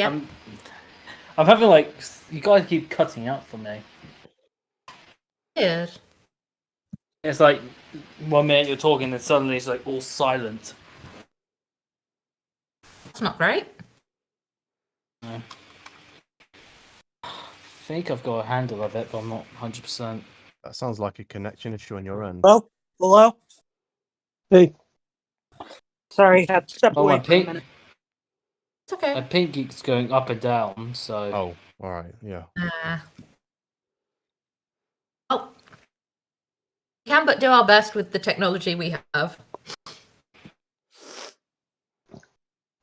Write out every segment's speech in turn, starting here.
Yep. I'm having you guys keep cutting out for me. Weird. It's like 1 minute you're talking, and suddenly it's all silent. That's not great. I think I've got a handle of it, but I'm not 100%. That sounds like a connection issue on your end. Oh, hello? Hey. Sorry, had to step away my for a minute. It's okay. My ping keeps going up and down, so... Oh, alright, yeah. Oh. We can but do our best with the technology we have.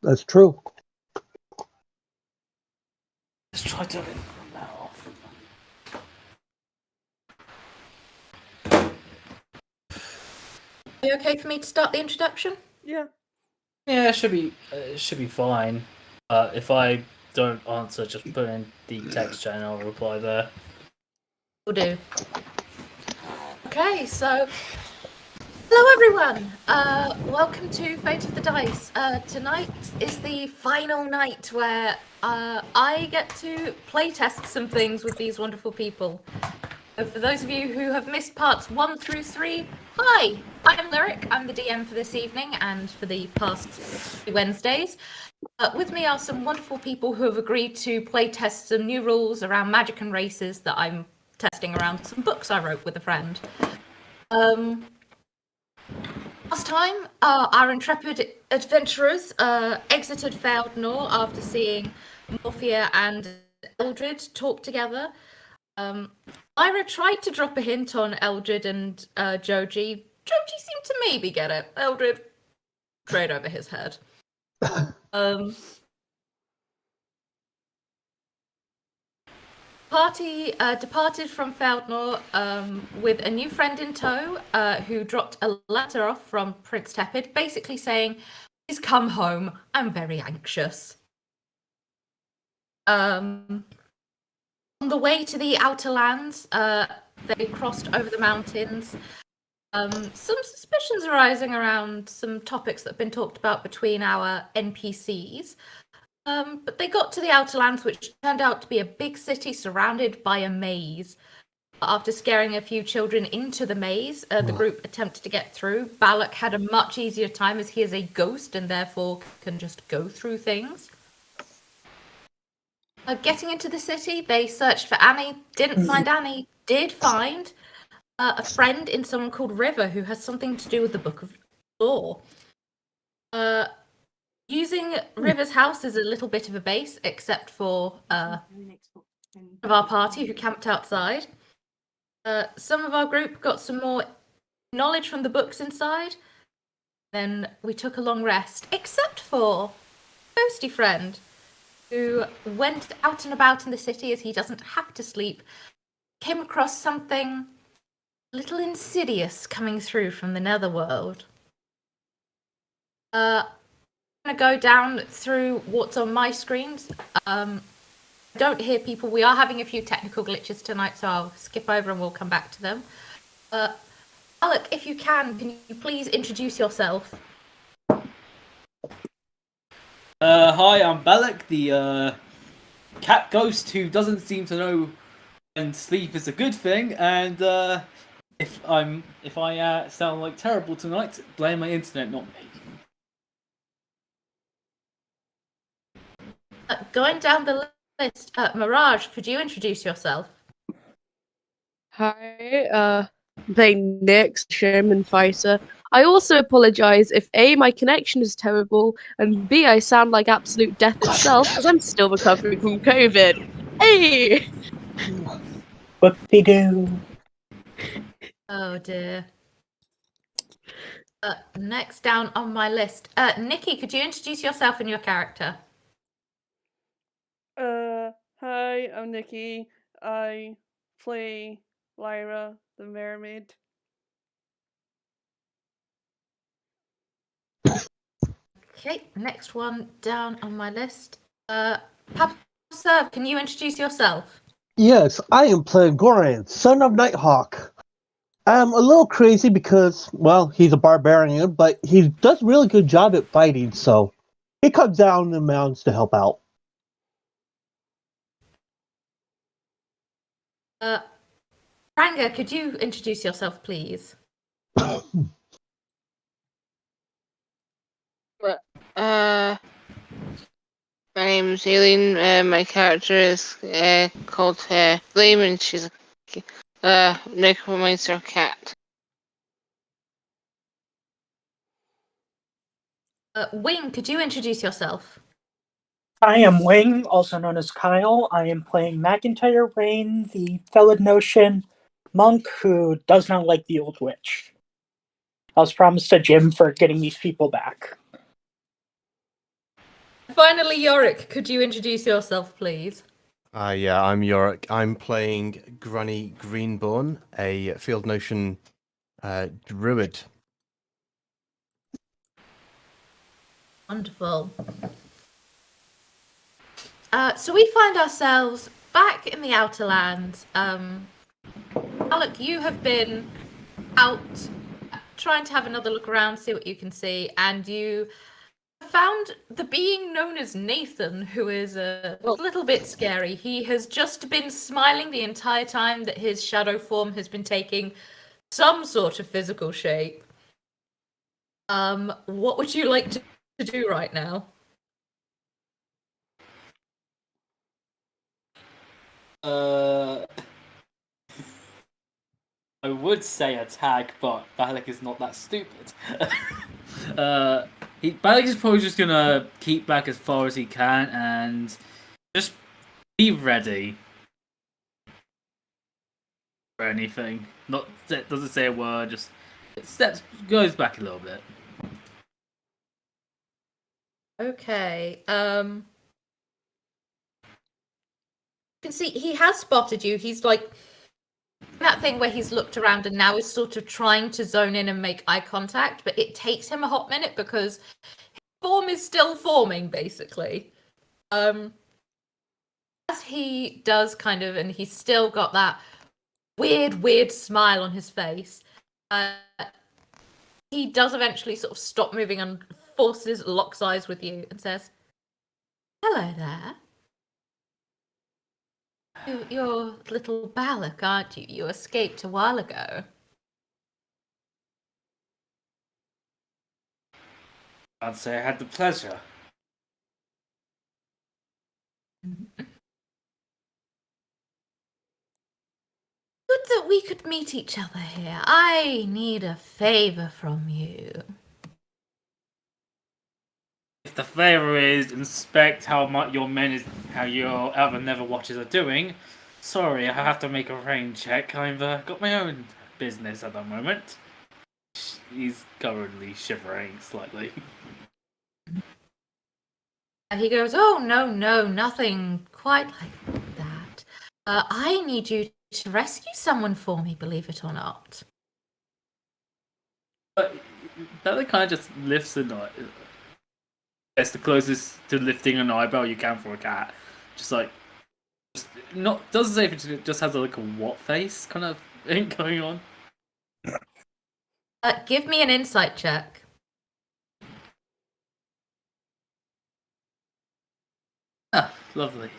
That's true. Let's try turning that off. Are you okay for me to start the introduction? Yeah. Yeah, it should be fine. If I don't answer, just put in the text chat and I'll reply there. Will do. Okay, so hello everyone. Welcome to Fate of the Dice. Tonight is the final night where I get to playtest some things with these wonderful people. So for those of you who have missed parts 1 through 3, hi, I'm Lyric. I'm the DM for this evening and for the past Wednesdays. With me are some wonderful people who have agreed to playtest some new rules around magic and races that I'm testing around some books I wrote with a friend. Last time, our intrepid adventurers exited Feldnor after seeing Morphia and Eldred talk together. Lyra tried to drop a hint on Eldred and Joji. Joji seemed to maybe get it. Eldred straight over his head. Party departed from Feldnor with a new friend in tow who dropped a letter off from Prince Tepid, basically saying, "Please come home. I'm very anxious." On the way to the Outer Lands, they crossed over the mountains. Some suspicions arising around some topics that have been talked about between our NPCs. But they got to the Outer Lands, which turned out to be a big city surrounded by a maze. After scaring a few children into the maze, the group attempted to get through. Balak had a much easier time as he is a ghost and therefore can just go through things. Getting into the city, they searched for Annie, didn't find Annie, did find a friend in someone called River who has something to do with the Book of Law. Using River's house as a little bit of a base, except for of our party who camped outside. Some of our group got some more knowledge from the books inside. Then we took a long rest, except for Ghosty Friend, who went out and about in the city as he doesn't have to sleep, came across something a little insidious coming through from the netherworld. I'm going to go down through what's on my screens. I don't hear people. We are having a few technical glitches tonight, so I'll skip over and we'll come back to them. Alec, if you can you please introduce yourself? Hi, I'm Balak, the cat ghost who doesn't seem to know when sleep is a good thing, and if I sound like terrible tonight, blame my internet, not me. Going down the list, Mirage, could you introduce yourself? Hi, playing Nyx, Shaman Fighter. I also apologise if A, my connection is terrible, and B, I sound like absolute death itself, because I'm still recovering from COVID. Hey! Whoop-de-doo. Oh dear. Next down on my list, Nikki, could you introduce yourself and your character? Hi, I'm Nikki. I play Lyra, the mermaid. Okay, next one down on my list. Papa Serv, can you introduce yourself? Yes, I am playing Goran, son of Nighthawk. I'm a little crazy because, well, he's a barbarian, but he does a really good job at fighting, so he comes down in the mountains to help out. Ranga, could you introduce yourself, please? My name's Aileen. My character is called Flame, and she's a necromancer cat. Wing, could you introduce yourself? I am Wing, also known as Kyle. I am playing McIntyre Rain, the Felid Notion monk who does not like the old witch. I was promised a gym for getting these people back. Finally, Yorick, could you introduce yourself, please? Yeah, I'm Yorick. I'm playing Granny Greenborn, a Field Notion druid. Wonderful. So we find ourselves back in the Outer Lands. Alec, you have been out trying to have another look around, see what you can see, and you found the being known as Nathan, who is a little bit scary. He has just been smiling the entire time that his shadow form has been taking some sort of physical shape. What would you like to do right now? I would say attack, but Balak is not that stupid. Balak is probably just gonna keep back as far as he can and just be ready for anything. Doesn't say a word, just goes back a little bit. Okay. You can see he has spotted you. He's like that thing where he's looked around and now is sort of trying to zone in and make eye contact, but it takes him a hot minute because his form is still forming, basically. As he does kind of, and he's still got that weird smile on his face, he does eventually sort of stop moving and locks eyes with you and says, "Hello there. You're little Balak, aren't you? You escaped a while ago." I'd say I had the pleasure. Good that we could meet each other here. I need a favor from you. If the favor is inspect how your other Never Watchers are doing, sorry, I have to make a rain check. I've got my own business at the moment. He's currently shivering slightly. He goes, "Oh, no, nothing quite like that. I need you to rescue someone for me, believe it or not." But that kind of just lifts a knife. That's the closest to lifting an eyebrow you can for a cat. Doesn't say if it just has like a what face kind of thing going on. Give me an insight check. Ah, lovely.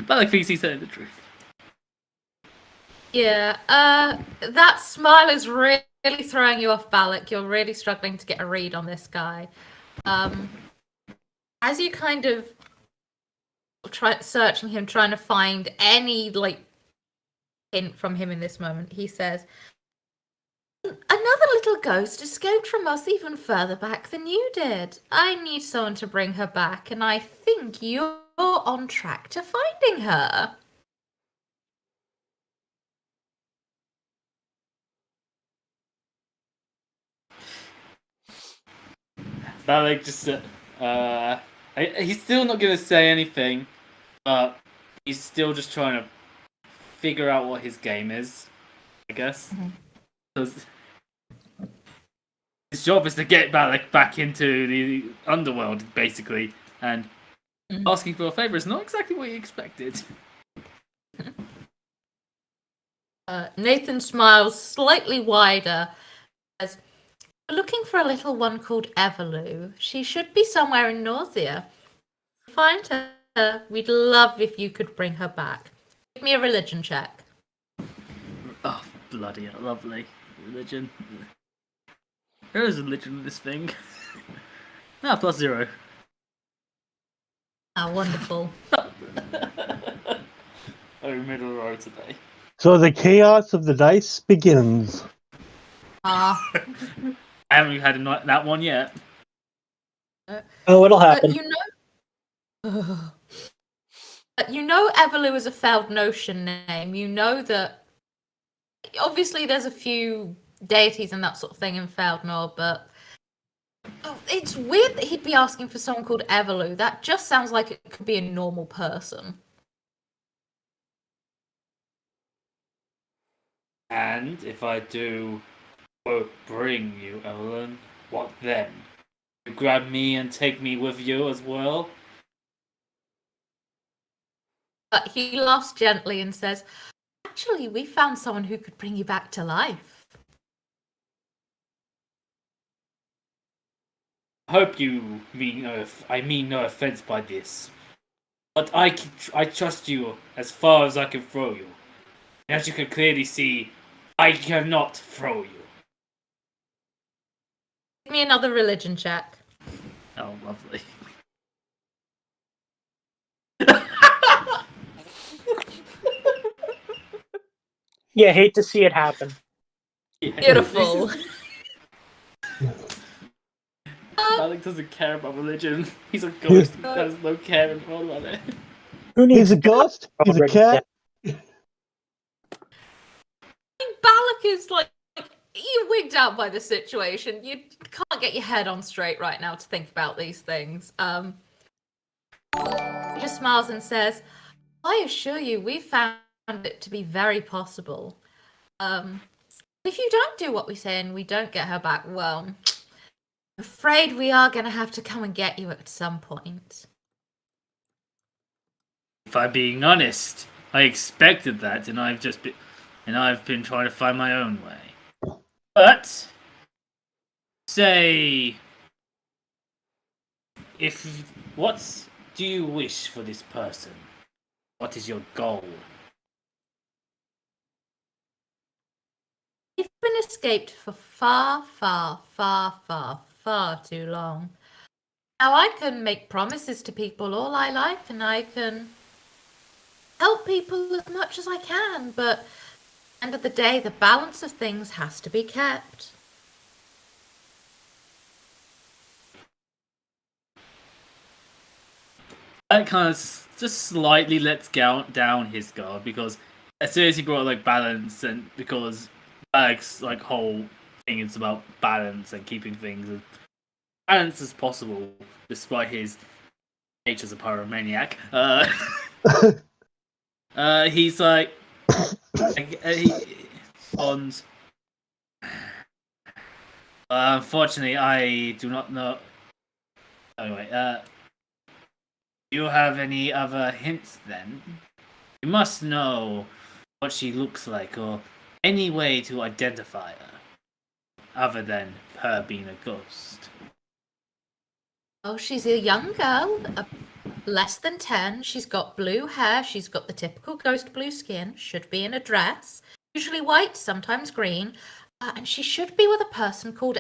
Balak thinks he's telling the truth. Yeah, that smile is really throwing you off, Balak. You're really struggling to get a read on this guy. As you kind of try searching him, trying to find any like hint from him in this moment, he says, "Another little ghost escaped from us even further back than you did. I need someone to bring her back, and I think you're on track to finding her." Balak just he's still not gonna say anything, but he's still just trying to figure out what his game is, I guess. Because his job is to get Balak back into the underworld, basically, and asking for a favor is not exactly what he expected. Nathan smiles slightly wider as, "We're looking for a little one called Everloo. She should be somewhere in Nausea. Find her. We'd love if you could bring her back. Give me a religion check." bloody hell, lovely. Religion. There is religion in this thing. +0. Ah, wonderful. Oh, middle of the road today. So the chaos of the dice begins. Ah. I haven't had that one yet. Oh, it'll happen. You know Everlu is a failed notion name. You know that obviously there's a few deities and that sort of thing in Feldnor, but it's weird that he'd be asking for someone called Everlu. That just sounds like it could be a normal person. And if I do bring you, Evelyn, what then? You grab me and take me with you as well? But he laughs gently and says, actually, we found someone who could bring you back to life. I hope you mean I mean no offense by this. But I trust you as far as I can throw you. And as you can clearly see, I cannot throw you. Give me another religion check. Oh, lovely. Yeah, hate to see it happen. Yeah, Beautiful. Alec doesn't care about religion. He's a ghost who has no care in the world about it. Who needs He's a ghost. He's a cat. Balak is like, you're wigged out by the situation. You can't get your head on straight right now to think about these things. He just smiles and says, I assure you, we found it to be very possible. If you don't do what we say and we don't get her back, well, I'm afraid we are going to have to come and get you at some point. If I'm being honest, I expected that, and I've been trying to find my own way. But say, what do you wish for this person? What is your goal? You've been escaped for far, far, far, far, far too long. Now I can make promises to people all I like, and I can help people as much as I can, but at the end of the day, the balance of things has to be kept. That kind of just slightly lets down his guard, because as soon as he brought like balance, and because Alex's like whole thing is about balance and keeping things as balanced as possible, despite his nature as a pyromaniac. He's like, unfortunately, I do not know. Anyway, do you have any other hints then? You must know what she looks like, or any way to identify her, other than her being a ghost. Oh, she's a young girl, less than 10. She's got blue hair. She's got the typical ghost blue skin. Should be in a dress. Usually white, sometimes green. And she should be with a person called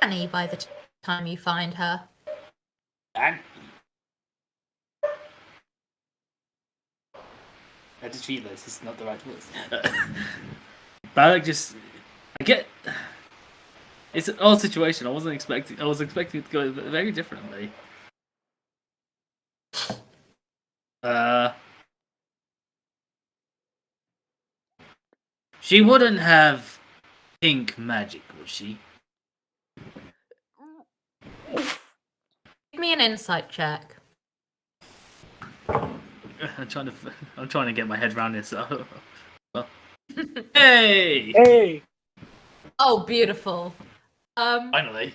Annie by the time you find her. And I just realised this is not the right voice. Balak just, I get. It's an odd situation. I was expecting it to go very differently. She wouldn't have pink magic, would she? Give me an insight check. I'm trying to get my head around this. So. Hey! Hey! Oh, beautiful. Finally.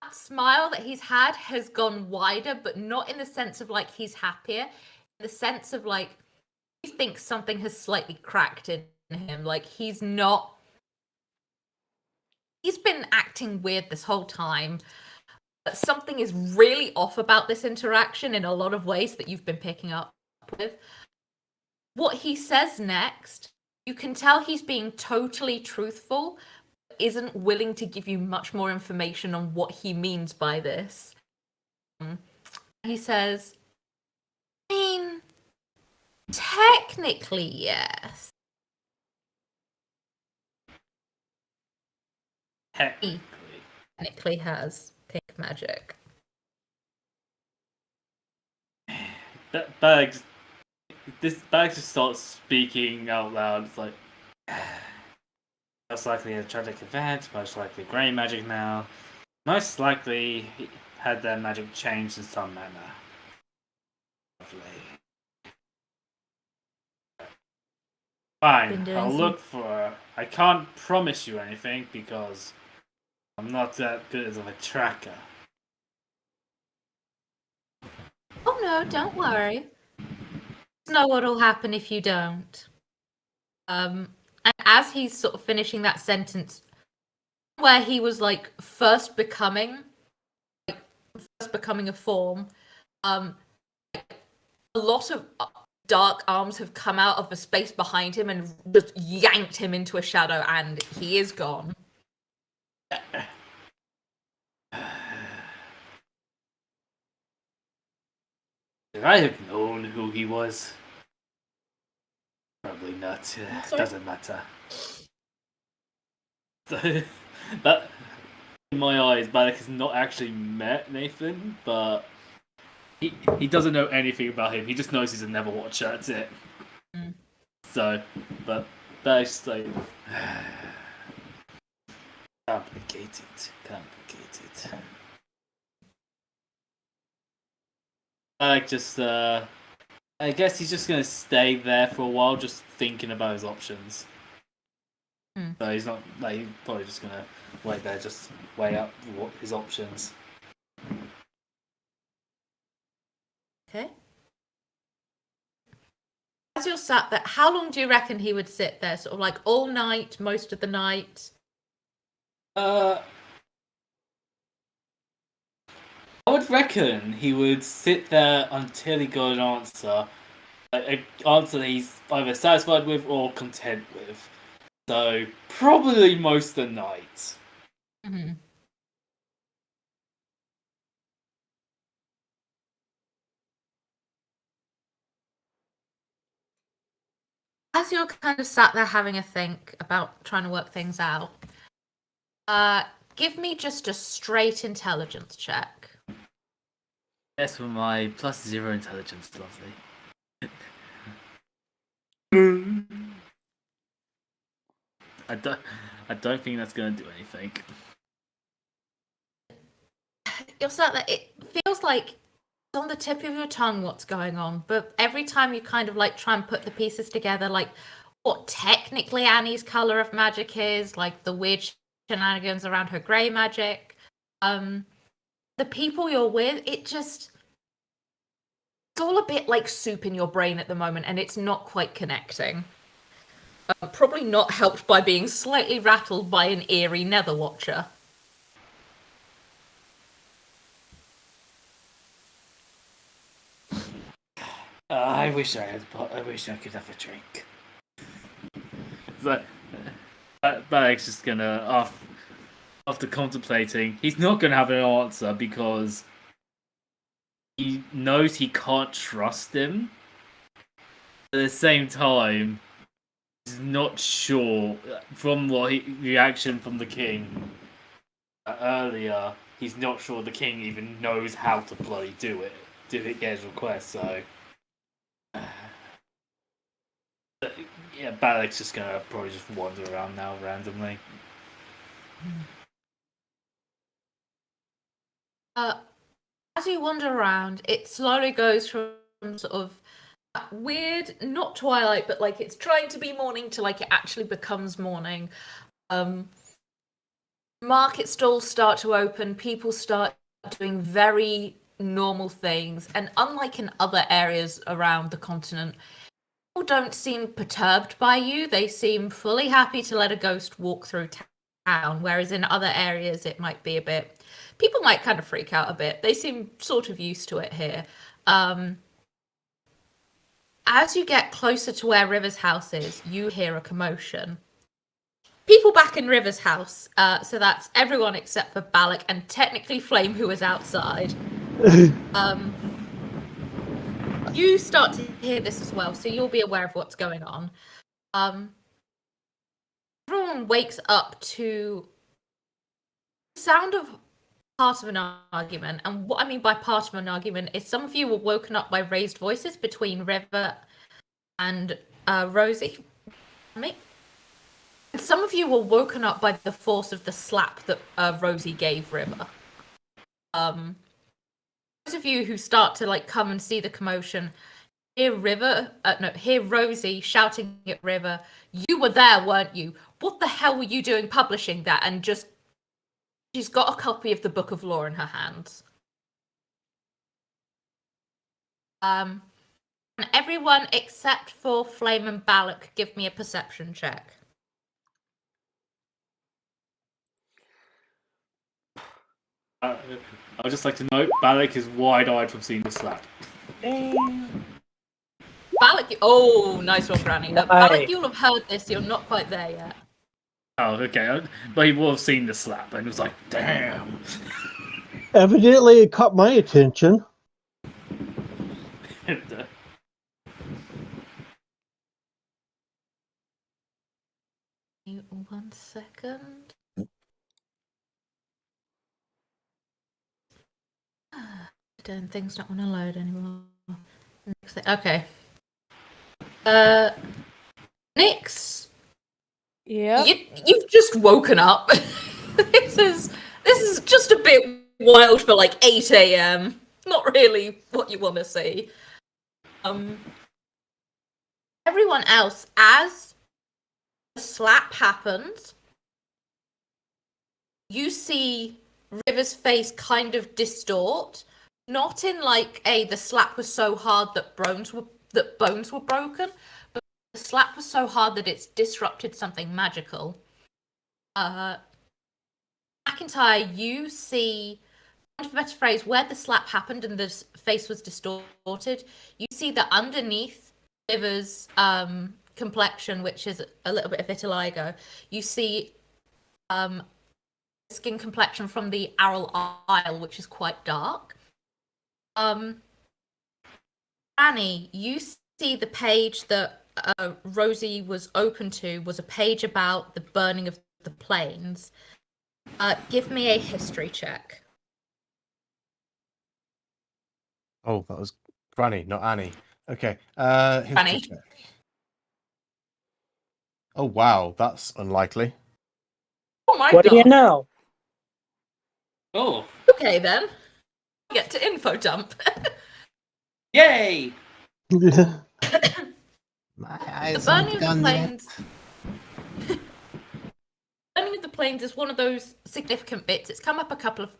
That smile that he's had has gone wider, but not in the sense of like he's happier. In the sense of like he thinks something has slightly cracked in him. Like he's been acting weird this whole time. But something is really off about this interaction in a lot of ways that you've been picking up with. What he says next You can tell he's being totally truthful, but isn't willing to give you much more information on what he means by this. He says, I mean, technically, yes. He technically has pink magic. Bags just starts speaking out loud. It's like, most likely a tragic event, most likely grey magic now. Most likely he had their magic changed in some manner. Lovely. Fine, I'll look for her. I can't promise you anything because I'm not that good of a tracker. Oh no, don't worry. You know what'll happen if you don't. And as he's sort of finishing that sentence, where he was like first becoming a form, a lot of dark arms have come out of the space behind him and just yanked him into a shadow, and he is gone. Should I have known who he was? Probably not. Doesn't matter. That, in my eyes, Balak has not actually met Nathan, but he doesn't know anything about him. He just knows he's a Never Watcher. That's it. So, but that's like complicated. Balak just, I guess he's just gonna stay there for a while, just thinking about his options. So he's not like he's probably just gonna wait there, just weigh up what his options. Okay. As you're sat there, how long do you reckon he would sit there? Sort of like all night, most of the night? I would reckon he would sit there until he got an answer. An answer that he's either satisfied with or content with. So, probably most of the night. Mm-hmm. As you're kind of sat there having a think about trying to work things out, give me just a straight intelligence check. Yes, with my +0 intelligence, lovely. I don't think that's going to do anything. You're sat there, it feels like it's on the tip of your tongue what's going on, but every time you kind of like try and put the pieces together, like what technically Annie's color of magic is, like the weird shenanigans around her grey magic, the people you're with, it's all a bit like soup in your brain at the moment, and it's not quite connecting. Probably not helped by being slightly rattled by an eerie Nether Watcher. I wish I could have a drink. So, Barek's just gonna, after contemplating, he's not gonna have an answer because he knows he can't trust him. At the same time, he's not sure from reaction from the king earlier. He's not sure the king even knows how to bloody do it. Get his request. So yeah, Balak's just gonna probably just wander around now randomly. As you wander around, it slowly goes from sort of weird, not twilight, but like it's trying to be morning to like it actually becomes morning. Market stalls start to open, people start doing very normal things, and unlike in other areas around the continent, people don't seem perturbed by you. They seem fully happy to let a ghost walk through town, whereas in other areas it might be a bit, people might kind of freak out a bit. They seem sort of used to it here. as you get closer to where River's house is, you hear a commotion. People back in River's house, so that's everyone except for Balak and technically Flame, who is outside. You start to hear this as well, so you'll be aware of what's going on. Everyone wakes up to the sound of part of an argument, and what I mean by part of an argument is some of you were woken up by raised voices between River and Rosie. And some of you were woken up by the force of the slap that Rosie gave River. Those of you who start to come and see the commotion hear Rosie shouting at River, "You were there, weren't you? What the hell were you doing publishing that?" And she's got a copy of the Book of Law in her hands. And everyone except for Flame and Balak, give me a perception check. I would just like to note, Balak is wide-eyed from seeing the slap. Balak, nice one, Granny. Balak, you'll have heard this. You're not quite there yet. Oh, okay. But he will have seen the slap and was like, damn. Evidently, it caught my attention. One second. Don't things don't want to load anymore. Okay. Nix. Yeah. You've just woken up. This is just a bit wild for 8 a.m. Not really what you want to see. Everyone else, as the slap happens, you see River's face kind of distort. Not in the slap was so hard that bones were broken, but the slap was so hard that it's disrupted something magical. McIntyre, you see, for a better phrase, where the slap happened and the face was distorted, you see that underneath River's complexion, which is a little bit of vitiligo, you see skin complexion from the Aral Isle, which is quite dark. Annie, you see the page that Rosie was open to was a page about the burning of the plains. Give me a history check. Oh, that was Granny, not Annie. Okay. Granny. History check. Oh wow, that's unlikely. Oh my What god. do you know? Oh. Okay then. Get to info dump. Yay! My The eyes burning of the done yet. plains. Burning of the plains is one of those significant bits. It's come up a couple of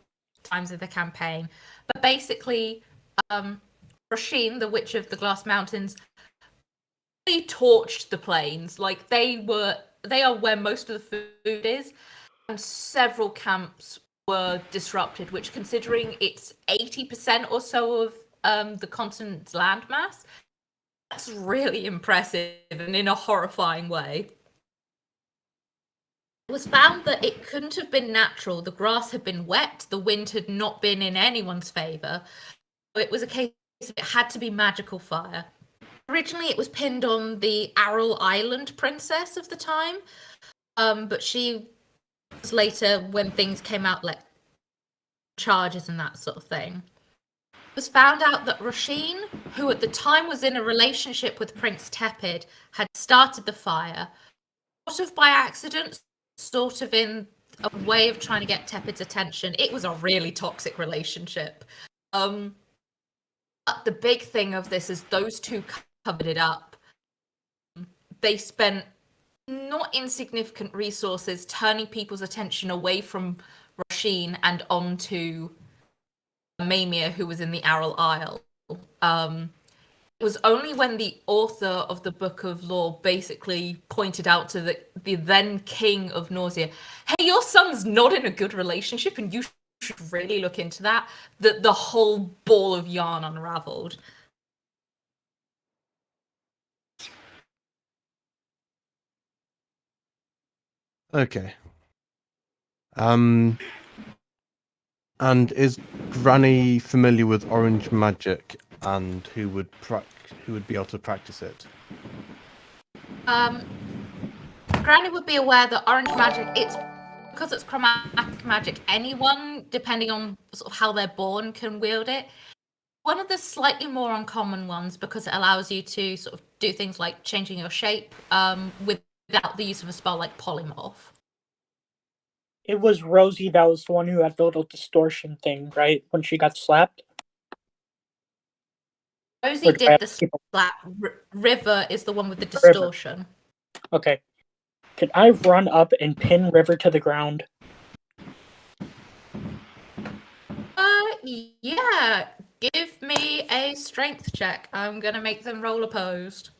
times in the campaign, but basically, Rasheen, the Witch of the Glass Mountains, really torched the plains. They are where most of the food is, and several camps were disrupted. Which, considering it's 80% or so of the continent's landmass, that's really impressive and in a horrifying way. It was found that it couldn't have been natural. The grass had been wet, the wind had not been in anyone's favour. It was a case of it had to be magical fire. Originally, it was pinned on the Aral Island princess of the time, but she was later, when things came out, charges and that sort of thing. It was found out that Rasheen, who at the time was in a relationship with Prince Tepid, had started the fire, sort of by accident, sort of in a way of trying to get Tepid's attention. It was a really toxic relationship. But the big thing of this is those two covered it up. They spent not insignificant resources turning people's attention away from Rasheen and onto Mamia, who was in the Aral Isle. It was only when the author of the Book of Law basically pointed out to the then king of Nausea, hey, your son's not in a good relationship and you should really look into that, that the whole ball of yarn unraveled. Okay. And is Granny familiar with orange magic, and who would be able to practice it? Granny would be aware that orange magic, it's because it's chromatic magic, anyone, depending on sort of how they're born, can wield it. One of the slightly more uncommon ones because it allows you to sort of do things like changing your shape without the use of a spell like polymorph. It was Rosie that was the one who had the little distortion thing, right? When she got slapped? Rosie Or do I did have the to keep- slap. River is the one with the River. distortion. Okay. Can I run up and pin River to the ground? Yeah. Give me a strength check. I'm gonna make them roll opposed.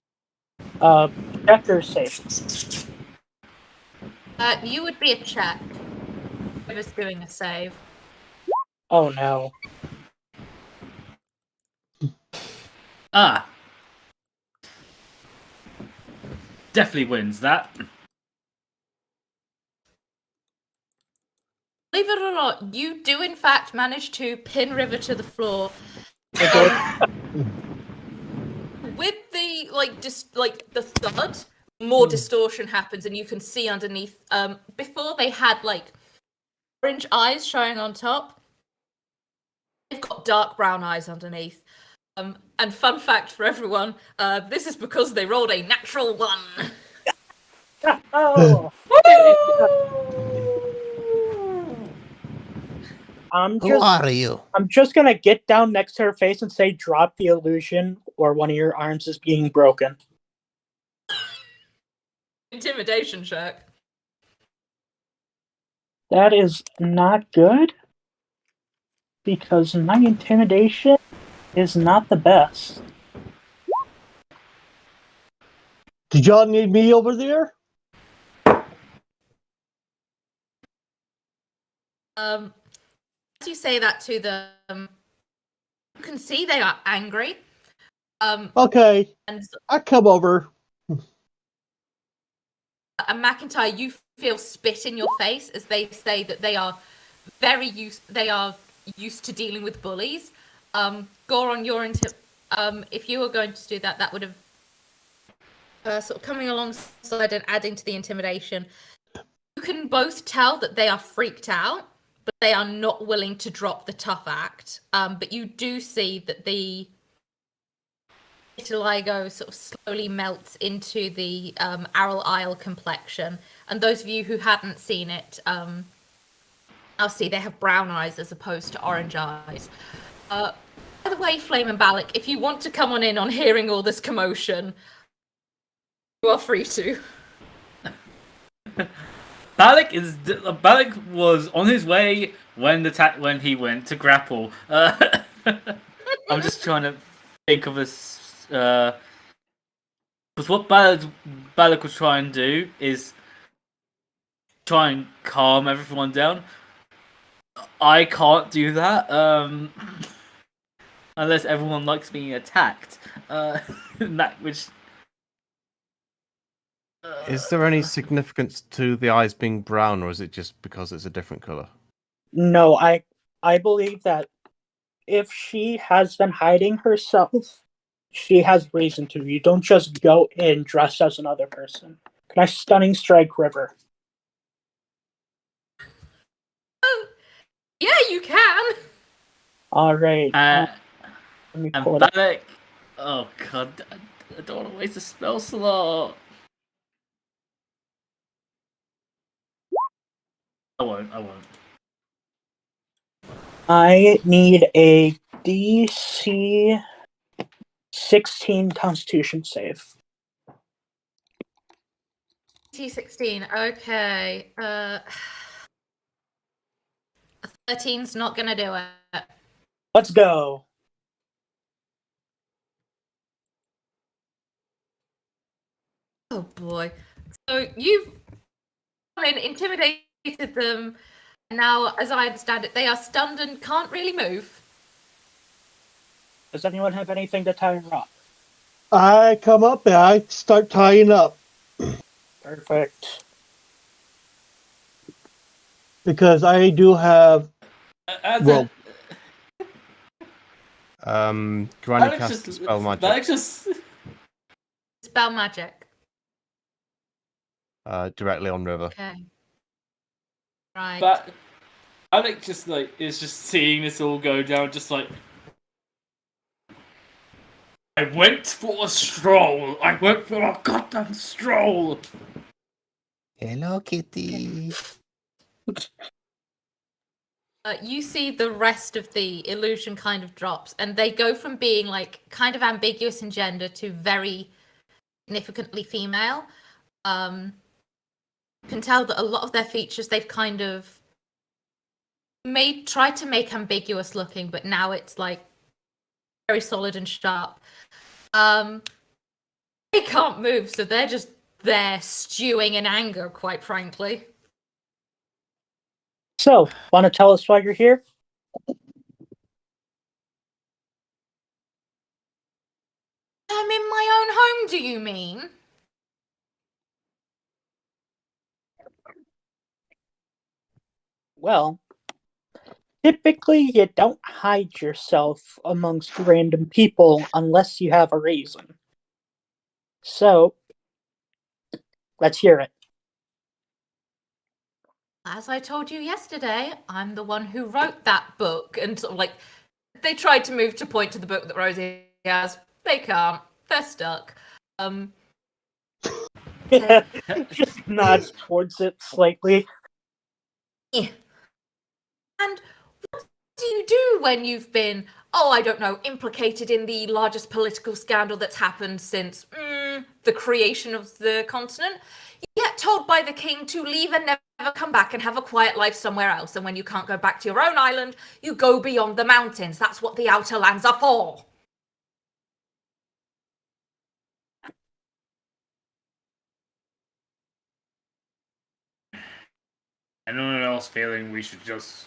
Check or safe? You would be a check. River's doing a save. Oh no. Ah. Definitely wins that. Believe it or not, you do in fact manage to pin River to the floor. With the the thud, more distortion happens, and you can see underneath. Before they had like orange eyes showing on top, they've got dark brown eyes underneath. And fun fact for everyone, this is because they rolled a natural 1. Oh! Who are you? I'm just gonna get down next to her face and say, drop the illusion, or one of your arms is being broken. Intimidation check. That is not good, because my intimidation is not the best. Did y'all need me over there? As you say that to them, you can see they are angry. Okay, And I come over. McIntyre, you feel spit in your face as they say that they are used to dealing with bullies. Goron, if you were going to do that, that would have sort of coming alongside and adding to the intimidation. You can both tell that they are freaked out, but they are not willing to drop the tough act. But you do see that the vitiligo sort of slowly melts into the Aryl Isle complexion. And those of you who hadn't seen it, I'll see they have brown eyes as opposed to orange eyes. By the way, Flame and Balak, if you want to come on in on hearing all this commotion, you are free to. Balak was on his way when he went to grapple. I'm just trying to think of a. Because what Balak was trying to do is try and calm everyone down. I can't do that unless everyone likes being attacked. Is there any significance to the eyes being brown, or is it just because it's a different color? No, I believe that if she has been hiding herself, she has reason to. You don't just go in dressed as another person. Can I stunning strike River? Yeah, you can. All right. Let me and pull it up. Balak. Oh god, I don't want to waste a spell slot. I won't. I need a DC 16 Constitution save. T16. Okay. 13's not gonna do it. Let's go. Oh boy. So you've intimidated them. And now, as I understand it, they are stunned and can't really move. Does anyone have anything to tie her up? I come up and I start tying up. Perfect. because I do have. As Well, Granny Alex casts just, spell magic Alex just, Spell magic. directly on River. Okay. Right. but Alex just is just seeing this all go down, just like, I went for a stroll. I went for a goddamn stroll. Hello, Kitty. You see the rest of the illusion kind of drops, and they go from being like kind of ambiguous in gender to very significantly female. You can tell that a lot of their features they've kind of tried to make ambiguous looking, but now it's like very solid and sharp. They can't move, so they're just there stewing in anger, quite frankly. So, want to tell us why you're here? I'm in my own home, do you mean? Well, typically you don't hide yourself amongst random people unless you have a reason. So, let's hear it. As I told you yesterday, I'm the one who wrote that book. And sort of like, they tried to move to point to the book that Rosie has. They can't. They're stuck. Just nods towards it slightly. And what do you do when you've been, I don't know, implicated in the largest political scandal that's happened since the creation of the continent? You get told by the king to leave and never come back and have a quiet life somewhere else. And when you can't go back to your own island, you go beyond the mountains. That's what the outer lands are for. Anyone else feeling we should just...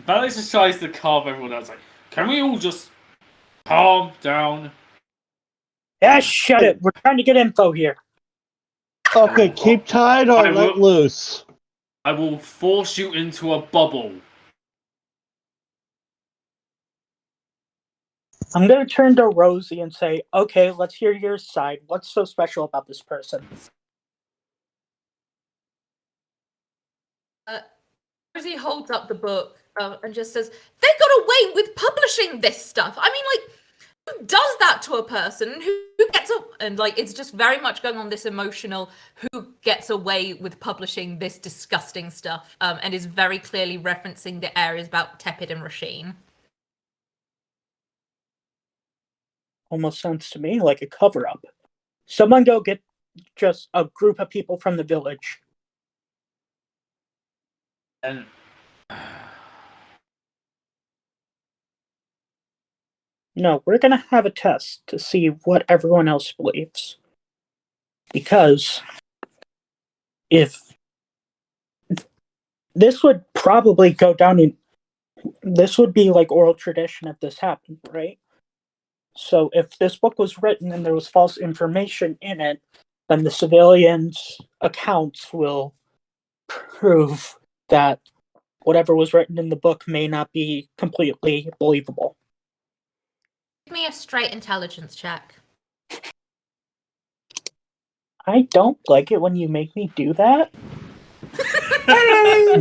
Alex just tries to calm everyone else. Like, can we all just calm down? Yeah, shut it. We're trying to get info here. okay, keep tight or I let will- loose. I will force you into a bubble. I'm going to turn to Rosie and say, okay, let's hear your side. What's so special about this person? Rosie holds up the book and just says, they got away with publishing this stuff. I mean, like, who does that to a person? Who gets up? And, like, it's just very much going on this emotional, who gets away with publishing this disgusting stuff, and is very clearly referencing the areas about Tepid and Rasheen. Almost sounds to me like a cover-up. Someone go get just a group of people from the village. And No, we're going to have a test to see what everyone else believes. Because if this would probably go down in... This would be like oral tradition if this happened, right? So if this book was written and there was false information in it, then the civilians' accounts will prove that whatever was written in the book may not be completely believable. Give me a straight intelligence check. I don't like it when you make me do that. Here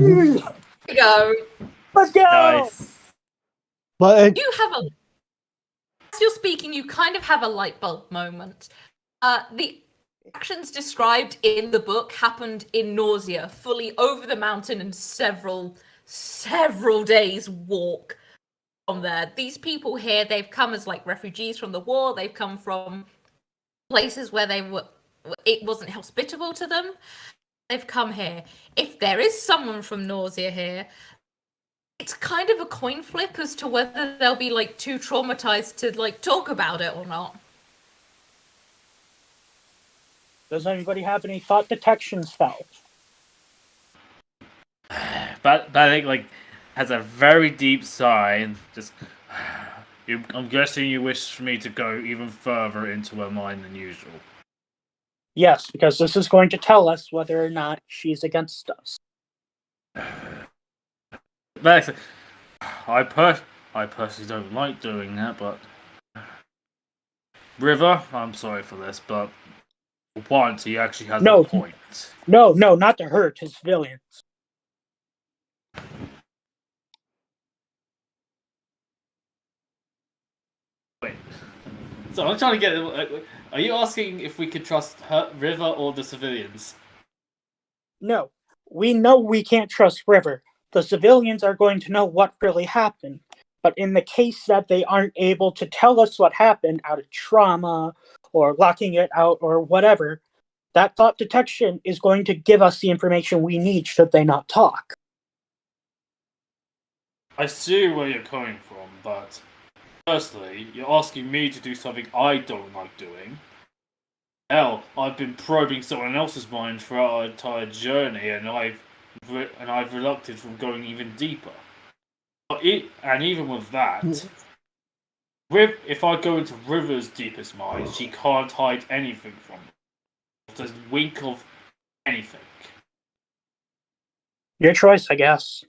we go. Let's go! nice. But You have a... As you're speaking, you kind of have a light bulb moment. The actions described in the book happened in Nausea, fully over the mountain and several days walk from there. These people here, they've come as like refugees from the war. They've come from places where it wasn't hospitable to them. They've come here. If there is someone from Nausea here, it's kind of a coin flip as to whether they'll be like too traumatized to like talk about it or not. Does anybody have any thought detection spells? But I think like has a very deep sigh and just. I'm guessing you wish for me to go even further into her mind than usual. Yes, because this is going to tell us whether or not she's against us. Basically, I personally don't like doing that, but River, I'm sorry for this, but once he actually has No. a point. No, not to her, to civilians. Wait. So I'm trying to get. Are you asking if we could trust her, River, or the civilians? No, we know we can't trust River. The civilians are going to know what really happened. But in the case that they aren't able to tell us what happened out of trauma or locking it out or whatever, that thought detection is going to give us the information we need should they not talk. I see where you're coming from, but firstly, you're asking me to do something I don't like doing. Hell, I've been probing someone else's mind throughout our entire journey, and I've relucted from going even deeper. And even with that, if I go into River's deepest mind, she can't hide anything from me. There's a wink of anything. Your choice, I guess.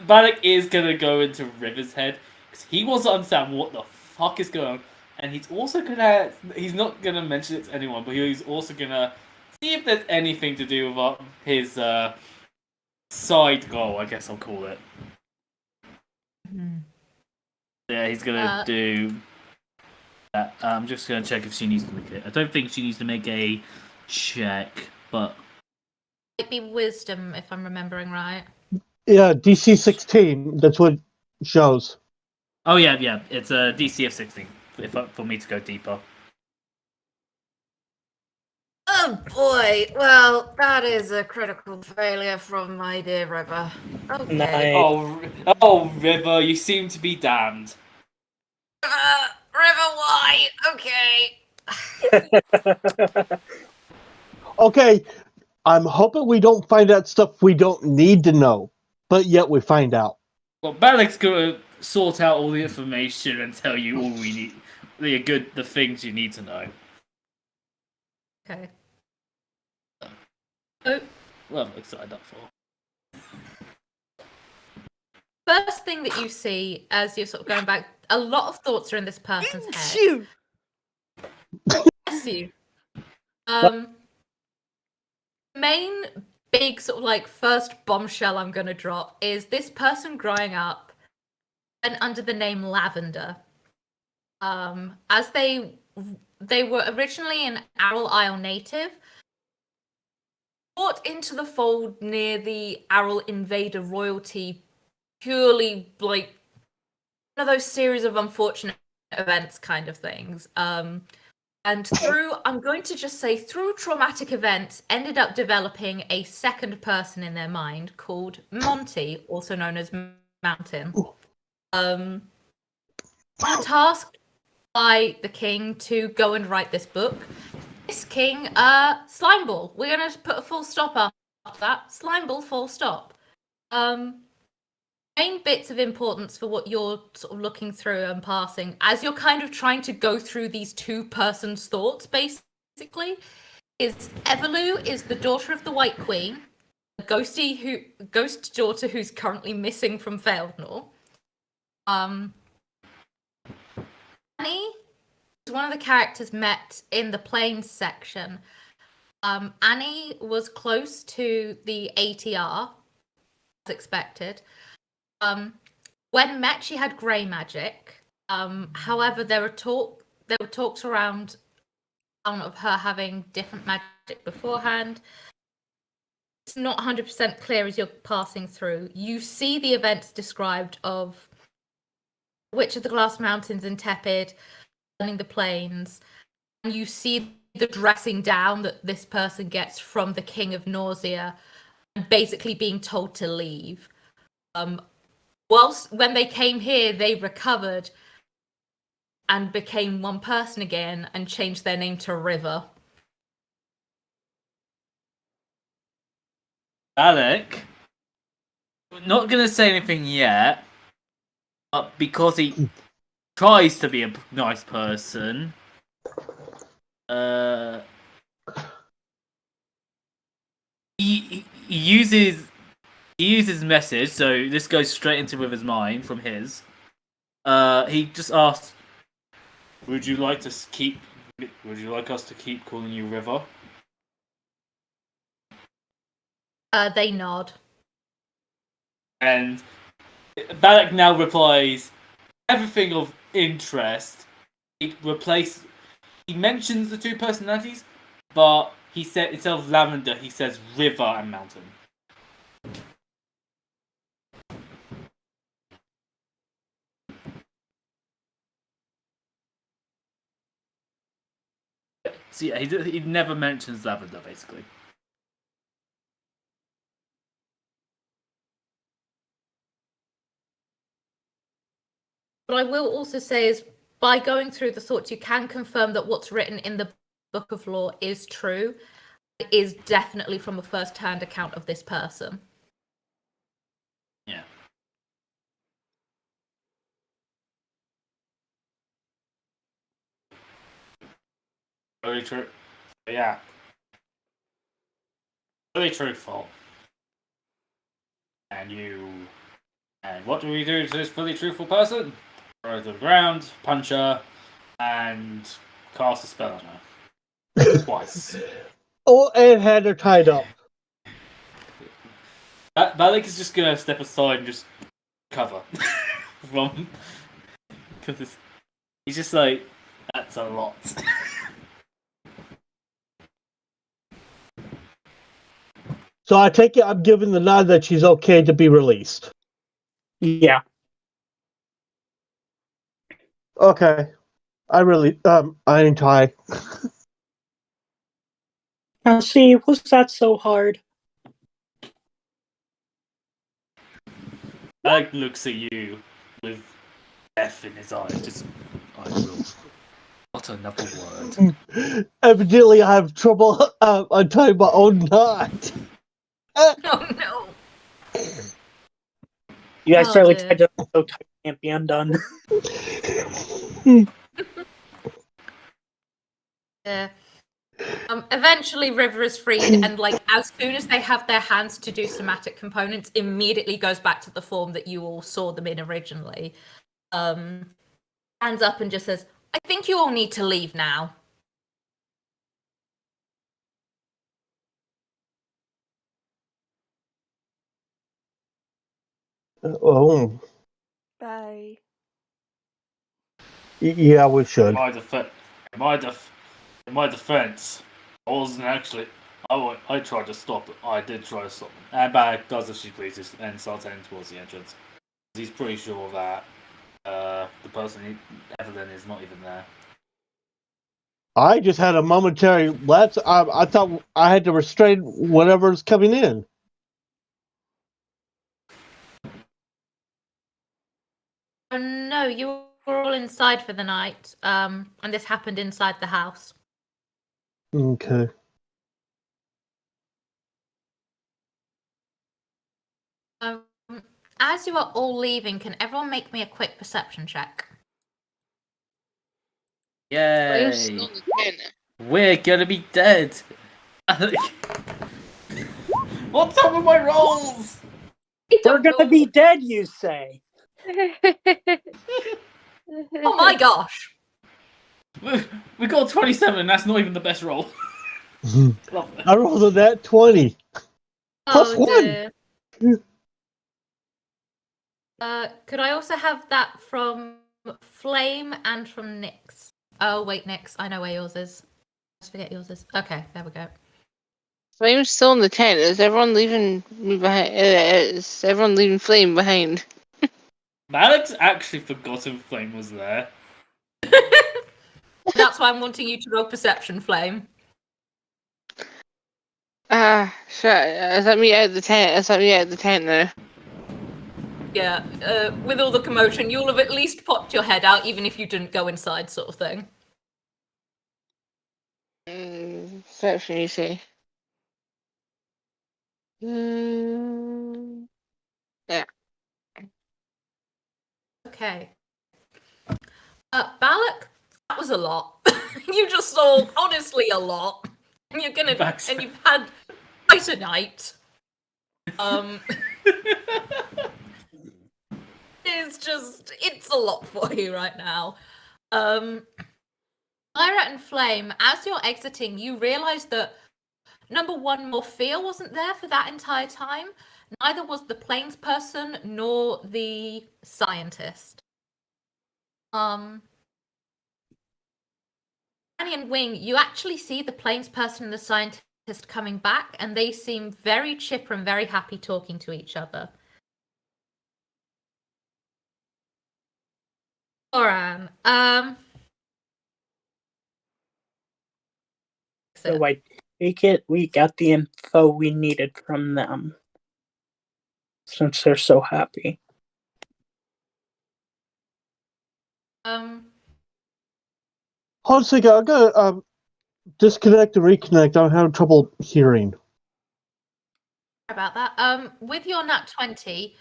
Balak is gonna go into River's head because he wants to understand what the fuck is going on, and he's also gonna. He's not gonna mention it to anyone, but he's also gonna see if there's anything to do with his side goal, I guess I'll call it. Yeah, he's gonna do that. I'm just gonna check if she needs to make it. I don't think she needs to make a check, but Might be wisdom if I'm remembering right. Yeah, DC 16. That's what it shows. oh yeah, it's a DC of 16 for me to go deeper. Oh boy, well, that is a critical failure from my dear River. Okay. Nice. Oh, River, you seem to be damned. River, why? Okay. Okay, I'm hoping we don't find out stuff we don't need to know, but yet we find out. Well, Balak's gonna sort out all the information and tell you all we need, the things you need to know. Okay. So, Well, I'm excited up for. first thing that you see as you're sort of going back, a lot of thoughts are in this person's head. Bless you. Main big sort of like first bombshell I'm gonna drop is this person growing up and under the name Lavender. As they were originally an Arrel Isle native, brought into the fold near the Arrel invader royalty purely like one of those series of unfortunate events kind of things. And through, I'm going to just say, through traumatic events, ended up developing a second person in their mind called Monty, also known as Mountain. Tasked by the king to go and write this book. This king, Slimeball. We're going to put a full stop after that. Slimeball, full stop. Main bits of importance for what you're sort of looking through and passing as you're kind of trying to go through these two persons' thoughts, basically, is Everloo is the daughter of the White Queen, a ghost daughter who's currently missing from Feldnor. Annie is one of the characters met in the Plains section. Annie was close to the ATR, as expected. When met, she had grey magic. However, there were talks around of her having different magic beforehand. It's not 100% clear as you're passing through. You see the events described of Witch of the Glass Mountains in Tepid, learning the plains, and you see the dressing down that this person gets from the King of Nausea, and basically being told to leave. Whilst when they came here, they recovered and became one person again and changed their name to River. Alec, not gonna say anything yet, but because he tries to be a nice person, he uses message, so this goes straight into River's mind from his. He just asked, Would you like us to keep calling you River?" They nod. And Balak now replies, "Everything of interest." He mentions the two personalities, but he said instead of lavender, he says river and mountain. So yeah, he never mentions lavender, basically. What I will also say is, by going through the thoughts, you can confirm that what's written in the Book of Law is true. It is definitely from a first-hand account of this person. Yeah. Very true. Yeah. Really truthful. And what do we do to this fully truthful person? Throw her to the ground, punch her, and cast a spell on her. Twice. Oh, and had her tied up. Balak is just gonna step aside and just cover from, because he's just like, that's a lot. So I take it I'm giving the nod that she's okay to be released. Yeah. Okay. I ain't tie. Now, see, was that so hard? Balak looks at you with death in his eyes. Just, I will. Not another word. Evidently, I have trouble untying my own knot. Oh no! You guys Oh, certainly dear. tried to so tight it can't be undone. Yeah. Eventually, River is freed, and like as soon as they have their hands to do somatic components, immediately goes back to the form that you all saw them in originally. Hands up and just says, "I think you all need to leave now." Oh, Bye. yeah, we should. In my defense, I wasn't actually. I tried to stop it. I did try to stop it. And Balak does as she pleases and starts heading towards the entrance. He's pretty sure that the person, Evelyn, is not even there. I just had a momentary lapse. I thought I had to restrain whatever's coming in. Oh no, you were all inside for the night, and this happened inside the house. Okay. As you are all leaving, can everyone make me a quick perception check? I'm Yay! still in the tent. We're gonna be dead. What's up with my rolls? We're gonna be dead, you say. Oh my gosh! We got 27. That's not even the best roll. Love it. I rolled a nat 20. Plus Oh dear. Could I also have that from Flame and from Nyx? Oh wait, Nyx, I know where yours is. I forget yours is. Okay, there we go. Flame's still in the tent. Is everyone leaving me behind? Is everyone leaving Flame behind? Balak's actually forgotten Flame was there. That's why I'm wanting you to roll perception, Flame. Sure. Let me out of the tent. Let me out of the tent now. Yeah, with all the commotion, you'll have at least popped your head out, even if you didn't go inside, sort of thing. Perception, you say? Yeah. Okay. Balak, that was a lot. You just saw, honestly, a lot. And you're gonna, Backstab. and you've had quite a night. It's a lot for you right now. Lyra and Flame, as you're exiting, you realize that number one, Morphea wasn't there for that entire time. Neither was the plains person nor the scientist. Annie and Wing, you actually see the plains person and the scientist coming back, and they seem very chipper and very happy talking to each other. Oran, So I take it we got the info we needed from them. Since they're so happy. Hold on a second, I'm gonna disconnect and reconnect. I'm having trouble hearing. about that. With your nat 20,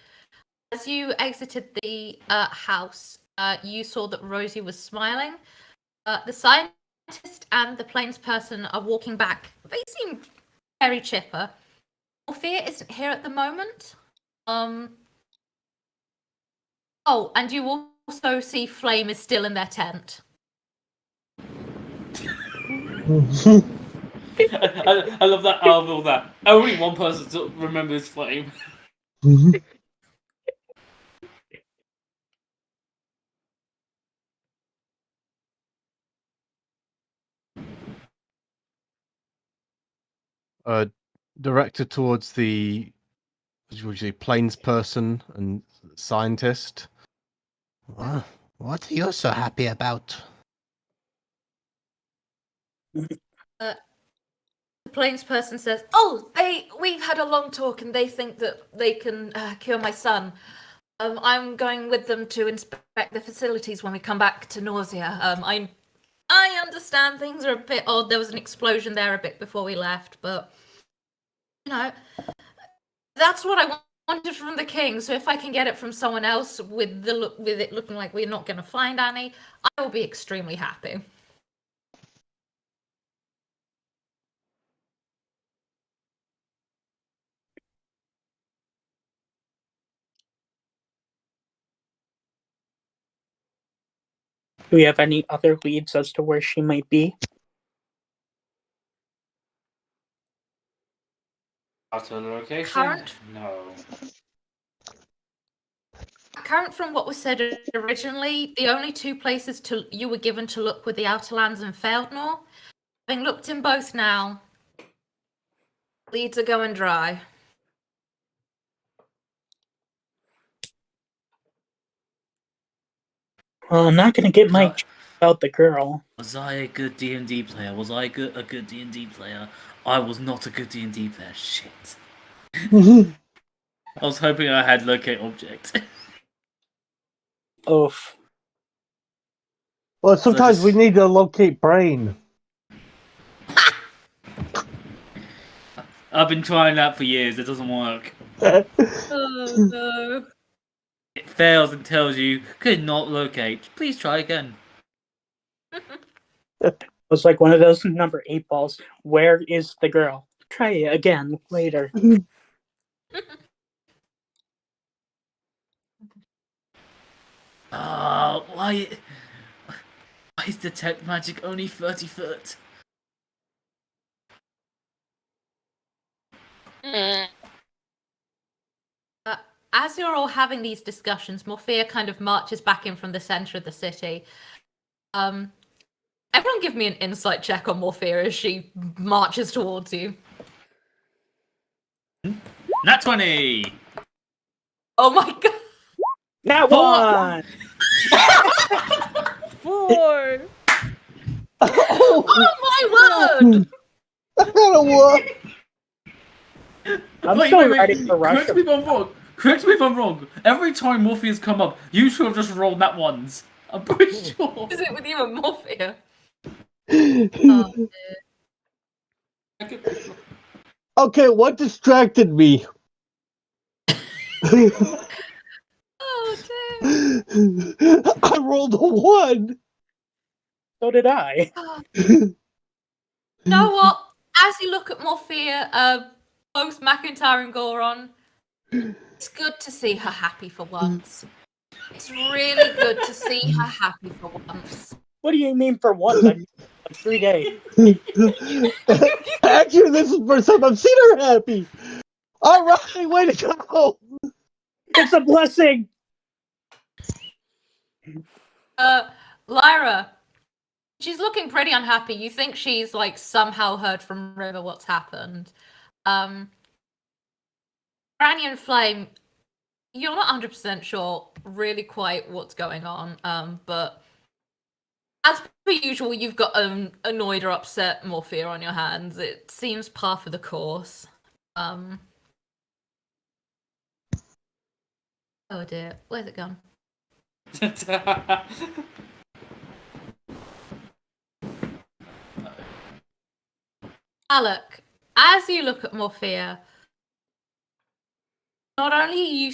as you exited the house, you saw that Rosie was smiling. The scientist and the plains person are walking back. They seem very chipper. Morphea isn't here at the moment. Oh, and you also see Flame is still in their tent. I love that. I love that. Only one person remembers Flame. Directed towards the, what would you say, plains person and scientist. What are you so happy about? The plains person says, "Oh, we've had a long talk, and they think that they can cure my son. I'm going with them to inspect the facilities when we come back to Nausea. I understand things are a bit odd. There was an explosion there a bit before we left, but that's what I wanted from the king. So if I can get it from someone else with it looking like we're not going to find Annie, I will be extremely happy." Do we have any other leads as to where she might be? Out of the location? Current? No. Current from what was said originally, the only two places you were given to look were the Outer Lands and Feldnor. Having looked in both now, leads are going dry. Well, I'm not going to get my about the girl. Was I a good D&D player? Was I a good D&D player? I was not a good D&D player. Shit. I was hoping I had locate object. Oof. Well, sometimes we need to locate brain. I've been trying that for years. It doesn't work. Oh no. It fails and tells you, could not locate. Please try again. It was like one of those number 8 balls. Where is the girl? Try it again later. Why is detect magic only 30 foot? As you're all having these discussions, Morphea kind of marches back in from the center of the city. Everyone give me an insight check on Morphea as she marches towards you. Nat 20! Oh my god! That one! 4! Oh my word! I'm Wait, still ready for Russia. Correct me if I'm wrong. Every time Morpheus come up, you should have just rolled that once. I'm pretty sure. Is it with you and Morphea? Okay, what distracted me? Oh dear. I rolled a 1. So did I. You know what? As you look at Morphea, both McIntyre and Goron, it's good to see her happy for once. It's really good to see her happy for once. What do you mean for once? I mean, like 3 days. Actually, this is the first time I've seen her happy. All right, way to go. It's a blessing. Lyra, she's looking pretty unhappy. You think she's like somehow heard from River what's happened. Granny and Flame, you're not 100% sure really quite what's going on, but as per usual, you've got an annoyed or upset Morphea on your hands. It seems par for the course. Oh dear, where's it gone? Alec, as you look at Morphea, not only are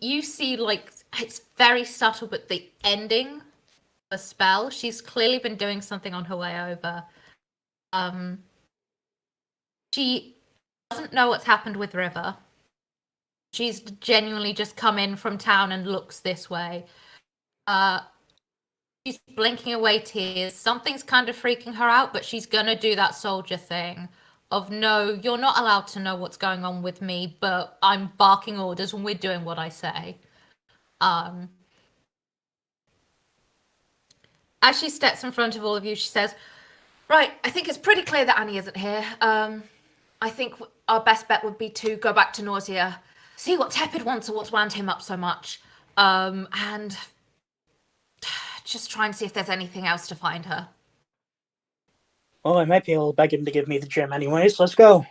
you see like it's very subtle, but the ending of a spell. She's clearly been doing something on her way over. She doesn't know what's happened with River. She's genuinely just come in from town and looks this way. She's blinking away tears. Something's kind of freaking her out, but she's gonna do that soldier thing of no, you're not allowed to know what's going on with me, but I'm barking orders and we're doing what I say. As she steps in front of all of you, she says, right, I think it's pretty clear that Annie isn't here. I think our best bet would be to go back to Nausea, see what Tepid wants or what's wound him up so much, and just try and see if there's anything else to find her. Well, I might be able to beg him to give me the gem anyways. Let's go.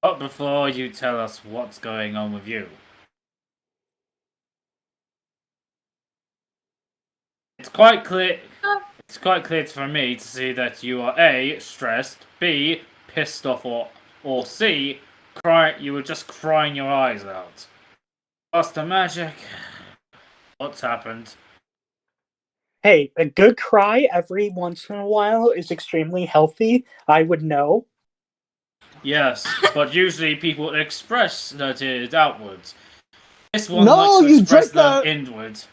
But before you tell us what's going on with you, it's quite clear. It's quite clear for me to see that you are A, stressed, B, pissed off, or C, you were just crying your eyes out. What's the magic? What's happened? Hey, a good cry every once in a while is extremely healthy. I would know. Yes, but usually people express their tears outwards. This one No, likes to you express drink them the- inwards.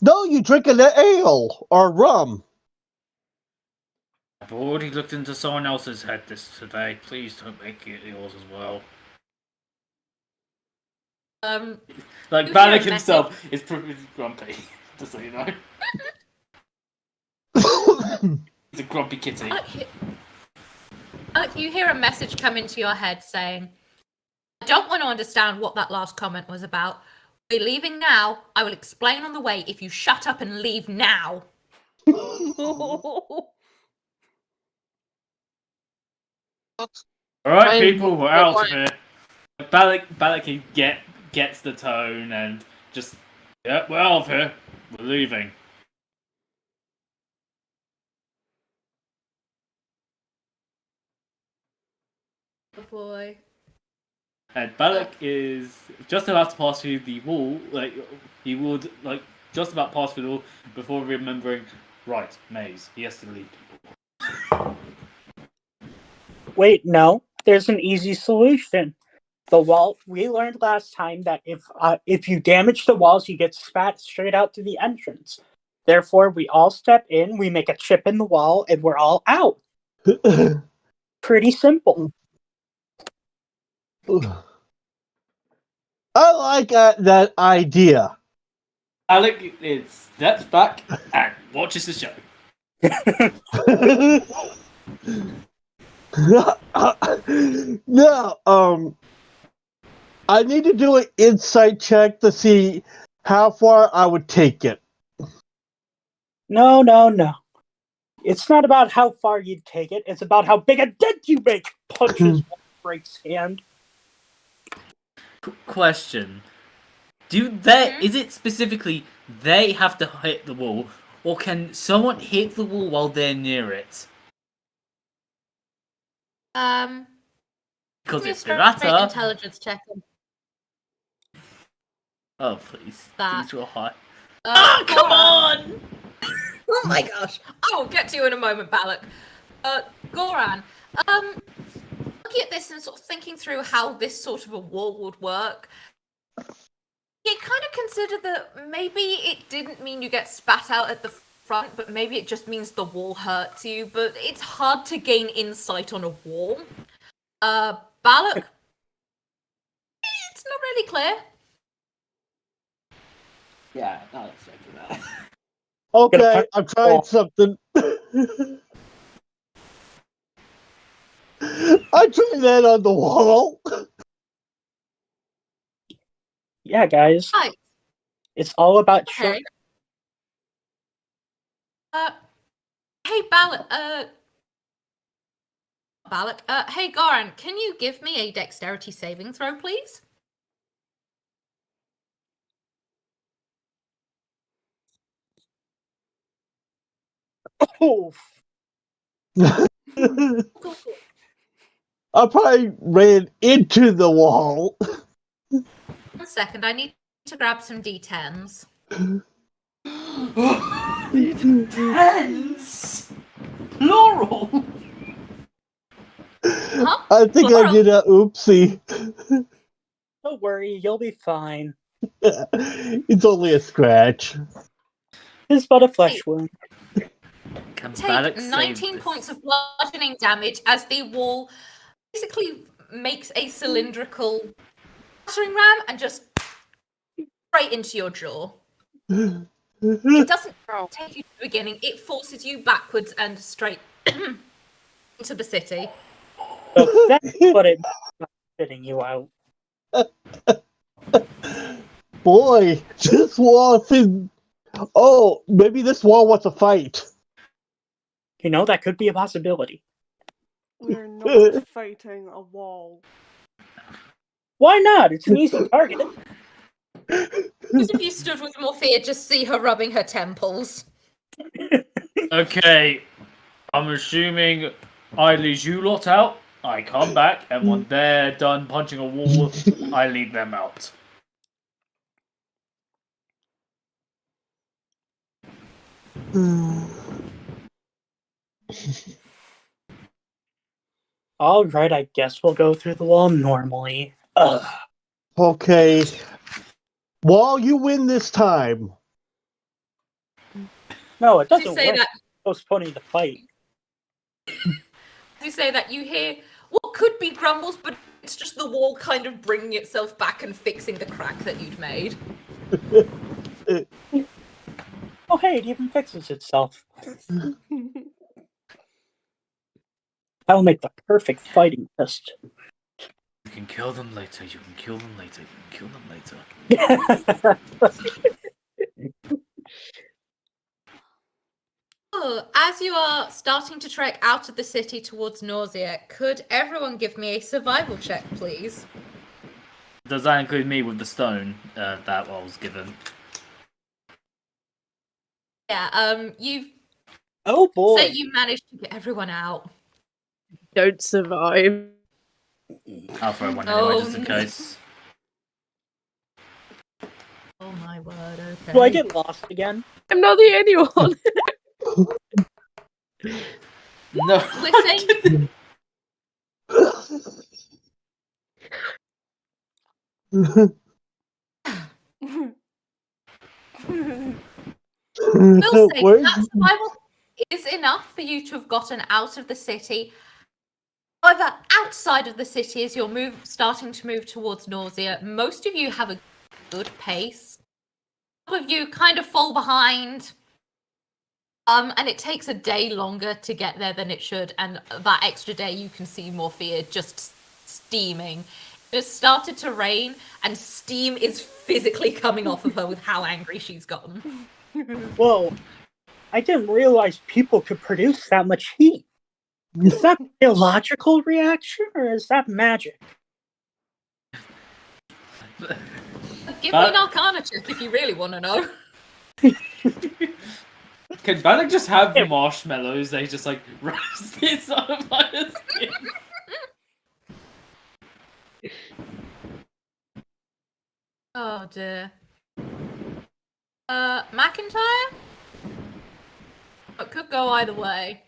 No, you drink an ale or rum. I've already looked into someone else's head this today. Please don't make it yours as well. Like you Balak hear a himself is pretty grumpy, just so you know. He's a grumpy kitty. You hear a message come into your head saying, I don't want to understand what that last comment was about. We're leaving now. I will explain on the way if you shut up and leave now. Alright, people, we're out of here. Balak gets the tone and just, yeah, we're out of here. We're leaving. Oh boy. And Balak is just about to pass through the wall, like, he would, like, just about pass through the wall before remembering, right, maze, he has to lead people. Wait, no. There's an easy solution. The wall. We learned last time that if you damage the walls, you get spat straight out to the entrance. Therefore, we all step in, we make a chip in the wall, and we're all out. Pretty simple. I like that idea. Balak steps back and watches the show. No, I need to do an insight check to see how far I would take it. No. It's not about how far you'd take it. It's about how big a dent you make. Punches breaks hand. Question. Is it specifically they have to hit the wall, or can someone hit the wall while they're near it? Because if the latter... intelligence check. Oh, please. That. Please roll high. Oh, come on! Oh my gosh. I will get to you in a moment, Balak. Goran, looking at this and sort of thinking through how this sort of a wall would work, you kind of consider that maybe it didn't mean you get spat out at the front, but maybe it just means the wall hurts you, but it's hard to gain insight on a wall. Balak, it's not really clear. Yeah, not expecting that. Okay, I'm trying something. I'm trying that on the wall. Yeah, guys. Right. It's all about Okay. Hey, Balak, hey, Goran, can you give me a dexterity saving throw, please? Oh, I probably ran into the wall. 1 second, I need to grab some d10s. Tens! Plural! Huh? I think I did a oopsie. don't worry, you'll be fine. It's only a scratch. It's but a flesh wound. Can Take Balak save 19 this? points of bludgeoning damage as the wall basically makes a cylindrical battering ram and just straight into your jaw. It doesn't take you to the beginning, it forces you backwards and straight into the city. So that's what it means spitting you out. Boy, this wall thing. Oh, maybe this wall wants a fight. You know, that could be a possibility. We're not fighting a wall. Why not? It's an easy target. Those of you stood with Morphea just see her rubbing her temples. Okay, I'm assuming I lead you lot out, I come back, and when they're done punching a wall, I lead them out. Alright, I guess we'll go through the wall normally. Ugh. Okay. Wall, you win this time. No, it As you doesn't say work. that, Postponing the fight. you hear what could be grumbles, but it's just the wall kind of bringing itself back and fixing the crack that you'd made. Oh hey, it even fixes itself. That'll make the perfect fighting fist. You can kill them later, you can kill them later, you can kill them later. Oh, as you are starting to trek out of the city towards Nausea, could everyone give me a survival check, please? Does that include me with the stone that I was given? Yeah, you've Oh boy. say you managed to get everyone out. Don't survive. I'll throw one anyway, just in no. case. Oh my word, okay. Do I get lost again? I'm not the only one. No. We're will say that survival is enough for you to have gotten out of the city. However, outside of the city, as you're starting to move towards Nausea, most of you have a good pace. Some of you kind of fall behind. And it takes a day longer to get there than it should, and that extra day you can see Morphea just steaming. It started to rain, and steam is physically coming off of her with how angry she's gotten. Whoa. I didn't realize people could produce that much heat. Is that an illogical reaction, or is that magic? Give me an Arcana check if you really want to know. Can Balak just have marshmallows? They just like roast inside of my skin. Oh dear. McIntyre? It could go either way.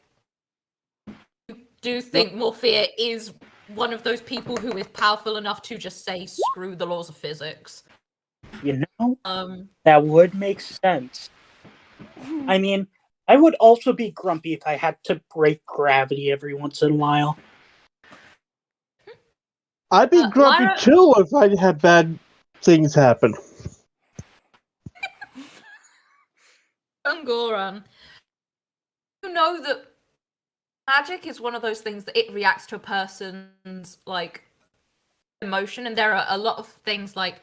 You do think Morphea is one of those people who is powerful enough to just say, screw the laws of physics. You know, Um, that would make sense. I mean, I would also be grumpy if I had to break gravity every once in a while. I'd be grumpy Lyra- too if I had bad things happen. Ungoran, you know that magic is one of those things that it reacts to a person's, like, emotion, and there are a lot of things, like,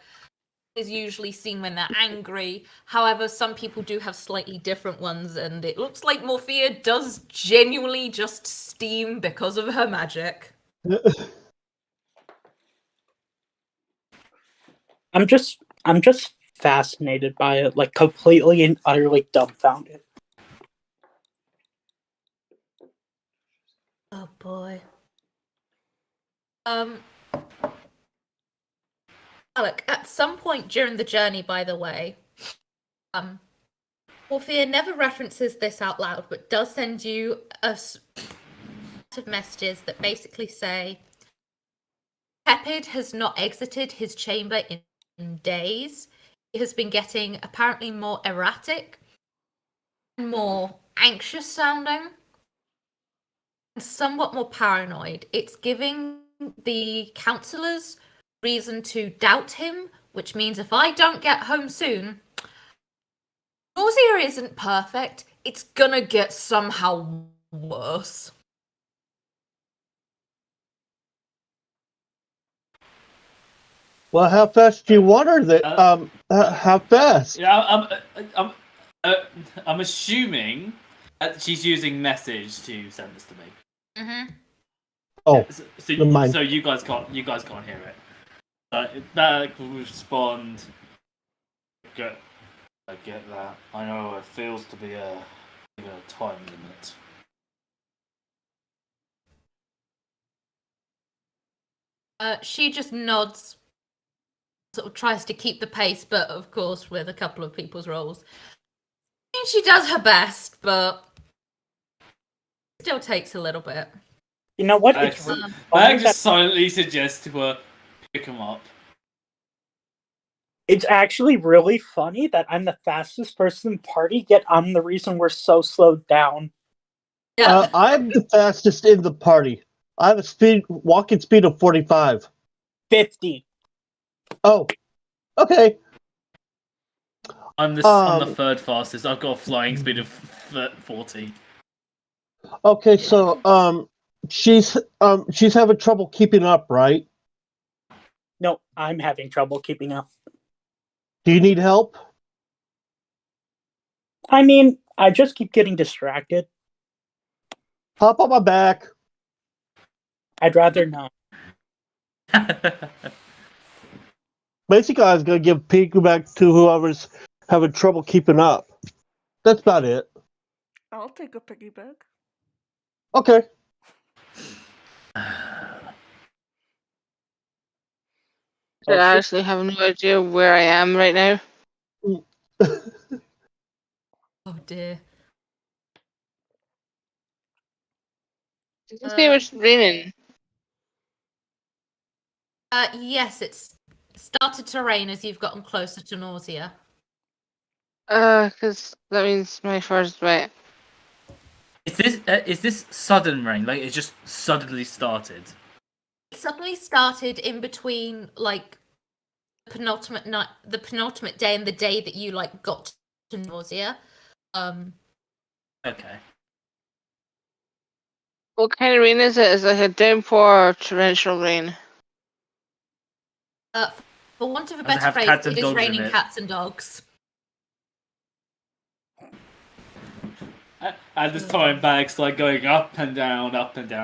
is usually seen when they're angry. However, some people do have slightly different ones, and it looks like Morphea does genuinely just steam because of her magic. I'm just fascinated by it, like completely and utterly dumbfounded. Oh boy. Alec, at some point during the journey, by the way, Morphea never references this out loud, but does send you a set of messages that basically say, Tepid has not exited his chamber in days. He has been getting apparently more erratic, more anxious sounding, and somewhat more paranoid. It's giving the counselors reason to doubt him, which means if I don't get home soon, Nausea isn't perfect. It's gonna get somehow worse. Well, how fast do you want her? How fast? Yeah, I'm assuming that she's using message to send this to me. Mm-hmm. Oh, So never mind. you guys can't hear it. That will respond. I get that. I know it feels to be a time limit. She just nods, sort of tries to keep the pace, but of course with a couple of people's rolls. I mean, she does her best, but still takes a little bit. You know what? Mag It's really just silently suggests to her, pick him up. It's actually really funny that I'm the fastest person in the party, yet I'm the reason we're so slowed down. Yeah. I'm the fastest in the party. I have a walking speed of 45. 50. Oh, okay. I'm the third fastest. I've got a flying speed of 40. Okay, so she's having trouble keeping up, right? No, I'm having trouble keeping up. Do you need help? I mean, I just keep getting distracted. Hop on my back. I'd rather not. Basically, I was gonna give piggyback to whoever's having trouble keeping up. That's about it. I'll take a piggyback. Okay. I actually have no idea where I am right now. Oh dear. Did you say it was raining? Yes, it's started to rain as you've gotten closer to Nausea. Because that means my first wet. Is this sudden rain? Like it just suddenly started? It suddenly started in between, like, the penultimate day and the day that you, like, got to Nausea. Okay. What kind of rain is it? Is it like a downpour or torrential rain? For want of a Does it better have phrase, cats and it is dogs in raining it? cats and dogs. At this time, Bag's like going up and down,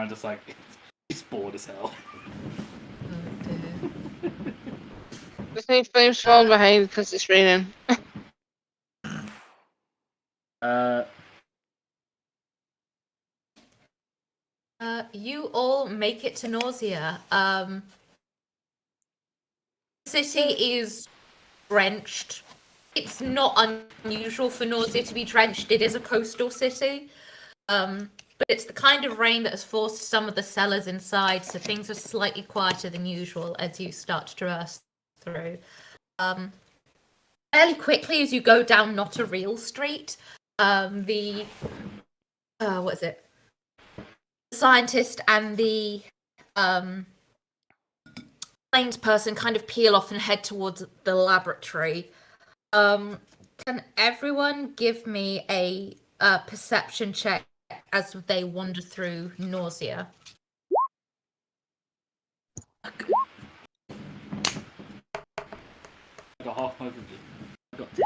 just like he's bored as hell. Oh dear. I think flames falling behind because it's raining. You all make it to Nausea. City is drenched. it's not unusual for Nausea to be drenched. It is a coastal city. But it's the kind of rain that has forced some of the cellars inside, so things are slightly quieter than usual as you start to traverse through. Fairly quickly, as you go down Not a Real Street, the what is it? The scientist and the planes person kind of peel off and head towards the laboratory. Can everyone give me a perception check as they wander through Nausea? I got half my review. I got 10.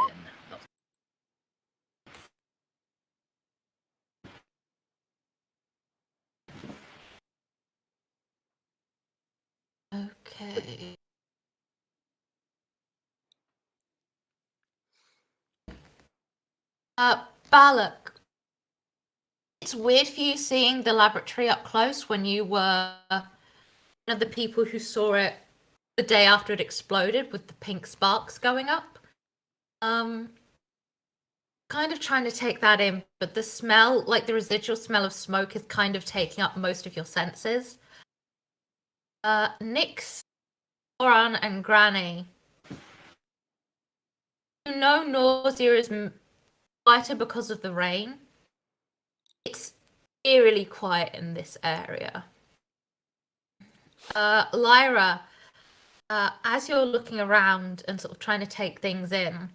Okay. Balak, it's weird for you seeing the laboratory up close when you were one of the people who saw it the day after it exploded with the pink sparks going up. Kind of trying to take that in, but the smell, like the residual smell of smoke, is kind of taking up most of your senses. Nyx, Oran, and Granny. You know Nausea is quieter because of the rain. It's eerily quiet in this area. Lyra, as you're looking around and sort of trying to take things in,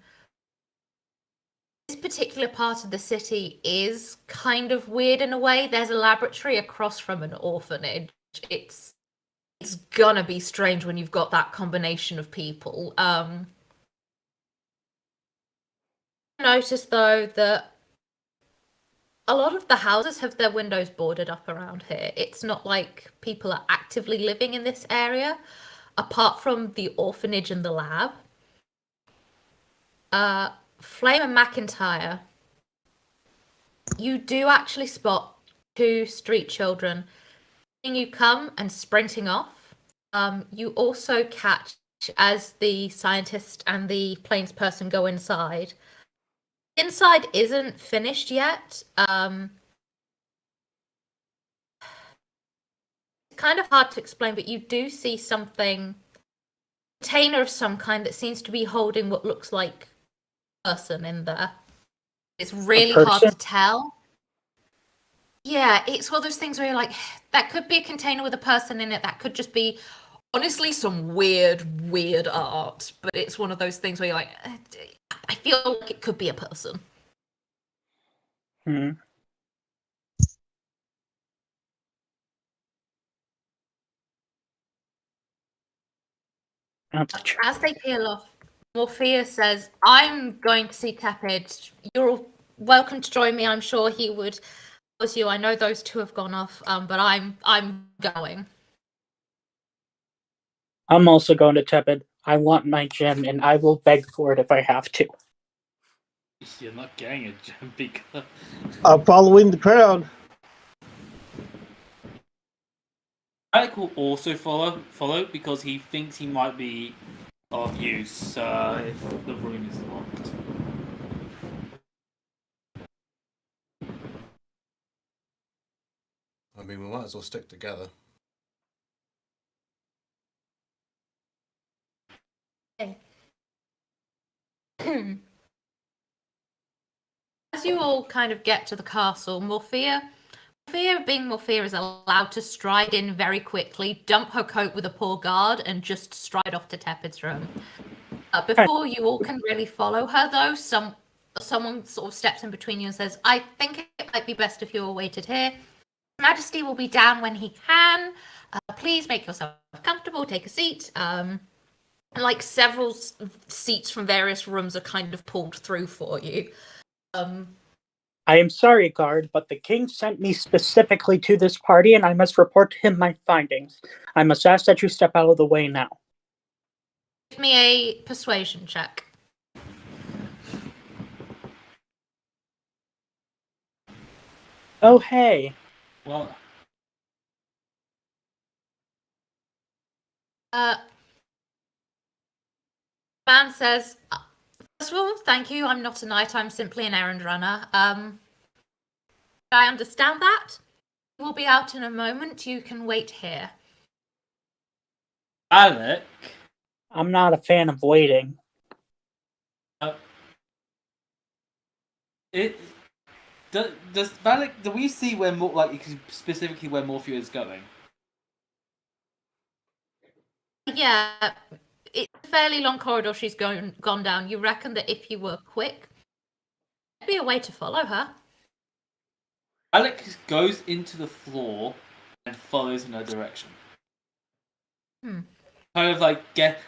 this particular part of the city is kind of weird in a way. There's a laboratory across from an orphanage. It's gonna be strange when you've got that combination of people. Notice though that a lot of the houses have their windows boarded up around here. It's not like people are actively living in this area, apart from the orphanage and the lab. Flame and McIntyre, you do actually spot two street children seeing you come and sprinting off. You also catch as the scientist and the planes person go inside. Inside isn't finished yet. Kind of hard to explain, but you do see something, container of some kind that seems to be holding what looks like a person in there. It's really hard to tell. Yeah, it's one of those things where you're like, that could be a container with a person in it. That could just be, honestly, some weird art. But it's one of those things where you're like, I feel like it could be a person. As they peel off, Morpheus says, I'm going to see Tepid. You're all welcome to join me. I'm sure he would was you. I know those two have gone off, but I'm going. I'm also going to Tepid. I want my gem, and I will beg for it if I have to. You're not getting a gem because I'm following the crowd. Alec will also follow because he thinks he might be of use if the room is locked. I mean, we might as well stick together. Okay. As you all kind of get to the castle, Morphea, being Morphea, is allowed to stride in very quickly, dump her coat with a poor guard, and just stride off to Tepid's room. Before you all can really follow her, though, someone sort of steps in between you and says, I think it might be best if you all waited here. His Majesty will be down when he can. Please make yourself comfortable, take a seat. Like several seats from various rooms are kind of pulled through for you. I am sorry, guard, but the king sent me specifically to this party, and I must report to him my findings. I must ask that you step out of the way now. Give me a persuasion check. Oh, hey. Well, Man says, for First of all, thank you. I'm not a knight. I'm simply an errand runner. I understand that. We'll be out in a moment. You can wait here. Alec, I'm not a fan of waiting. does Valak? Do we see where specifically where Morphew is going? Yeah, it's a fairly long corridor she's gone down. You reckon that if you were quick, there'd be a way to follow her? Alec goes into the floor and follows in her direction. Kind of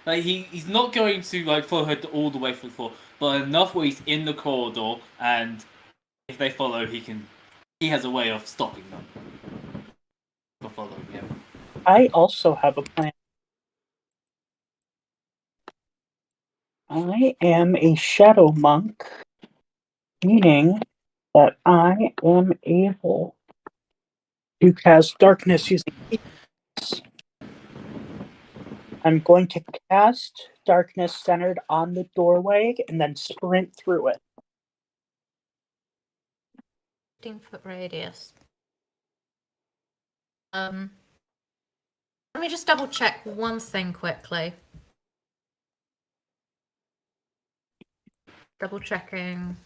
he's not going to follow her all the way through the floor, but enough where he's in the corridor, and if they follow, he has a way of stopping them from following him. I also have a plan. I am a shadow monk, meaning that I am able to cast darkness using heat. I'm going to cast darkness centered on the doorway and then sprint through it. 15-foot radius. Let me just double check one thing quickly. Double checking.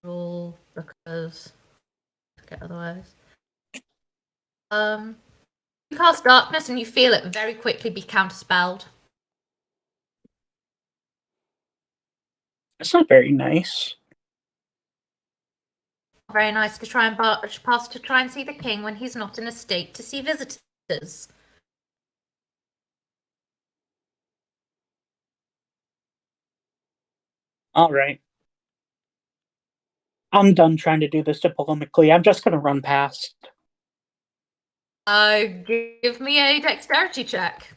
Rule because I forget otherwise. You cast darkness and you feel it very quickly be counterspelled. That's not very nice. Very nice to try and pass to try and see the king when he's not in a state to see visitors. All right. I'm done trying to do this diplomatically. I'm just going to run past. Give me a dexterity check.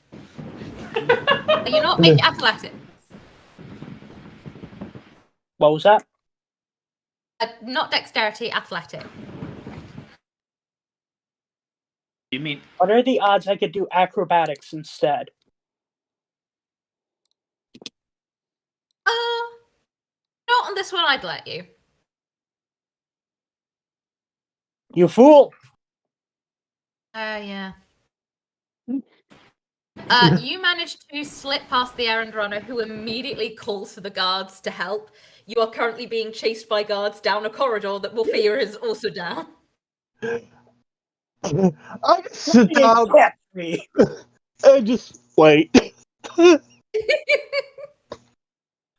You're not making athletics. What was that? Not dexterity, athletic. You mean What are the odds I could do acrobatics instead? Not on this one, I'd let you. You fool! Yeah. You managed to slip past the errand runner, who immediately calls for the guards to help. You are currently being chased by guards down a corridor that Morphea is also down. I just sit down Catch me. and just wait.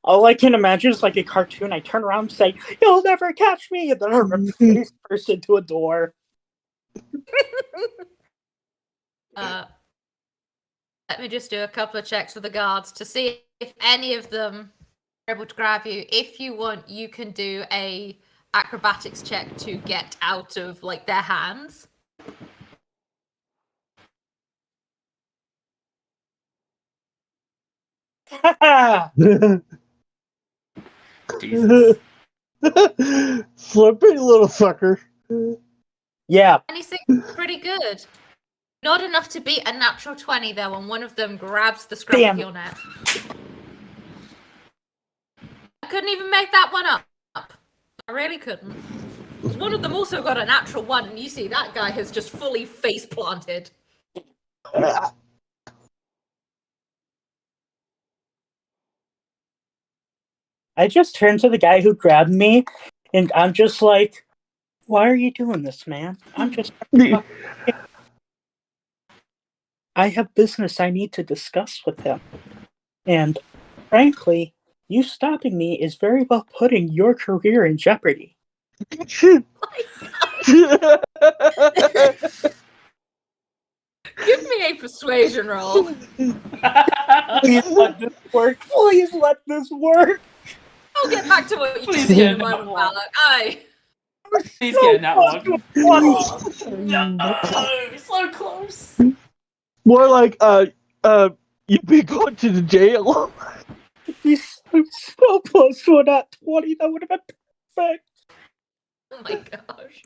All I can imagine is like a cartoon. I turn around and say, "You'll never catch me!" And then I rip face first into a door. Let me just do a couple of checks with the guards to see if any of them are able to grab you. If you want, you can do a acrobatics check to get out of their hands. Jesus? Slippery little fucker. Yeah. 26 pretty good. Not enough to beat a natural 20 though, and one of them grabs the scruff Damn. of your neck. I couldn't even make that one up. I really couldn't. One of them also got a natural 1, and you see that guy has just fully face planted. I just turn to the guy who grabbed me, and I'm just like, "Why are you doing this, man? I'm just... I have business I need to discuss with him. And, frankly, you stopping me is very well putting your career in jeopardy." Give me a persuasion roll. Please let this work. Please let this work. I'll get back to what you Please said in a get that moment, one. Valak. Please get that one. No, So close. More like, you'd be going to the jail. He's so close to a nat 20. That would have been perfect. Oh my gosh.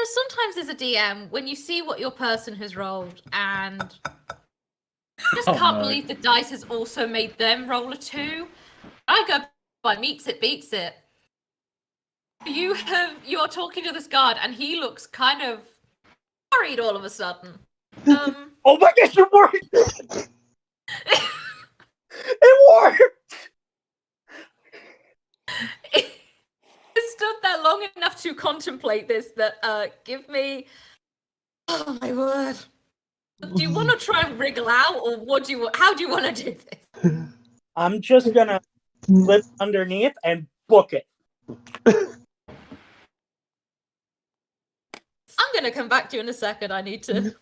sometimes as a DM, when you see what your person has rolled and you just Oh, can't no. believe the dice has also made them roll a 2. I go by meets it, beats it. You're talking to this guard and he looks kind of worried all of a sudden. Oh my gosh, it worked! It worked! I stood there long enough to contemplate this that give me, oh my word. Do you want to try and wriggle out, or how do you want to do this? I'm just gonna slip underneath and book it. I'm gonna come back to you in a second. I need to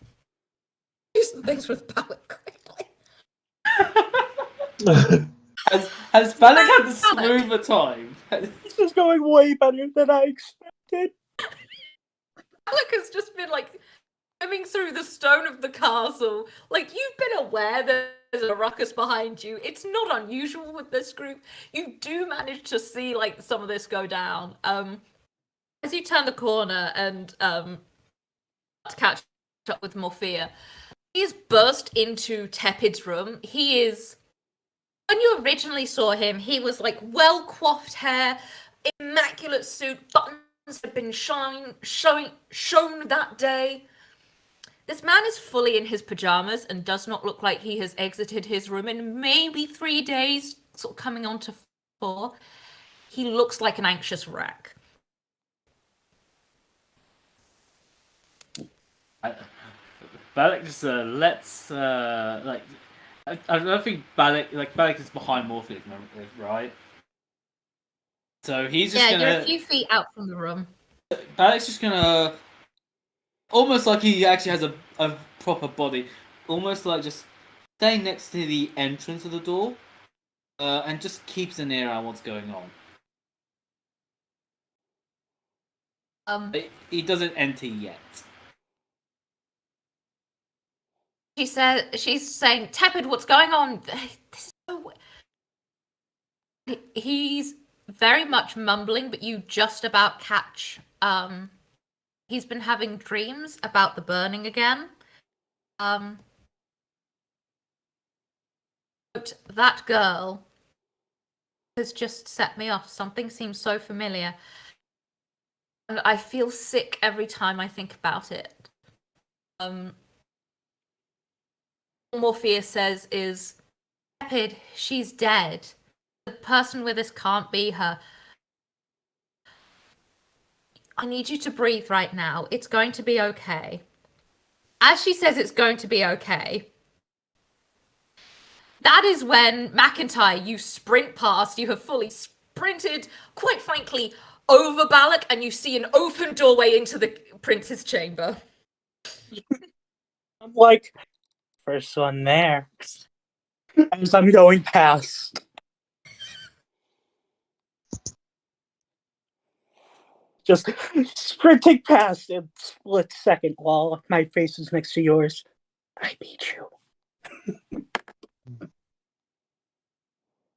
do some things with Balak quickly. Has Balak had the smoother time? This is going way better than I expected. Balak has just been like swimming through the stone of the castle. Like, you've been aware there's a ruckus behind you. It's not unusual with this group. You do manage to see like some of this go down. As you turn the corner and to catch up with Morphea, he's burst into Tepid's room. He is, when you originally saw him, he was like well coiffed hair, immaculate suit, buttons had been shown that day. This man is fully in his pajamas and does not look like he has exited his room in maybe 3 days, sort of coming on to 4. He looks like an anxious wreck. Balak just lets like I don't think Balak is behind Morpheus, right? So he's just You're a few feet out from the room. Balak's just gonna almost like he actually has a proper body, almost like just stay next to the entrance of the door, and just keeps an ear on what's going on. He doesn't enter yet. She's saying, Tepid, what's going on? This is so... He's very much mumbling, but you just about catch. He's been having dreams about the burning again. That girl has just set me off. Something seems so familiar. And I feel sick every time I think about it. Morpheus says is, Tepid, she's dead. The person with us can't be her. I need you to breathe right now. It's going to be okay. As she says it's going to be okay, that is when, McIntyre, you sprint past. You have fully sprinted, quite frankly, over Balak, and you see an open doorway into the prince's chamber. I'm like, first one there. As I'm going past. Just sprinting past in a split second while my face is next to yours. I beat you.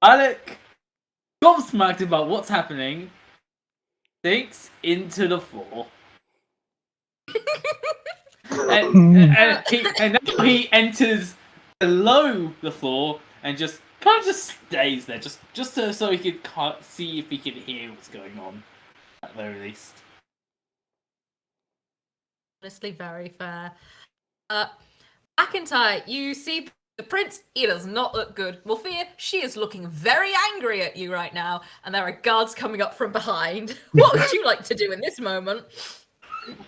Balak, gobsmacked about what's happening, sinks into the floor. and now he enters below the floor and just kind of just stays there, just so he can see if he can hear what's going on, at the very least. Honestly, very fair. McIntyre, you see the prince. He does not look good. Morphea, she is looking very angry at you right now, and there are guards coming up from behind. What would you like to do in this moment?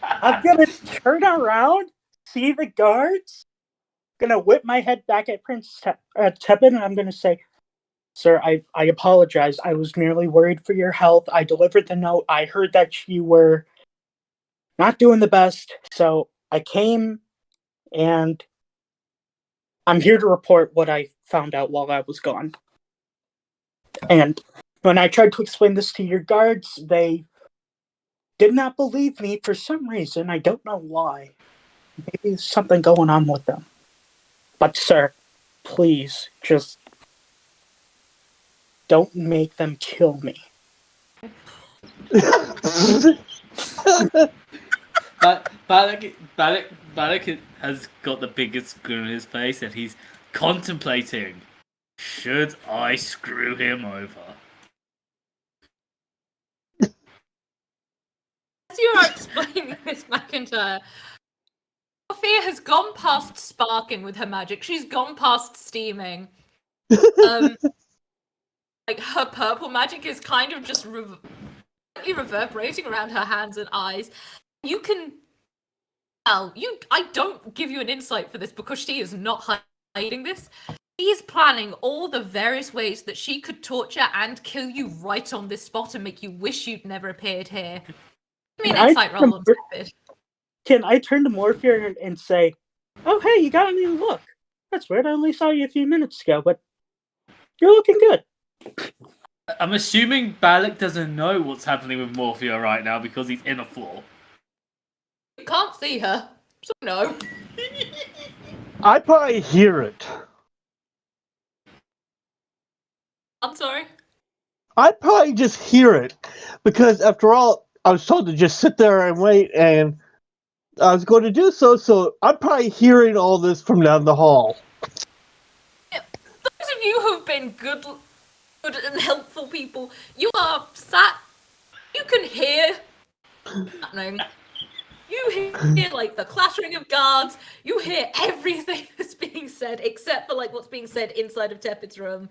I'm gonna turn around, see the guards, gonna whip my head back at Prince Tepid, and I'm gonna say, Sir, I apologize. I was merely worried for your health. I delivered the note. I heard that you were not doing the best, so I came, and I'm here to report what I found out while I was gone. And when I tried to explain this to your guards, they did not believe me for some reason. I don't know why. Maybe there's something going on with them. But sir, please, just don't make them kill me. Balak has got the biggest grin on his face, and he's contemplating: should I screw him over? As you are explaining this, McIntyre, Sophia has gone past sparking with her magic. She's gone past steaming. Like her purple magic is kind of just reverberating around her hands and eyes. You can tell. I don't give you an insight for this because she is not hiding this. She is planning all the various ways that she could torture and kill you right on this spot and make you wish you'd never appeared here. Give me an insight roll on Tepid. Can I turn to Morpheus and say, "Oh, hey, you got a new look. That's weird. I only saw you a few minutes ago, but you're looking good." I'm assuming Balak doesn't know what's happening with Morphia right now because he's in a floor. You can't see her, so no. I probably hear it. I'm sorry. I'd probably just hear it because, after all, I was told to just sit there and wait, and I was going to do so. So I'm probably hearing all this from down the hall. Those of you who've been good and helpful people, you are sat. You can hear happening. You hear like the clattering of guards. You hear everything that's being said, except for like what's being said inside of Tepid's room.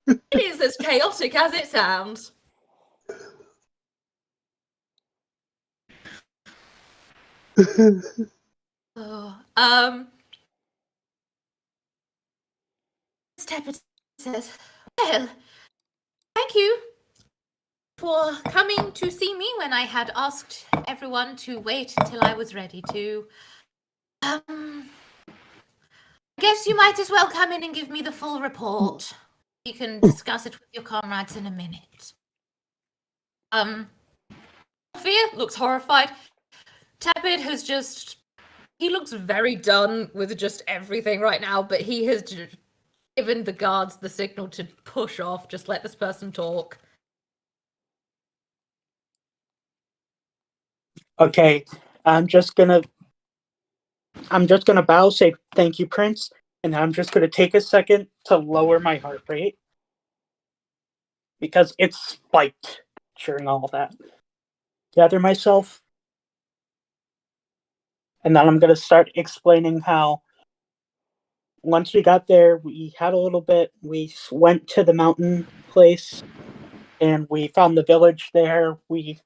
It is as chaotic as it sounds. Tepid says, "Well, thank you for coming to see me when I had asked everyone to wait until I was ready to. I guess you might as well come in and give me the full report. You can discuss it with your comrades in a minute." Sophia looks horrified. Tepid has he looks very done with just everything right now, but he has given the guards the signal to push off, just let this person talk. Okay, I'm just gonna bow, say thank you, Prince, and I'm just gonna take a second to lower my heart rate because it's spiked during all that. Gather myself, and then I'm gonna start explaining how once we got there, we had a little bit. We went to the mountain place, and we found the village there. We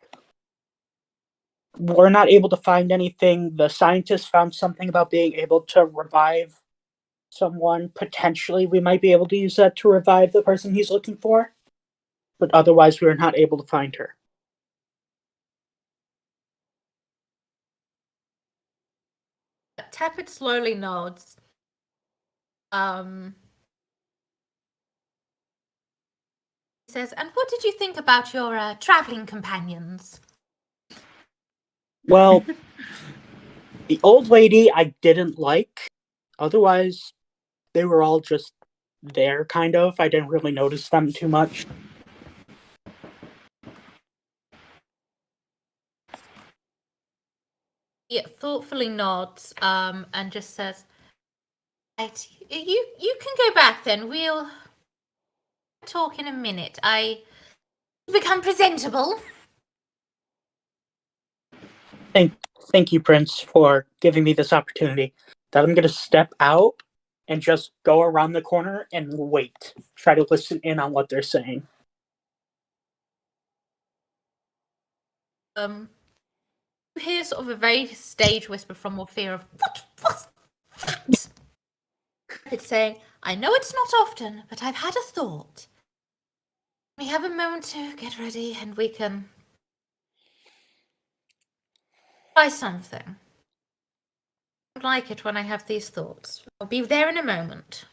were not able to find anything. The scientists found something about being able to revive someone. Potentially, we might be able to use that to revive the person he's looking for. But otherwise, we were not able to find her. Tepid slowly nods. He says, "And what did you think about your traveling companions?" Well, the old lady I didn't like. Otherwise, they were all just there, kind of. I didn't really notice them too much. He thoughtfully nods, and just says, "Right, you can go back then. We'll talk in a minute. I become presentable." Thank you, Prince, for giving me this opportunity. That I'm going to step out and just go around the corner and wait. Try to listen in on what they're saying. You hear sort of a very stage whisper from Morphea of, what? It's saying, "I know it's not often, but I've had a thought. We have a moment to get ready and we can try something. I like it when I have these thoughts. I'll be there in a moment."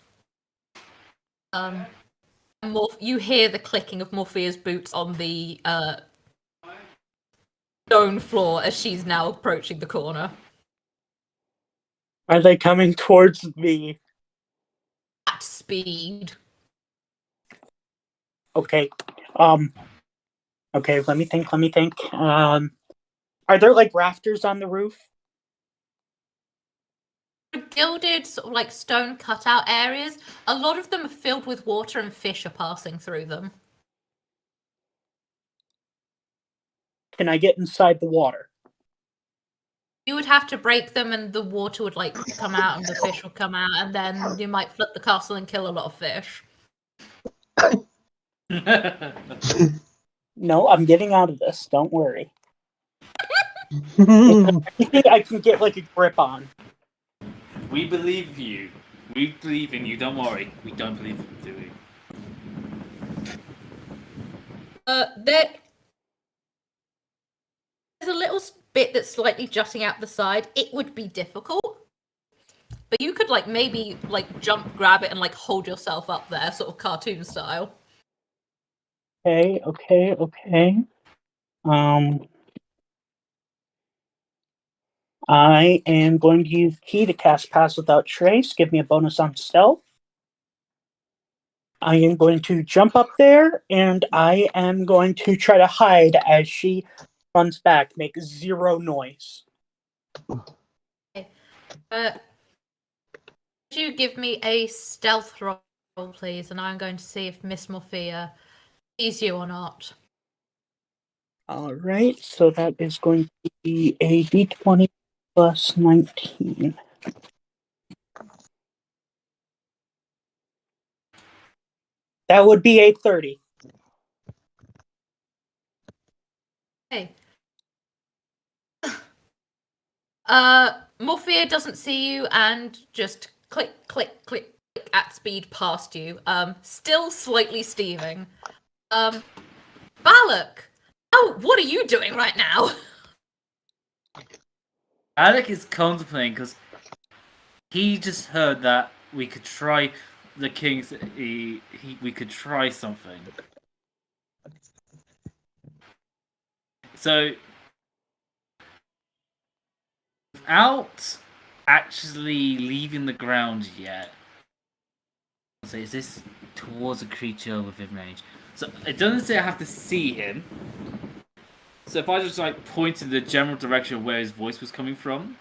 You hear the clicking of Morphea's boots on the stone floor as she's now approaching the corner. Are they coming towards me? At speed. Okay. Okay, let me think. Are there like rafters on the roof? Gilded sort of like stone cutout areas. A lot of them are filled with water and fish are passing through them. Can I get inside the water? You would have to break them and the water would like come out and the fish would come out and then you might flood the castle and kill a lot of fish. No, I'm getting out of this. Don't worry. Anything I can get like a grip on. We believe you. We believe in you. Don't worry. We don't believe in you, do we? There's a little bit that's slightly jutting out the side. It would be difficult, but you could like maybe like jump, grab it, and like hold yourself up there, sort of cartoon style. Okay. I am going to use key to cast Pass Without Trace. Give me a bonus on stealth. I am going to jump up there, and I am going to try to hide as she runs back. Make 0 noise. Could you give me a stealth roll, please? And I'm going to see if Miss Morphia sees you or not. All right, so that is going to be a d20 plus 19. That would be a 30. Hey. Morphia doesn't see you and just click, click, click, click at speed past you. Still slightly steaming. Balak! Oh, what are you doing right now? Alec is contemplating because he just heard that we could try the king's. We could try something. So, without actually leaving the ground yet, so is this towards a creature within range? So it doesn't say I have to see him. So if I just like point in the general direction of where his voice was coming from,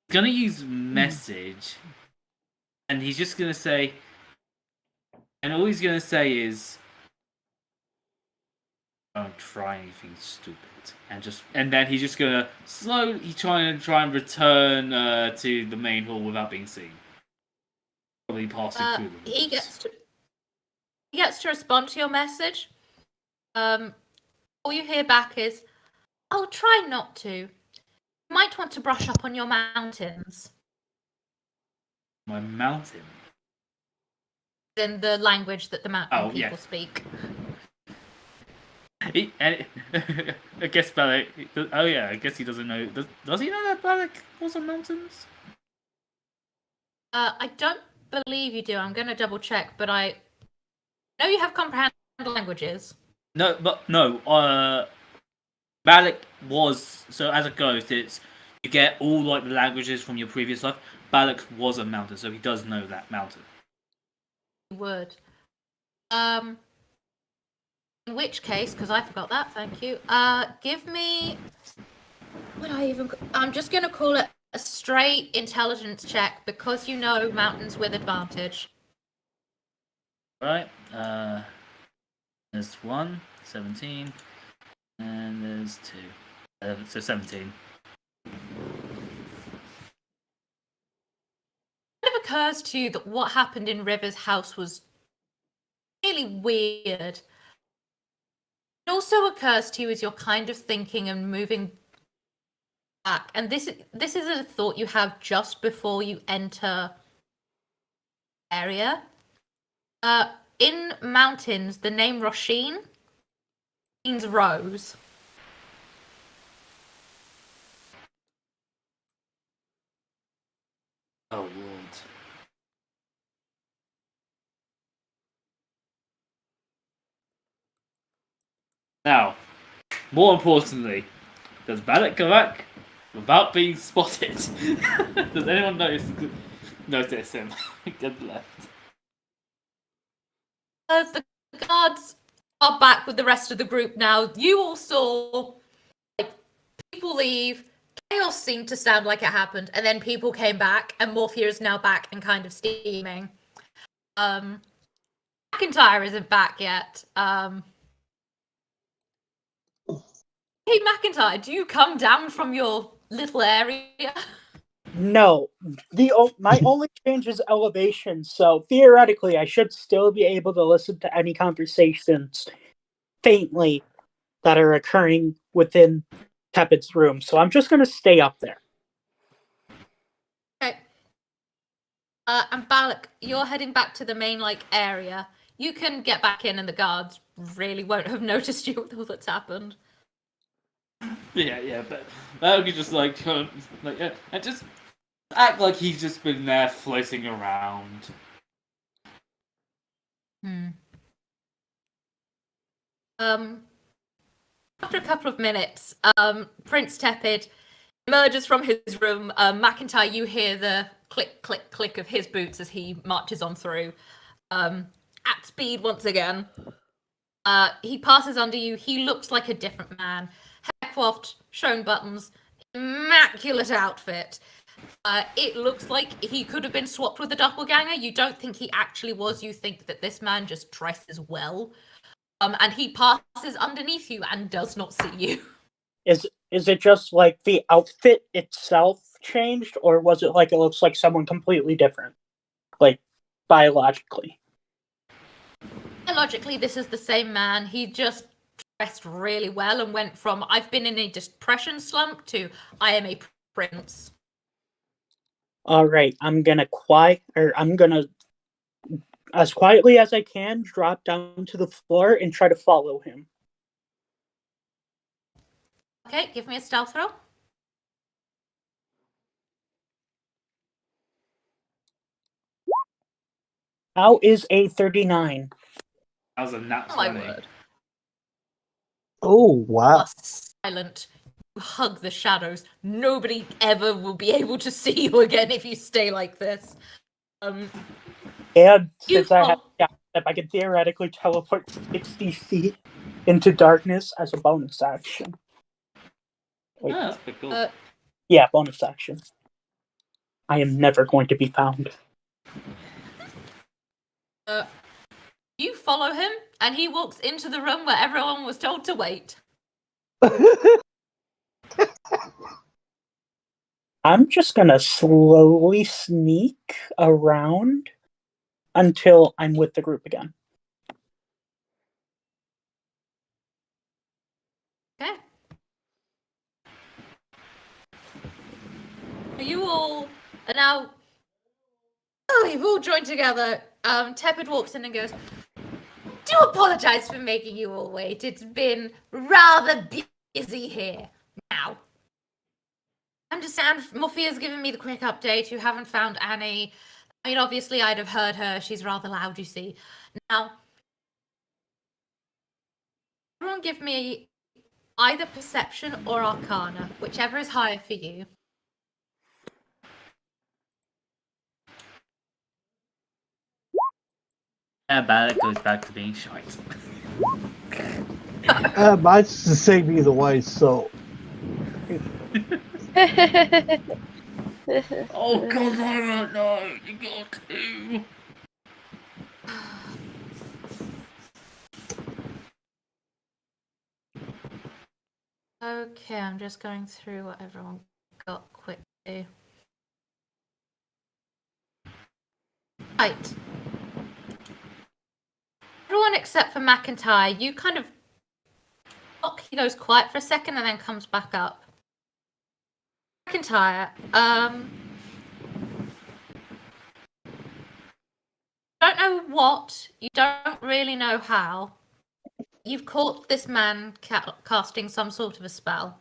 he's gonna use message, and he's just gonna say, and all he's gonna say is, "Don't try anything stupid," and then he's just gonna slowly try and return to the main hall without being seen. Probably passing through the He walls. gets to respond to your message. All you hear back is, "I'll try not to. You might want to brush up on your mountains." My mountain. In the language that the mountain people yeah. speak. I guess Balak. Oh yeah, I guess he doesn't know. Does he know that Balak was on mountains? I don't believe you do. I'm going to double check, but I know you have comprehend languages. No, but no. Balak was so as a ghost. It's you get all like the languages from your previous life. Balak was a mountain, so he does know that mountain. You would. In which case, because I forgot that, thank you. Give me. I'm just going to call it a straight intelligence check because you know mountains with advantage. Right. There's 1, 17, and there's 2. So 17. It occurs to you that what happened in River's house was really weird. It also occurs to you as you're kind of thinking and moving back, and this is a thought you have just before you enter the area. In mountains, the name Roshin means rose. Oh lord. Now, more importantly, does Balak go back without being spotted? Does anyone notice him? Get left. The guards are back with the rest of the group now. You all saw like leave. Chaos seemed to sound like it happened, and then people came back, and Morphia is now back and kind of steaming. McIntyre isn't back yet. Hey, McIntyre, do you come down from your little area? No, my only change is elevation, so theoretically I should still be able to listen to any conversations faintly that are occurring within Tepid's room. So I'm just gonna stay up there. Okay. And Balak, you're heading back to the main area. You can get back in, and the guards really won't have noticed you with all that's happened. Yeah, but that would just and just act like he's just been there floating around. After a couple of minutes, Prince Tepid emerges from his room. McIntyre, you hear the click, click, click of his boots as he marches on through. At speed once again. He passes under you. He looks like a different man. Hair coiffed, shown buttons, immaculate outfit. It looks like he could have been swapped with a doppelganger. You don't think he actually was. You think that this man just dresses well. And he passes underneath you and does not see you. Is it just like the outfit itself changed, or was it like it looks like someone completely different, like biologically? Biologically, this is the same man. He just dressed really well and went from "I've been in a depression slump" to "I am a prince." All right, I'm gonna as quietly as I can drop down to the floor and try to follow him. Okay, give me a stealth roll. How is a 39? That was a nat Oh my 20. word. Oh, You wow. are silent. You hug the shadows. Nobody ever will be able to see you again if you stay like this. And You since I have fall- if I could theoretically teleport 60 feet into darkness as a bonus action. Wait, Yeah, that's pretty cool. yeah, bonus action. I am never going to be found. You follow him, and he walks into the room where everyone was told to wait. I'm just gonna slowly sneak around until I'm with the group again. Okay. You all are now. Oh, you've all joined together. Tepid walks in and goes, "Do apologize for making you all wait. It's been rather busy here. Now, I understand Morphea's given me the quick update. You haven't found Annie. I mean, obviously, I'd have heard her. She's rather loud, you see. Now, everyone give me either perception or arcana, whichever is higher for you. Yeah, Balak goes back to being shite. Mine's the same either way, so. Oh god, no, you got to. Okay, I'm just going through what everyone got quickly. Right. Everyone except for McIntyre, you kind of... He goes quiet for a second and then comes back up. McIntyre, don't know what, you don't really know how. You've caught this man casting some sort of a spell.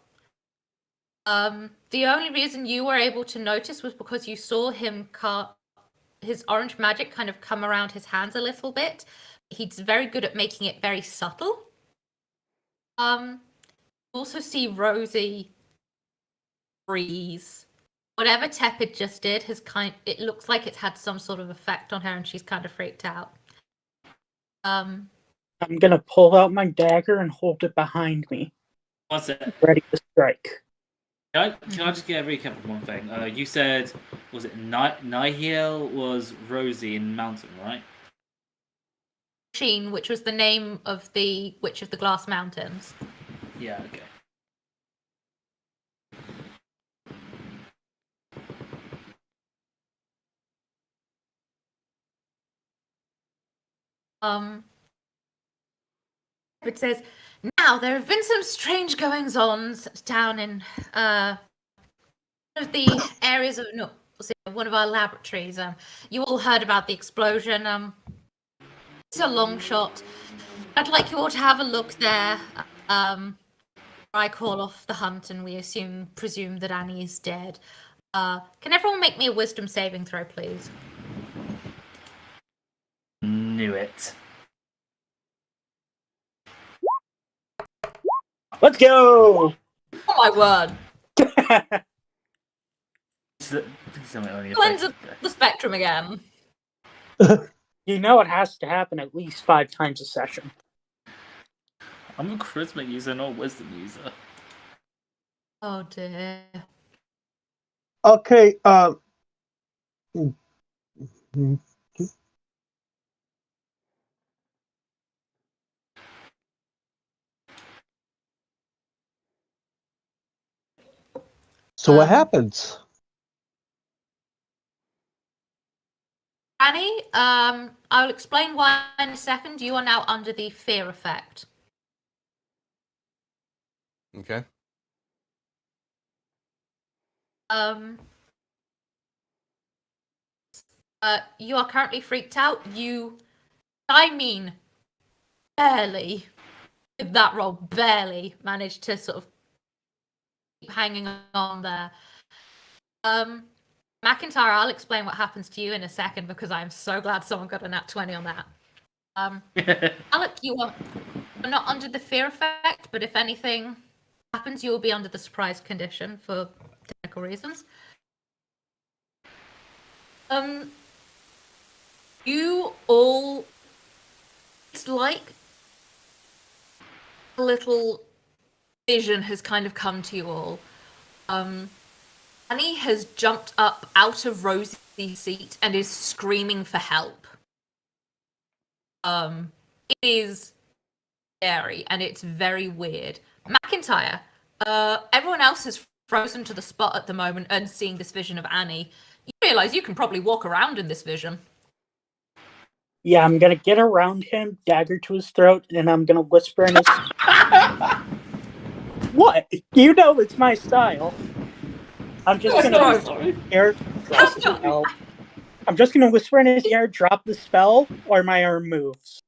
The only reason you were able to notice was because you saw him his orange magic kind of come around his hands a little bit. He's very good at making it very subtle. Also see Rosie freeze. Whatever Tepid just did it looks like it's had some sort of effect on her and she's kind of freaked out. I'm gonna pull out my dagger and hold it behind me. What's it? Ready to strike. Can I just get a recap of one thing? You said, was it Nihil was Rosie in Mountain, right? Sheen, which was the name of the Witch of the Glass Mountains. Yeah, okay. It says, now there have been some strange goings-ons down in one of the areas of one of our laboratories. You all heard about the explosion. It's a long shot. I'd like you all to have a look there. I call off the hunt, and we presume that Annie is dead. Can everyone make me a wisdom saving throw, please? Knew it. Let's go! Oh my word! Lens of the spectrum again. You know it has to happen at least 5 times a session. I'm a charisma user, not a wisdom user. Oh dear. Okay, so what happens? Annie, I'll explain why in a second. You are now under the fear effect. Okay. You are currently freaked out. I mean, barely, with that roll, barely managed to sort of keep hanging on there. McIntyre, I'll explain what happens to you in a second because I'm so glad someone got a nat 20 on that. Alec, you are not under the fear effect, but if anything happens, you will be under the surprise condition for technical reasons. You all, it's like a little vision has kind of come to you all. Annie has jumped up out of Rosie's seat and is screaming for help. It is scary and it's very weird. McIntyre, everyone else is frozen to the spot at the moment and seeing this vision of Annie. You realise you can probably walk around in this vision. Yeah, I'm gonna get around him, dagger to his throat, and I'm gonna whisper in his... What? You know it's my style. I'm just gonna ear drop the spell. I'm just gonna whisper in his ear, drop the spell, or my arm moves.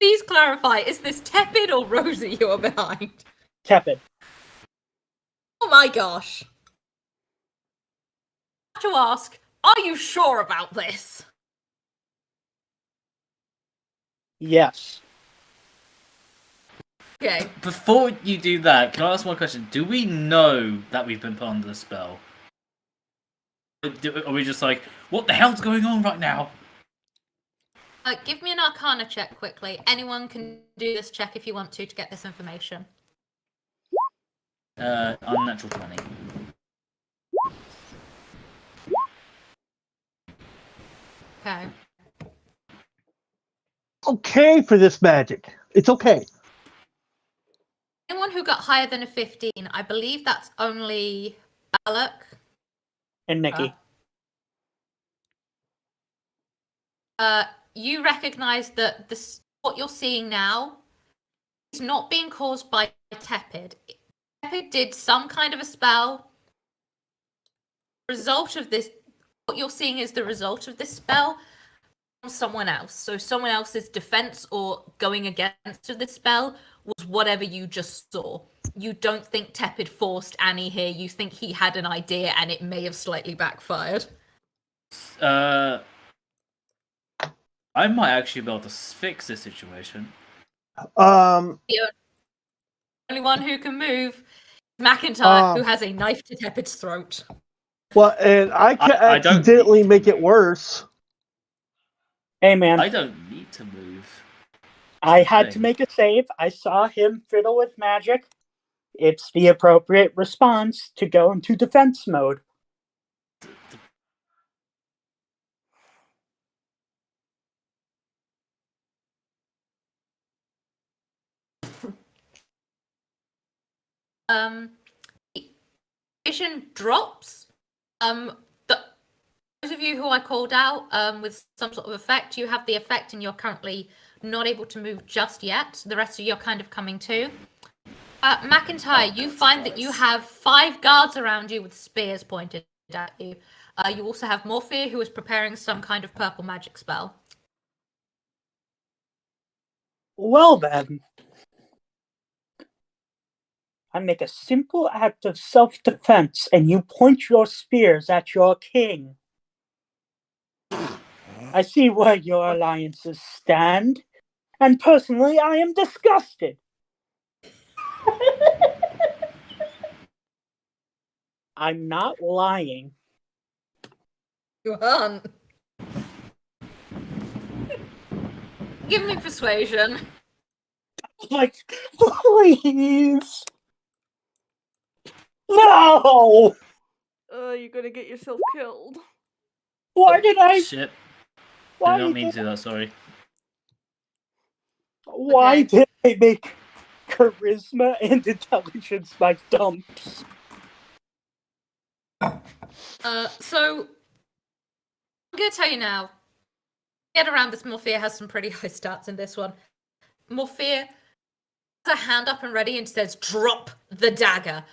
Please clarify, is this Tepid or Rosie you are behind? Tepid. Oh my gosh. I have to ask, are you sure about this? Yes. Okay. Before you do that, can I ask one question? Do we know that we've been put under the spell? Are we just like, what the hell's going on right now? Give me an Arcana check quickly. Anyone can do this check if you want to get this information. Unnatural 20. Okay. Okay for this magic. It's okay. Anyone who got higher than a 15, I believe that's only Balak. And Nikki. You recognize that what you're seeing now is not being caused by Tepid. Tepid did some kind of a spell. The result of this, what you're seeing is the result of this spell from someone else. So someone else's defense or going against this spell was whatever you just saw. You don't think Tepid forced Annie here. You think he had an idea and it may have slightly backfired. I might actually be able to fix this situation. The only one who can move, McIntyre, who has a knife to Tepid's throat. Well, and I can accidentally make it worse. Hey, man. I don't need to move. I had to make a save. I saw him fiddle with magic. It's the appropriate response to go into defense mode. Vision drops. Those of you who I called out with some sort of effect, you have the effect and you're currently not able to move just yet. The rest of you are kind of coming to. McIntyre, you find that you have 5 guards around you with spears pointed at you. You also have Morphia, who is preparing some kind of purple magic spell. Well then, I make a simple act of self-defense and you point your spears at your king. I see where your alliances stand, and personally I am disgusted. I'm not lying. You aren't. Give me persuasion. Like, please. No! You're gonna get yourself killed. Why did I? Shit. Why I don't mean did, to do that, sorry. why Okay. did I make charisma and intelligence my dumps? So I'm gonna tell you now. Get around this. Morphia has some pretty high stats in this one. Morphia has a hand up and ready and says, "Drop the dagger."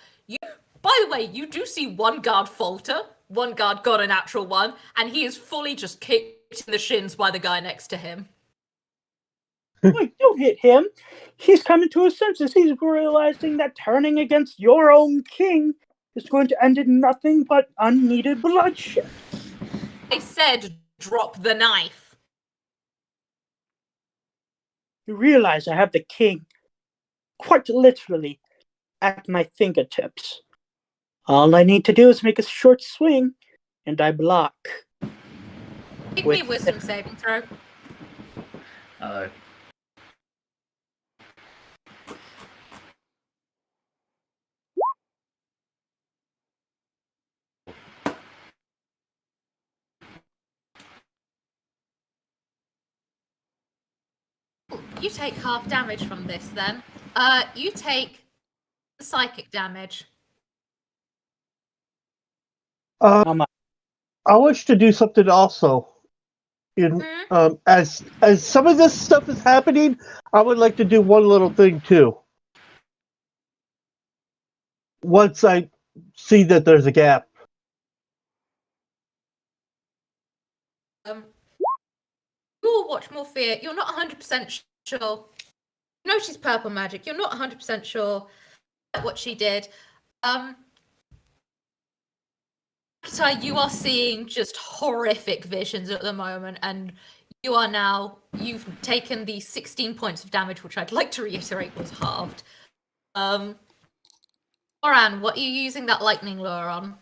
By the way, you do see one guard falter. One guard got a natural one, and he is fully just kicked in the shins by the guy next to him. Wait, don't hit him. He's coming to his senses. He's realizing that turning against your own king is going to end in nothing but unneeded bloodshed. I said, "Drop the knife." You realize I have the king, quite literally, at my fingertips. All I need to do is make a short swing, and I block. Give me a wisdom saving throw. Uh-oh. You take half damage from this then. You take psychic damage. How much? I wish to do something also. As some of this stuff is happening, I would like to do one little thing too. Once I see that there's a gap. You will watch Morphia. You're not 100% sure. You know she's purple magic. You're not 100% sure what she did. You are seeing just horrific visions at the moment, and you've taken the 16 points of damage, which I'd like to reiterate was halved. Oran, what are you using that lightning lure on?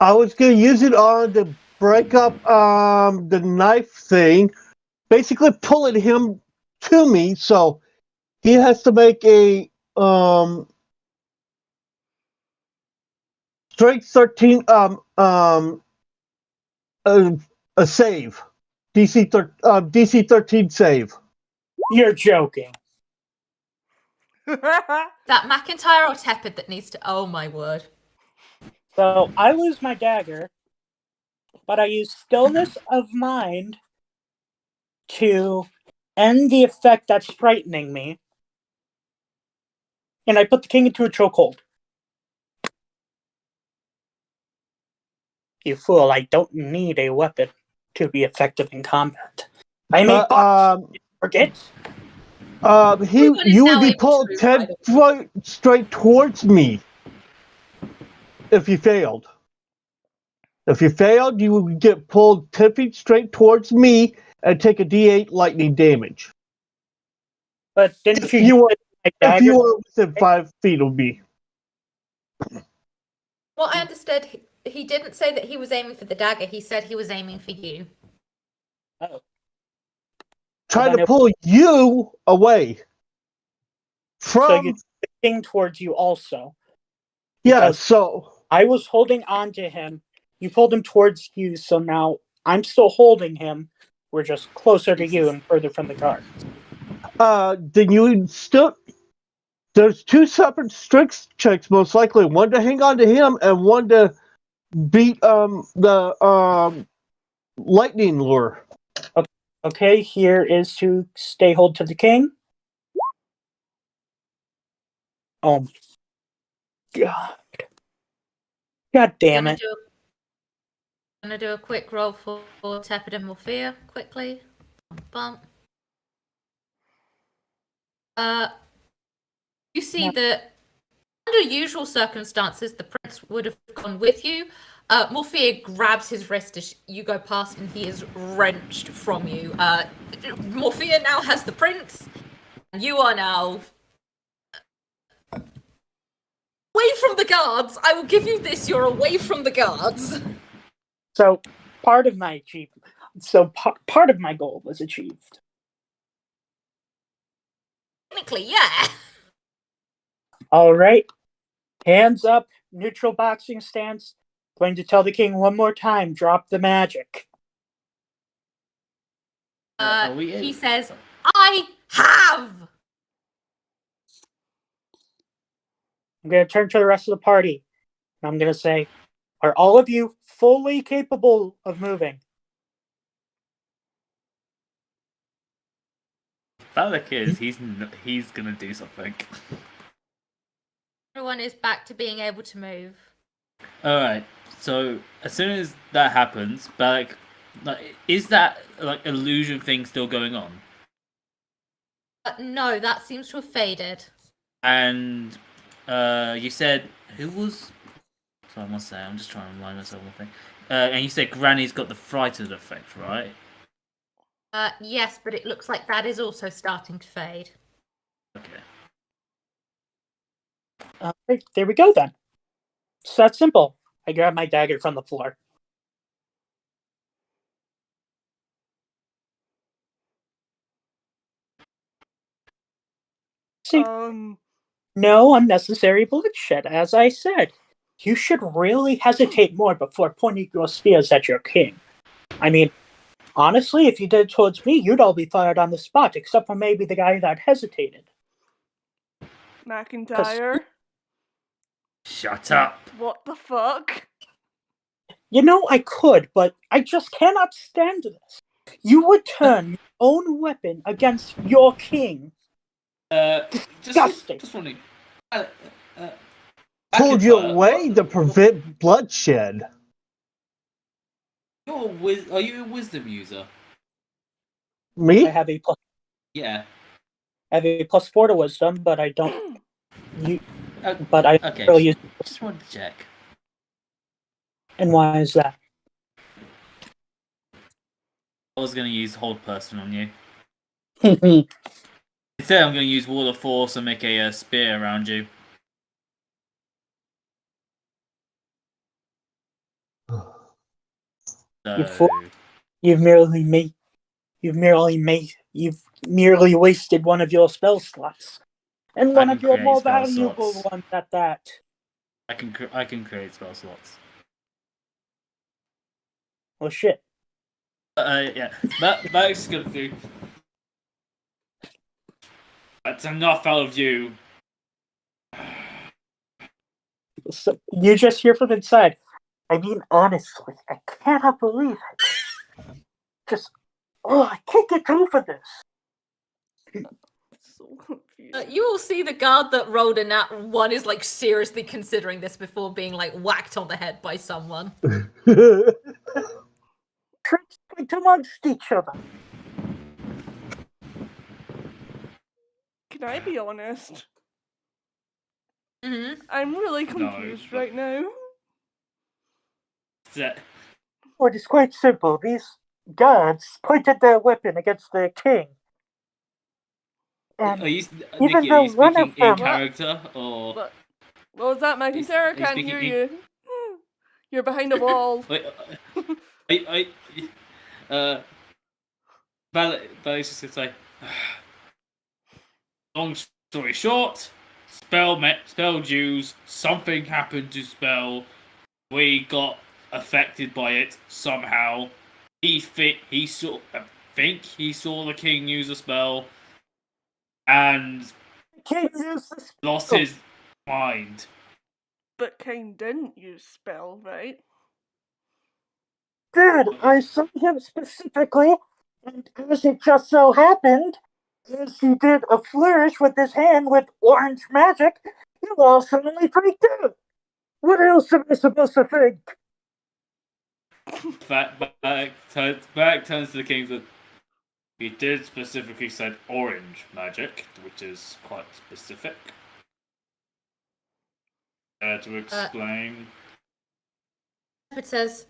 I was gonna use it on to break up the knife thing, basically pulling him to me, so he has to make a strength 13 a save. DC 13 save. You're joking. That McIntyre or Tepid that needs to... Oh my word. So I lose my dagger, but I use stillness of mind to end the effect that's frightening me. And I put the king into a chokehold. You fool, I don't need a weapon to be effective in combat. I may forget. You would be pulled 10 feet straight towards me if you failed. If you failed, you would get pulled 10 feet straight towards me and take a D8 lightning damage. But didn't If you were within 5 feet of me. What I understood, he didn't say that he was aiming for the dagger. He said he was aiming for you. Oh. Trying to pull you away from king towards you also. Yeah, Because so I was holding on to him. You pulled him towards you, so now I'm still holding him. We're just closer to you and further from the guard. then you still. There's two separate strength checks, most likely. One to hang on to him, and one to beat the lightning lure. Okay, here is to stay hold to the king. Oh, God. God damn it. Gonna do a quick roll for Tepid and Morphea quickly. Bump. You see that under usual circumstances, the prince would have gone with you. Morphea grabs his wrist as you go past, and he is wrenched from you. Morphea now has the prince, and you are now away from the guards. I will give you this. You're away from the guards. So part of my achievement. So part of my goal was achieved. Technically, yeah. All right. Hands up, neutral boxing stance. Going to tell the king one more time, drop the magic. He says, I have! I'm going to turn to the rest of the party. And I'm going to say, are all of you fully capable of moving? Valak is. He's gonna do something. Everyone is back to being able to move. Alright, so as soon as that happens, Balak, is that illusion thing still going on? No, that seems to have faded. And you said who was? Sorry, I must say, I'm just trying to remind myself of one thing. And you said Granny's got the frightened effect, right? Yes, but it looks like that is also starting to fade. Okay. There we go then. It's that simple. I grab my dagger from the floor. See, no unnecessary bloodshed, as I said. You should really hesitate more before pointing your spears at your king. I mean, honestly, if you did it towards me, you'd all be fired on the spot, except for maybe the guy that hesitated. McIntyre? Shut up! What the fuck? You know, I could, but I just cannot stand this. You would turn your own weapon against your king. Disgusting. Just wondering. Pulled you McIntyre, away to prevent bloodshed. Are you a wisdom user? Me? I have a plus. Yeah. I have a +4 to wisdom, but I don't. But I Okay. really use. Just wanted to check. And why is that? I was going to use hold person on you. I Instead, I'm going to use wall of force and make a spear around you. So, You've merely wasted one of your spell slots, and one of your more valuable ones at that. I can create spell slots. Oh shit! Yeah, that's gonna do. That's enough out of you. So you just hear from inside. I mean, honestly, I cannot believe it. I can't get over this. So confused. You will see the guard that rolled a nat 1 is seriously considering this before being whacked on the head by someone. Tricks fight amongst each other. Can I be honest? Mm-hmm. I'm really confused right now. Well, it's quite simple. These guards pointed their weapon against their king. And Are you even though one of speaking in them, character or? What was that, McIntyre? I can't hear you. You're behind a wall. Wait, Balak's just gonna say. Long story short, Spell Jews. Something happened to Spell. We got affected by it somehow. I think he saw the king use a spell, and King used the spell. lost his mind. But King didn't use spell, right? Dude, I saw him specifically, and as it just so happened, as he did a flourish with his hand with orange magic, he all suddenly freaked out. What else am I supposed to think? Back turns to the king that he did specifically said orange magic, which is quite specific. To explain. It says,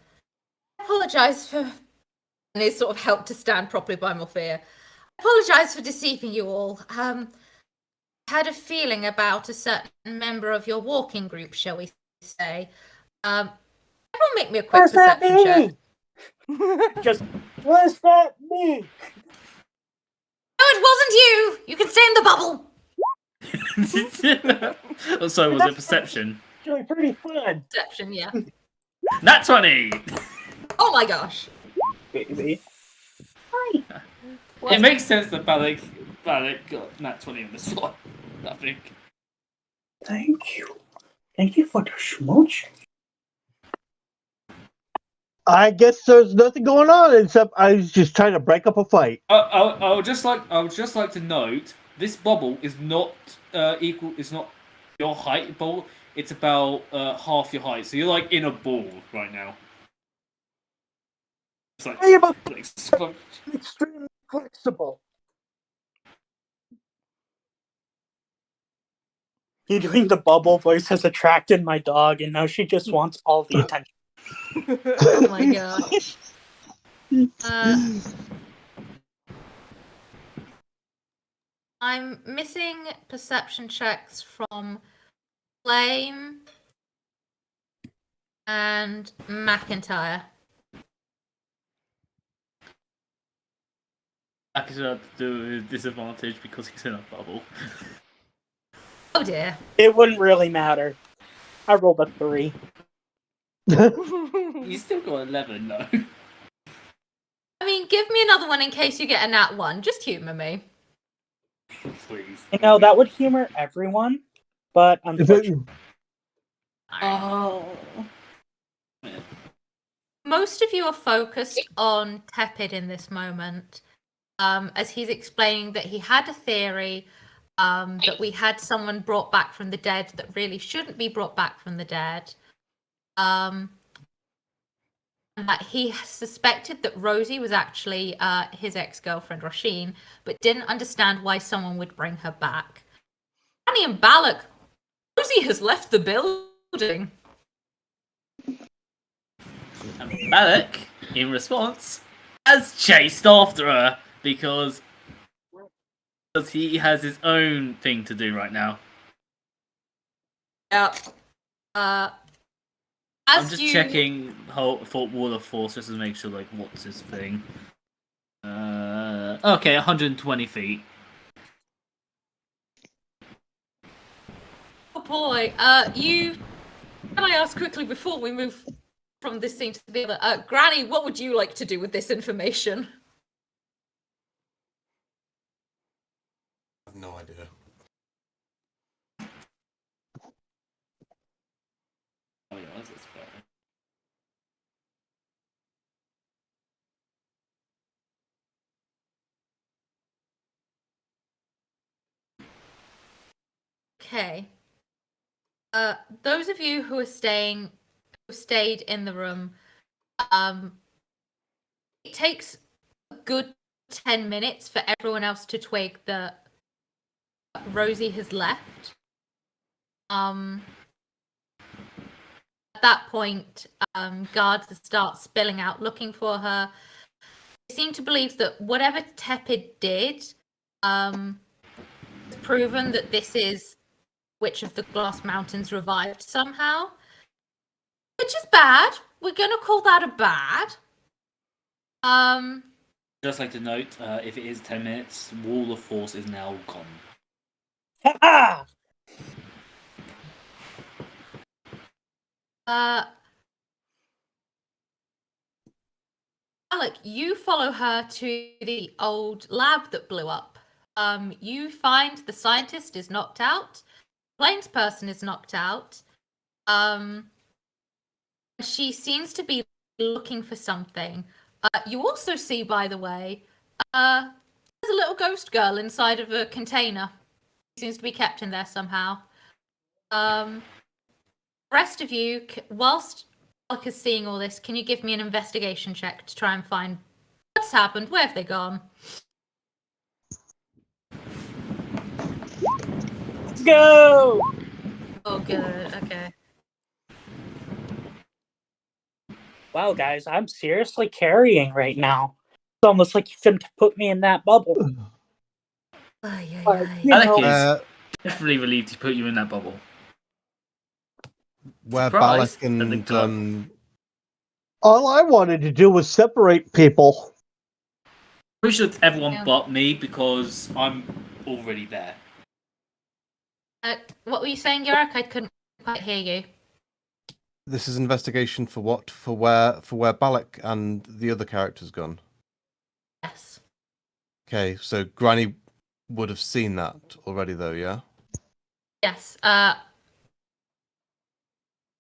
I apologise for... And he's sort of helped to stand properly by Morphea. I apologise for deceiving you all. I had a feeling about a certain member of your walking group, shall we say. Everyone make me a quick perception check. Just, was that me? No, it wasn't you! You can stay in the bubble! So was it perception? Actually pretty fun. Perception, yeah. Nat 20! Oh my gosh. Baby. It makes sense that Balak got Nat 20 on this one, I think. Thank you. Thank you for the smooch. I guess there's nothing going on except I was just trying to break up a fight. I would just like to note this bubble is not equal. It's not your height ball. It's about half your height. So you're like in a ball right now. It's like Extremely flexible. You doing the bubble voice has attracted my dog, and now she just wants all the attention. Oh my gosh. I'm missing perception checks from Flame and McIntyre. I could have to do with disadvantage because he's in a bubble. Oh dear. It wouldn't really matter. I rolled a 3. You still got 11 though. I mean, give me another one in case you get a nat 1. Just humour me. Please. I know that would humor everyone, but unfortunately. Oh. Most of you are focused on Tepid in this moment, as he's explaining that he had a theory that we had someone brought back from the dead that really shouldn't be brought back from the dead. And that he suspected that Rosie was actually his ex-girlfriend, Rasheen, but didn't understand why someone would bring her back. Annie and Balak, Rosie has left the building. And Balak, in response, has chased after her because he has his own thing to do right now. Yeah. I'm just checking for Wall of Force just to make sure, like, what's his thing. Okay, 120 feet. Oh boy, can I ask quickly before we move from this scene to the other, Granny, what would you like to do with this information? I have no idea. Oh yeah, that's fair. Okay. Those of you who stayed in the room, it takes a good 10 minutes for everyone else to twig that Rosie has left. At that point, guards start spilling out looking for her. They seem to believe that whatever Tepid did, it's proven that this is Witch of the Glass Mountains revived somehow. Which is bad. We're gonna call that a bad. Just like to note, if it is 10 minutes, Wall of Force is now gone. Ah! Alec, you follow her to the old lab that blew up. You find the scientist is knocked out, Plains person is knocked out. She seems to be looking for something. You also see, by the way, there's a little ghost girl inside of a container. She seems to be kept in there somehow. The rest of you, whilst Alec is seeing all this, can you give me an investigation check to try and find what's happened? Where have they gone? Let's go! Oh, good. Okay. Wow, guys, I'm seriously carrying right now. It's almost like you couldn't put me in that bubble. Alec is definitely relieved to put you in that bubble. Where Surprise, Balak and all I wanted to do was separate people. Pretty sure it's everyone but me because I'm already there. What were you saying, Yorick? I couldn't quite hear you. This is investigation for what? For where Balak and the other characters gone? Yes. Okay, so Granny would have seen that already, though, yeah. Yes.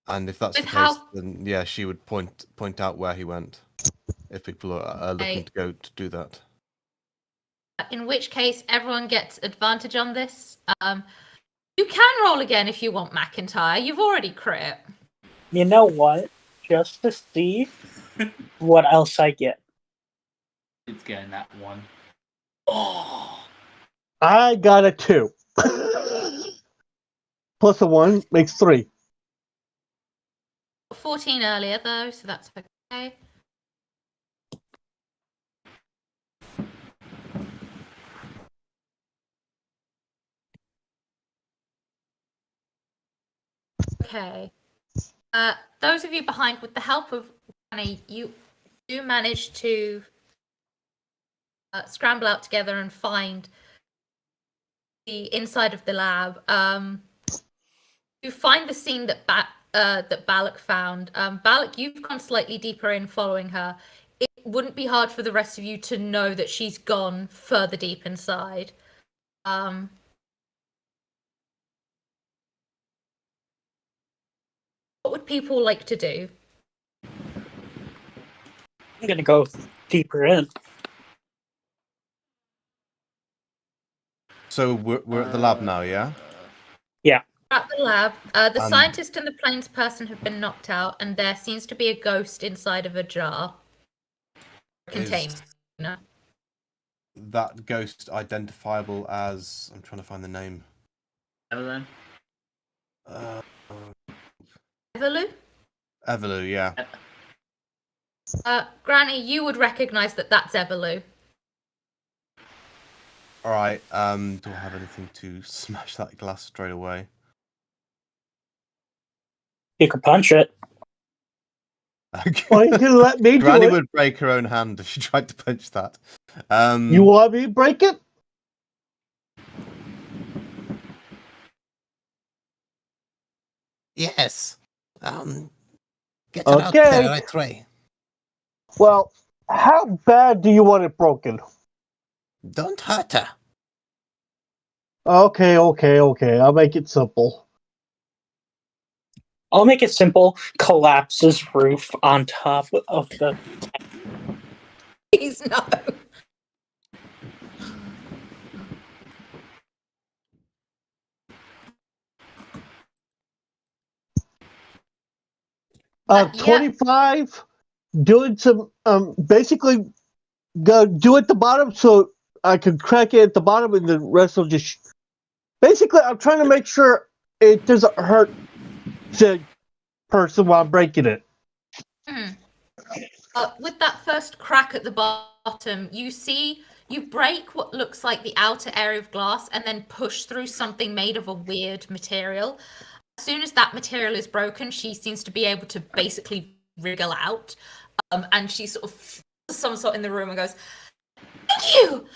And if that's the case, then yeah, she would point out where he went. If people are looking to go to do that. In which case, everyone gets advantage on this. You can roll again if you want, McIntyre. You've already crit. You know what? Just to see what else I get. It's getting that one. Oh! I got a 2. Plus a 1 makes 3. 14 earlier, though, so that's okay. Okay. Those of you behind, with the help of Granny, you do manage to scramble out together and find the inside of the lab. You find the scene that Balak found. Balak, you've gone slightly deeper in following her. It wouldn't be hard for the rest of you to know that she's gone further deep inside. What would people like to do? I'm gonna go deeper in. So we're at the lab now, yeah? Yeah. At the lab, the scientist and the plains person have been knocked out, and there seems to be a ghost inside of a jar. Container. That ghost identifiable as... I'm trying to find the name. Evelyn? Evelu? Evelu, yeah. Granny, you would recognise that that's Evelu. Alright, do I have anything to smash that glass straight away? You could punch it. Okay. Well, you can let me do Granny it. would break her own hand if she tried to punch that. You want me to break it? Yes. Get it out there right away. Well, how bad do you want it broken? Don't hurt her. Okay. I'll make it simple. I'll make it simple. Collapses roof on top of the... Please, no. Yeah. 25, doing some, basically, go do at the bottom so I can crack it at the bottom and the rest will just... Basically, I'm trying to make sure it doesn't hurt the person while breaking it. With that first crack at the bottom, you break what looks like the outer area of glass and then push through something made of a weird material. As soon as that material is broken, she seems to be able to basically wriggle out. And she sort of some sort in the room and goes, "Thank you!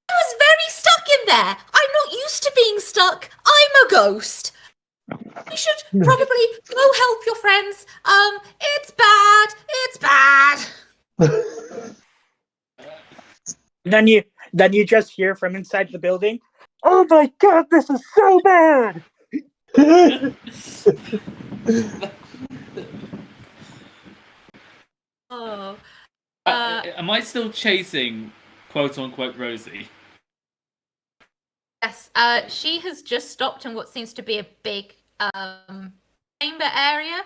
I was very stuck in there! I'm not used to being stuck! I'm a ghost!" You should probably go help your friends. It's bad. It's bad. Then you just hear from inside the building, "Oh my god, this is so bad!" Oh. Am I still chasing quote unquote Rosie? Yes. She has just stopped in what seems to be a big chamber area.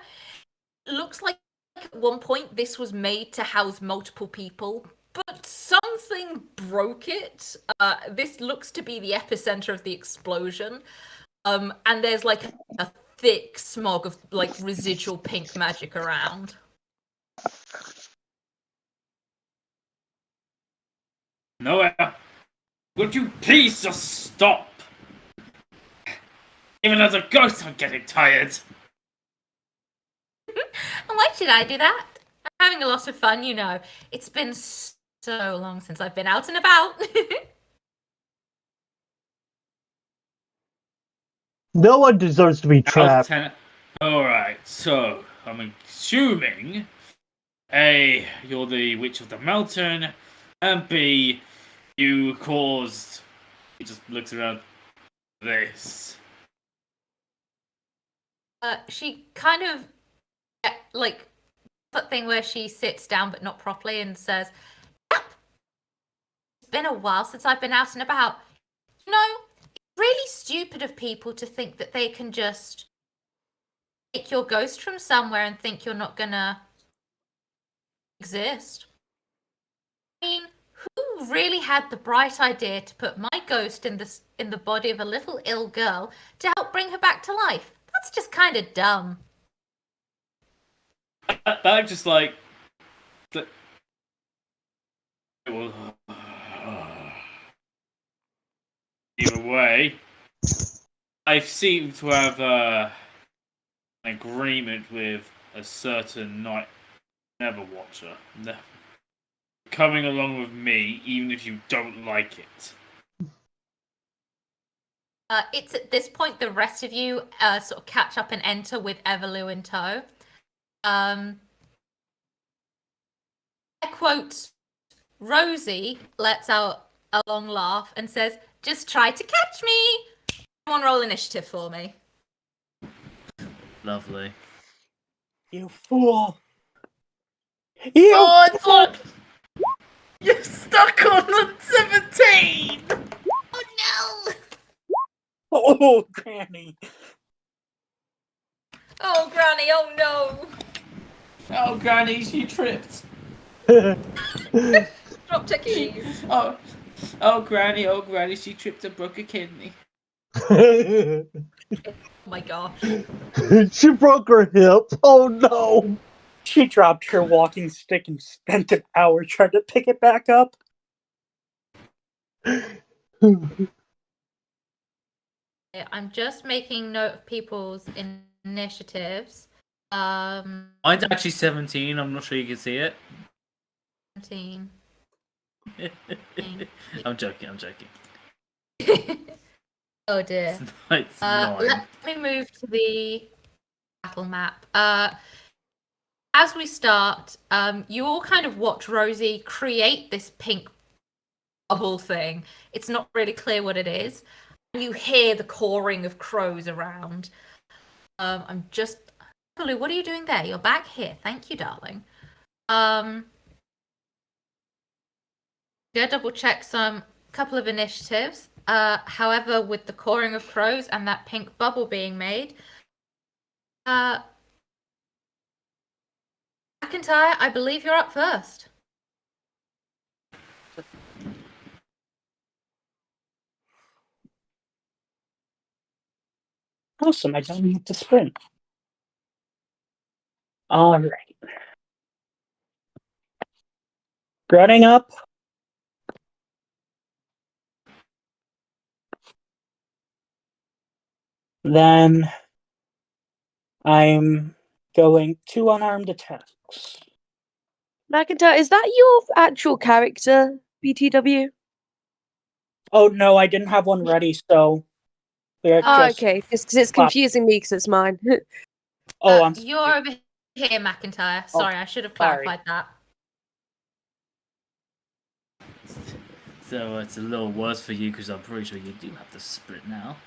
Looks like at one point this was made to house multiple people, but something broke it. This looks to be the epicenter of the explosion. And there's like a thick smog of like residual pink magic around. Noah, would you please just stop? Even as a ghost, I'm getting tired. Why should I do that? I'm having a lot of fun, you know. It's been so long since I've been out and about. No one deserves to be trapped. Alright, so I'm assuming A, you're the Witch of the Mountain, and B, you caused. He just looks around. This. She kind of like that thing where she sits down but not properly and says, "Yep. It's been a while since I've been out and about. You know, it's really stupid of people to think that they can just take your ghost from somewhere and think you're not gonna exist. I mean, who really had the bright idea to put my ghost in the body of a little ill girl to help bring her back to life? That's just kind of dumb." That just like. Either way, I seem to have an agreement with a certain Night Never Watcher. Coming along with me, even if you don't like it. It's at this point the rest of you sort of catch up and enter with Everlou in tow. Quote, Rosie lets out a long laugh and says, "Just try to catch me." Someone roll initiative for me. Lovely. You fool. You Oh, it's like you're stuck on 17. Oh no! Oh, Granny. Oh, Granny, oh no! Oh, Granny, she tripped. Drop her keys. Oh, Granny, she tripped and broke a kidney. Oh my gosh. She broke her hip. Oh no. She dropped her walking stick and spent an hour trying to pick it back up. I'm just making note of people's initiatives. Mine's actually 17. I'm not sure you can see it. 17. I'm joking. Oh dear. It's 9. Let me move to the battle map. As we start, you all kind of watch Rosie create this pink bubble thing. It's not really clear what it is. You hear the cawing of crows around. I'm just... Blue, what are you doing there? You're back here. Thank you, darling. Gonna double check couple of initiatives. However, with the cawing of crows and that pink bubble being made, McIntyre, I believe you're up first. Awesome, I don't need to sprint. Alright. Running up. Then I'm going 2 unarmed attacks. McIntyre, is that your actual character, BTW? Oh no, I didn't have one ready, so Lyric just. Okay, because it's confusing me because it's mine. Oh, I'm. You're over here, McIntyre. Sorry, I should have clarified that. So it's a little worse for you because I'm pretty sure you do have the sprint now.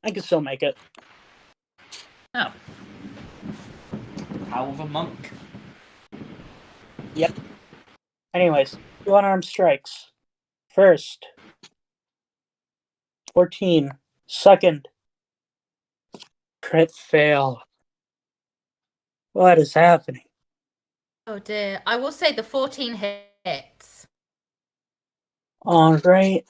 I can still make it. Oh. Power of a monk. Yep. Anyways, 2 unarmed strikes. First. 14. Second. Crit fail. What is happening? Oh dear. I will say the 14 hits. Alright.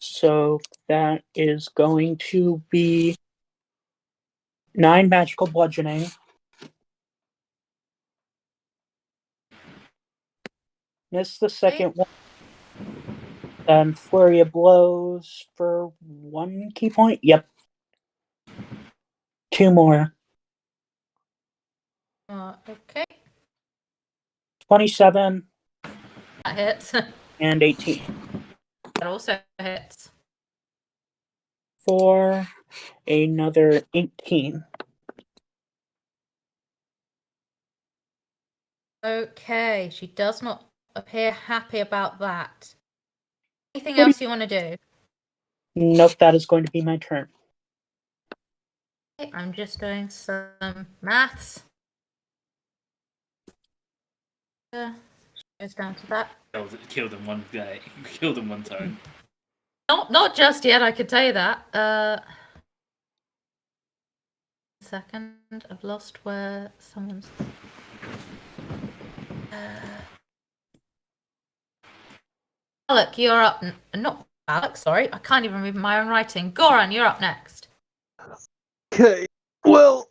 So that is going to be 9 magical bludgeoning. Miss the second one. Then flurry of blows for 1 key point. Yep. 2 more. Okay. 27 That hits. and 18. That also hits. For another 18. Okay, she does not appear happy about that. Anything else you want to do? Nope, that is going to be my turn. Okay, I'm just doing some maths. Goes down to that. Killed in one day. Killed in one turn. Not just yet, I could tell you that. Second, I've lost where someone's. Alec, you're up. Not Alec, sorry. I can't even read my own writing. Goran, you're up next. Okay. Well,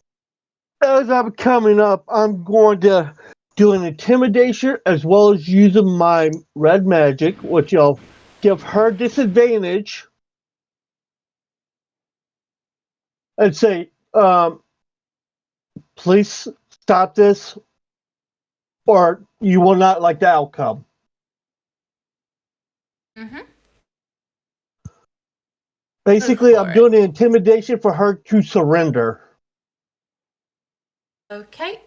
as I'm coming up, I'm going to do an intimidation as well as using my red magic, which will give her disadvantage. And say, please stop this, or you will not like the outcome. Mm-hmm. Basically, I'm doing the intimidation for her to surrender. Okay.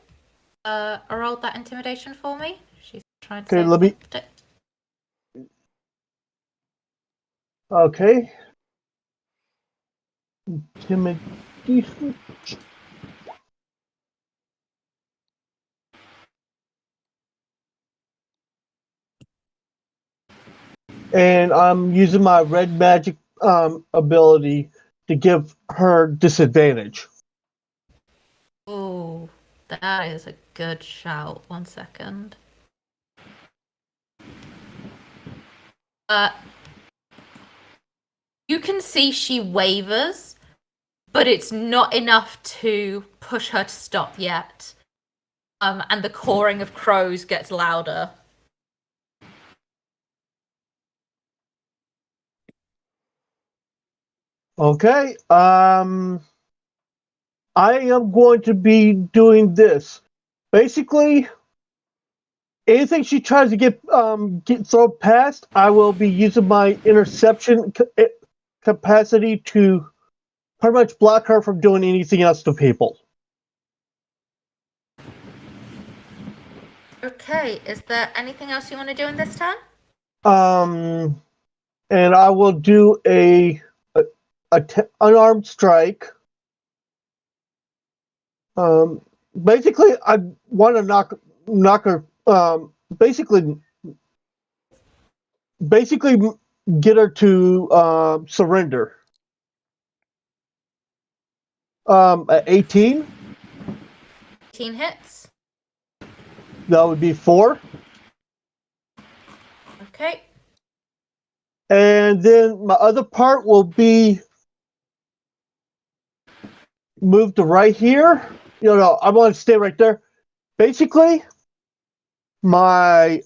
Roll that intimidation for me. She's trying to. Okay, let me. Okay. Intimidation. And I'm using my red magic ability to give her disadvantage. Oh, that is a good shout. 1 second. You can see she wavers, but it's not enough to push her to stop yet. And the cawing of crows gets louder. Okay. I am going to be doing this. Basically, anything she tries to get thrown past, I will be using my interception capacity to pretty much block her from doing anything else to people. Okay, is there anything else you want to do in this turn? And I will do a unarmed strike. Basically, I want to knock her. Basically get her to surrender. At 18. 18 hits. That would be 4. Okay. And then my other part will be moved to right here. No, I want to stay right there. Basically, my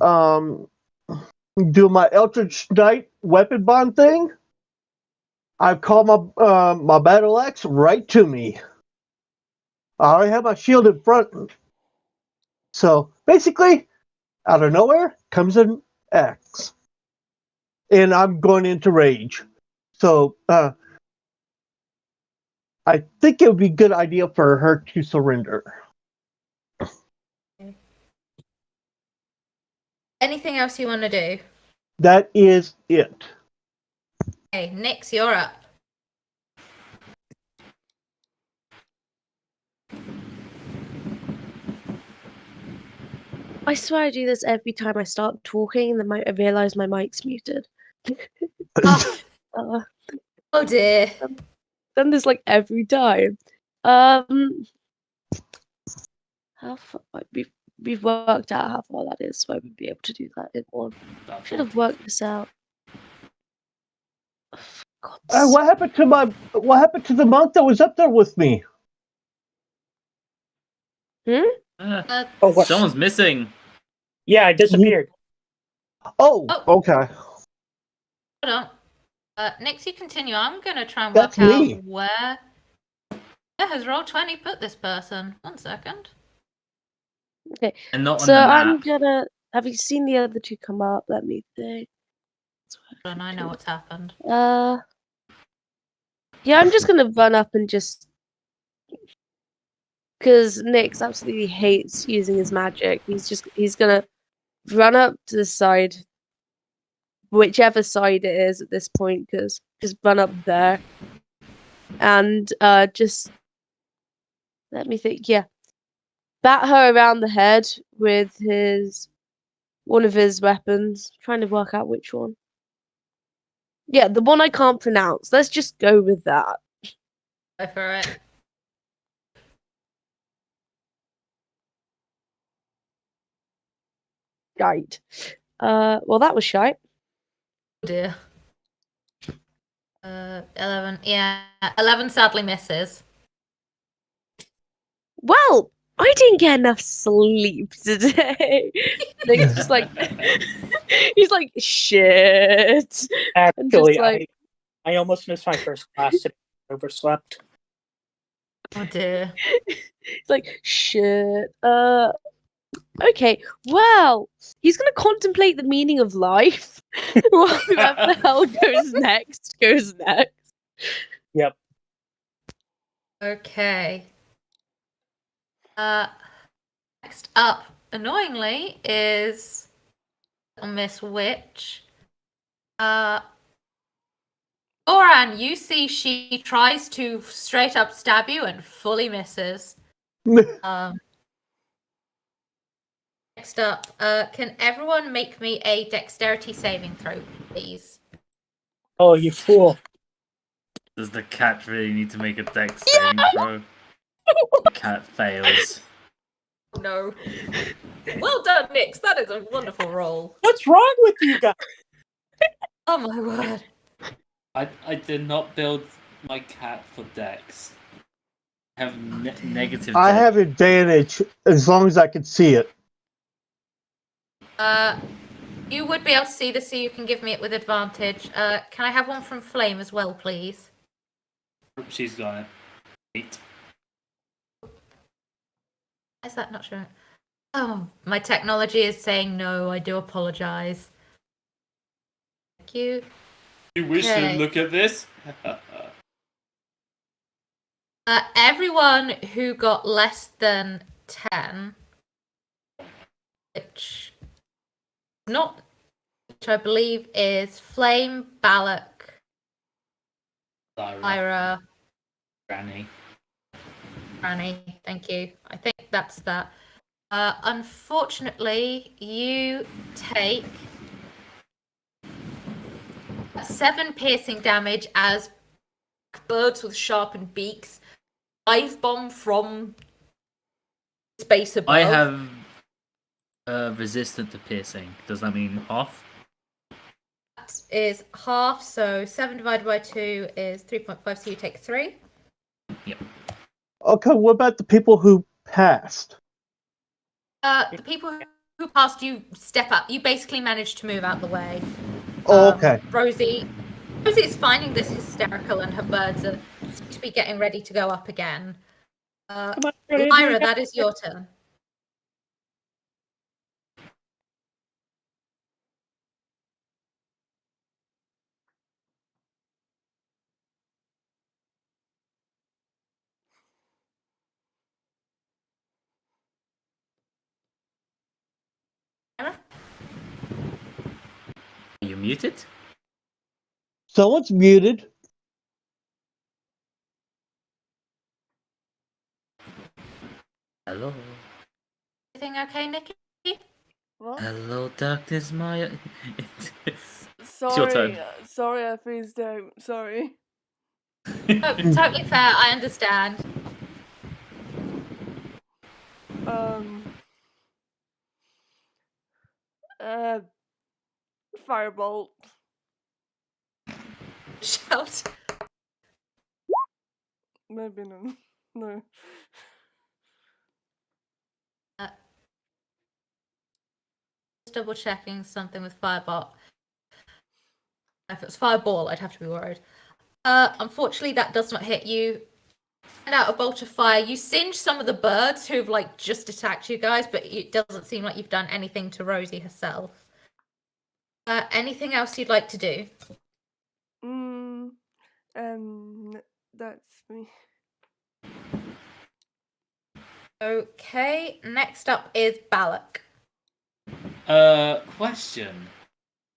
do my Eldritch Knight weapon bond thing. I call my battle axe right to me. I already have my shield in front. So basically, out of nowhere comes an axe. And I'm going into rage. So I think it would be a good idea for her to surrender. Anything else you want to do? That is it. Okay, Nix, you're up. I swear I do this every time I start talking, and then I realise my mic's muted. Oh, Uh, oh dear. done this like every time. How far? We've worked out how far that is, so I would be able to do that in one. Should have worked this out. For God's What happened to the monk that was up there with me? Someone's missing. Yeah, I disappeared. Oh, Oh. okay. Hold on. Nix, you continue. I'm going to try and That's work me. out where has Roll20 put this person. 1 second. Okay, And not on so the I'm map. gonna. Have you seen the other two come up? Let me think. And I know what's happened. Yeah, I'm just gonna run up and just because Nix absolutely hates using his magic. He's gonna run up to the side, whichever side it is at this point, because just run up there and just let me think. Yeah, bat her around the head with one of his weapons. Trying to work out which one. Yeah, the one I can't pronounce. Let's just go with that. Go for it. Shite. Well, that was shite. Oh dear. 11. Yeah, 11 sadly misses. Well, I didn't get enough sleep today. Nick's just like, he's like, shit. And just Actually, like, I almost missed my first class today. Overslept. Oh dear. it's like, shit. Okay, well, he's gonna contemplate the meaning of life. Whatever the hell goes next, goes next. Yep. Okay. Next up, annoyingly, is Miss Witch. Oran, you see she tries to straight up stab you and fully misses. Next up, can everyone make me a dexterity saving throw, please? Oh, you fool. Does the cat really need to make a dex saving throw? The cat fails. No. Well done, Nix. That is a wonderful roll. What's wrong with you guys? Oh my word. I did not build my cat for dex. I have negative I dex. have advantage as long as I can see it. You would be able to see this, so you can give me it with advantage. Can I have one from Flame as well, please? She's got it. 8. Is that not showing? Oh, my technology is saying no. I do apologize. Thank you. You wish to look at this? Everyone who got less than 10, which I believe is Flame, Balak, Lyra, Granny. thank you. I think that's that. Unfortunately, you take 7 piercing damage as birds with sharpened beaks dive bomb from space above. I have resistant to piercing. Does that mean half? That is half, so 7 divided by 2 is 3.5, so you take 3. Yep. Okay, what about the people who passed? The people who passed, you step up. You basically manage to move out the way. Oh, okay. Rosie is finding this hysterical, and her birds are to be getting ready to go up again. Lyra, that is your turn. muted? Someone's muted. Hello. Everything okay, Nikki? What? Hello, darkness, Maya. Sorry, turn. sorry, I freezed out. Sorry. Oh, totally fair. I understand. Firebolt. Shout. Maybe no. No. Just double checking something with Fireball. If it's Fireball, I'd have to be worried. Unfortunately, that does not hit you. And out a bolt of fire, you singe some of the birds who've like just attacked you guys, but it doesn't seem like you've done anything to Rosie herself. Anything else you'd like to do? That's me. Okay, next up is Balak. Question.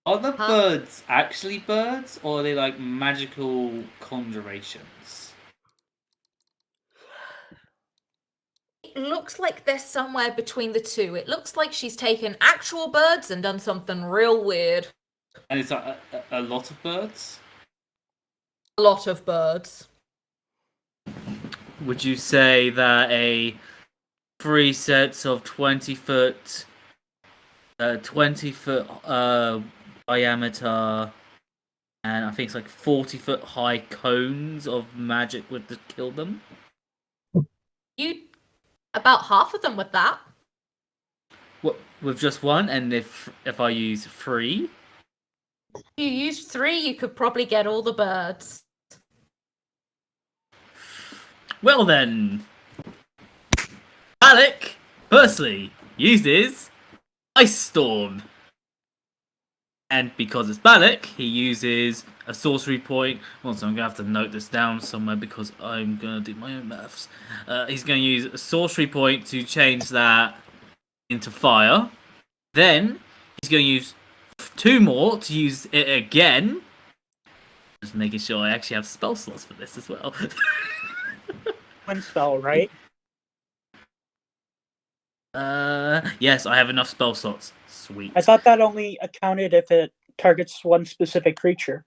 Are the birds actually birds, or are they like magical conjurations? It looks like they're somewhere between the two. It looks like she's taken actual birds and done something real weird. And it's like a lot of birds? A lot of birds. Would you say that a 3 sets of 20-foot diameter, and I think it's like 40-foot high cones of magic would kill them? You about half of them with that. What, with just one? And if I use 3? If you used 3, you could probably get all the birds. Well then, Alec firstly uses Ice Storm. And because it's Balak, he uses a sorcery point. Also, I'm going to have to note this down somewhere because I'm going to do my own maths. He's going to use a sorcery point to change that into fire. Then, he's going to use 2 more to use it again. Just making sure I actually have spell slots for this as well. One spell, right? Yes, I have enough spell slots. Sweet. I thought that only accounted if it targets one specific creature.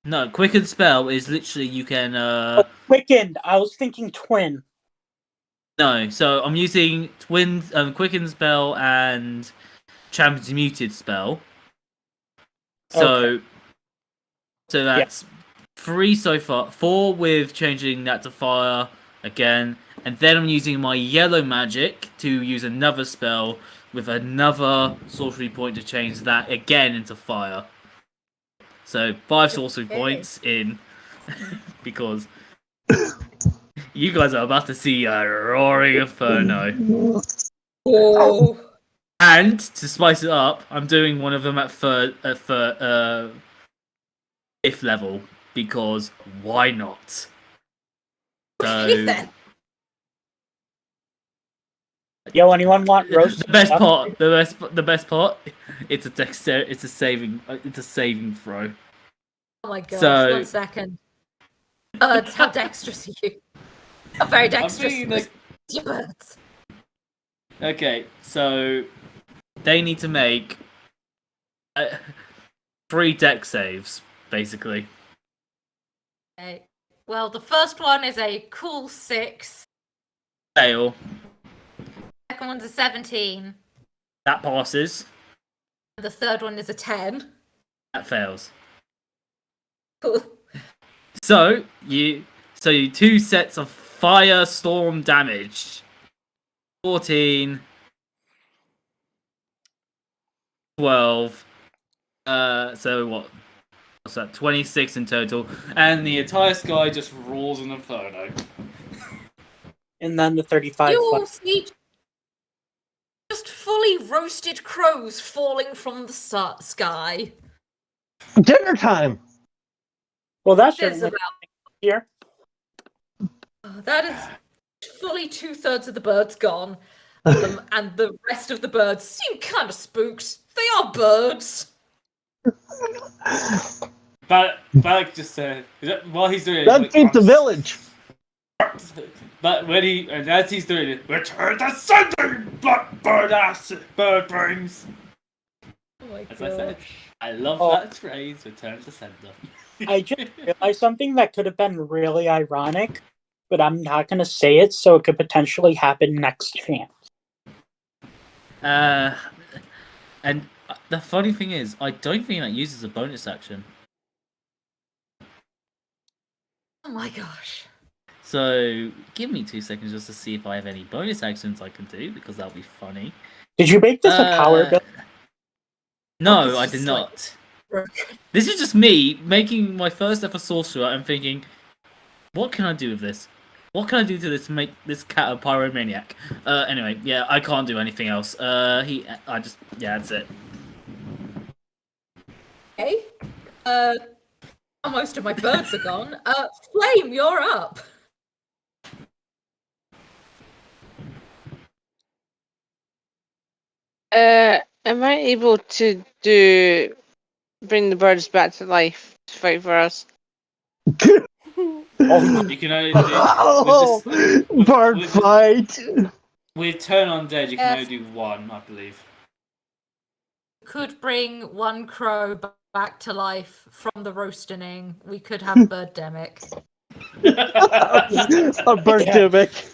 No, Quicken Spell is literally you can. Quickened. I was thinking twin. No, so I'm using Quicken Spell and Champion's Muted Spell. So, so that's 3 so far. 4 with changing that to fire again. And then I'm using my yellow magic to use another spell with another sorcery point to change that again into fire. So 5 sorcery points in, because you guys are about to see a roaring inferno. Oh. And to spice it up, I'm doing one of them at 5th level, because why not? So. Yo, anyone want roast? The best part. It's a saving throw. Oh my gosh! So, 1 second. Birds, how dexterous are you? How very dexterous. Birds. Okay, so they need to make 3 dex saves, basically. Okay. Well, the first one is a cool 6. Fail. Second one's a 17. That passes. The third one is a 10. That fails. Cool. So you 2 sets of firestorm damage. 14. 12. So what? What's that? 26 in total, and the entire sky just roars in inferno. And then the 35. You'll see just fully roasted crows falling from the sky. Dinner time. Well, that's There's about here. That is fully 2/3 of the birds gone, and the rest of the birds seem kind of spooked. They are birds. Balak just said while he's doing it. That feeds the village. But as he's doing it, return to sender, bird ass, bird brains. Oh my As god. I said, I love that phrase. Return to sender. I just realized something that could have been really ironic, but I'm not going to say it, so it could potentially happen next chance. And the funny thing is, I don't think that uses a bonus action. Oh my gosh. So give me 2 seconds just to see if I have any bonus actions I can do, because that'll be funny. Did you make this a power build? No, I did not. This is just me making my first ever sorcerer and thinking, what can I do with this? What can I do to this to make this cat a pyromaniac? Anyway, yeah, I can't do anything else. That's it. Okay. Most of my birds are gone. Flame, you're up. Am I able to bring the birds back to life to fight for us? You can only do bird fight. With turn undead, you can Yes. only do one, I believe. Could bring one crow back to life from the roastening. We could have birdemic. A birdemic.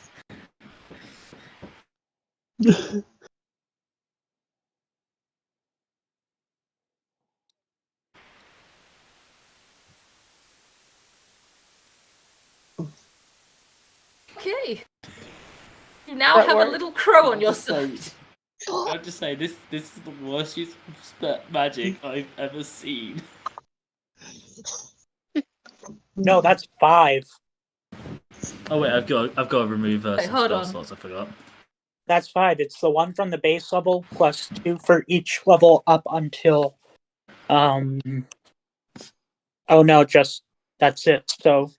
Okay. You now have a little crow on your side. I'll just say this is the worst use of magic I've ever seen. No, that's 5. Oh wait, I've got to remove some hold spell on. slots. I forgot. That's 5. It's the one from the base level plus 2 for each level up until oh no, just that's it. So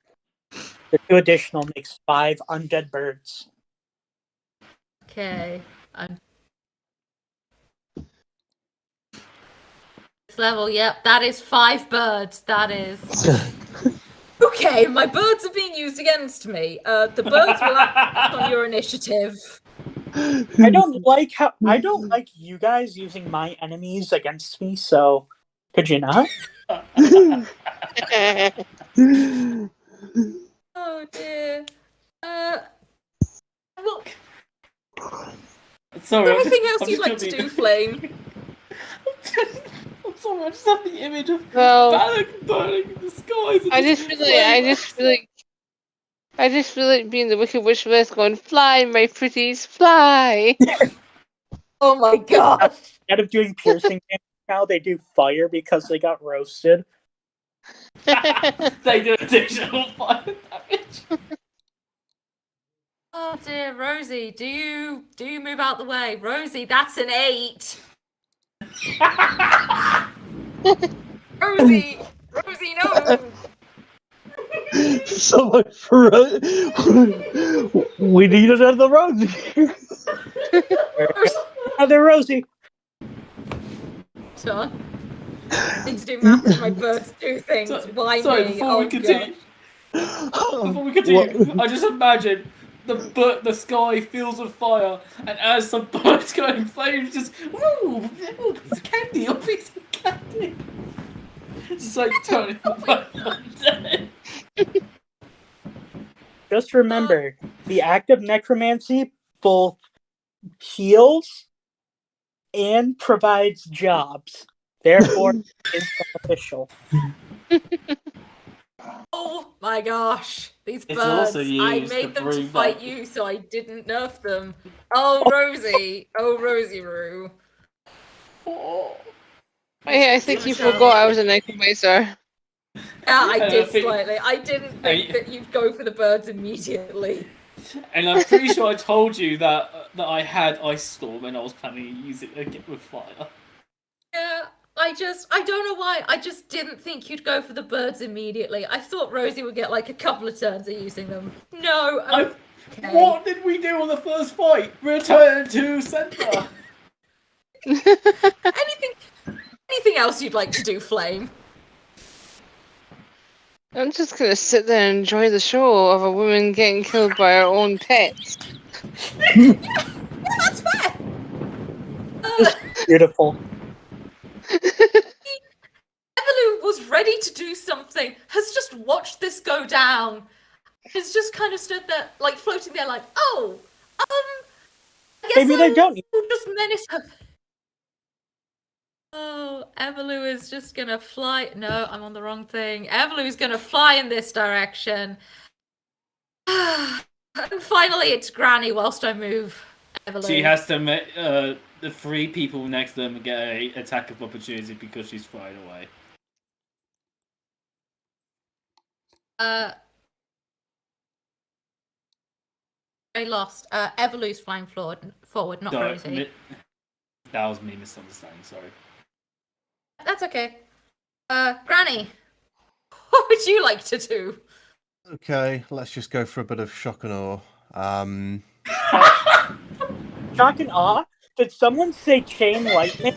the 2 additional makes 5 undead birds. Okay. This level, yep, that is 5 birds. That is. Okay, my birds are being used against me. The birds will act on your initiative. I don't like you guys using my enemies against me, so could you not? Oh dear. Well, Sorry. anything else you'd like to do, Flame? I'm sorry. I just have the image of Well, Balak burning in the skies. I just feel like being the Wicked Witch of Earth going, fly, my pretties, fly! Oh my god! Instead of doing piercing damage now, they do fire because they got roasted. They do additional fire damage. Oh dear, Rosie, do you move out the way? Rosie, that's an 8. Rosie, no. So much for we need another Rosie. Another Rosie. Son, I need to do math as my birds do things. Why Sorry, me? before we continue, I just imagine the sky fills with fire, and as some birds go in flames, just ooh, piece of candy, a piece of candy. It's like turning the dead. Just remember, the act of necromancy both heals and provides jobs. Therefore, is beneficial. Oh my gosh, these It's birds! also I used made to them to bring fight back- you, so I didn't nerf them. Oh Rosie, Roo. I think you forgot I was a necromancer. Yeah, I did think- slightly. I didn't think that you'd go for the birds immediately. And I'm pretty sure I told you that I had Ice Storm and I was planning to use it again with fire. Yeah, I don't know why. I just didn't think you'd go for the birds immediately. I thought Rosie would get like a couple of turns of using them. No. Okay. What did we do on the first fight? Return to center. Anything else you'd like to do, Flame? I'm just gonna sit there and enjoy the show of a woman getting killed by her own pets. Yeah, that's fair. Beautiful. Evelyn was ready to do something, has just watched this go down. Has just kind of stood there, like floating there, like, oh, I guess Maybe they don't. I'll just menace her. Oh, Evelyn is just gonna fly. No, I'm on the wrong thing. Evelyn is gonna fly in this direction. And finally, it's Granny whilst I move. Evelyn. She has to make the 3 people next to them get a attack of opportunity because she's flying away. I lost. Evelyn's flying forward, not Rosie. That was me misunderstanding, sorry. That's okay. Granny, what would you like to do? Okay, let's just go for a bit of shock and awe. Shock and awe? Did someone say chain lightning?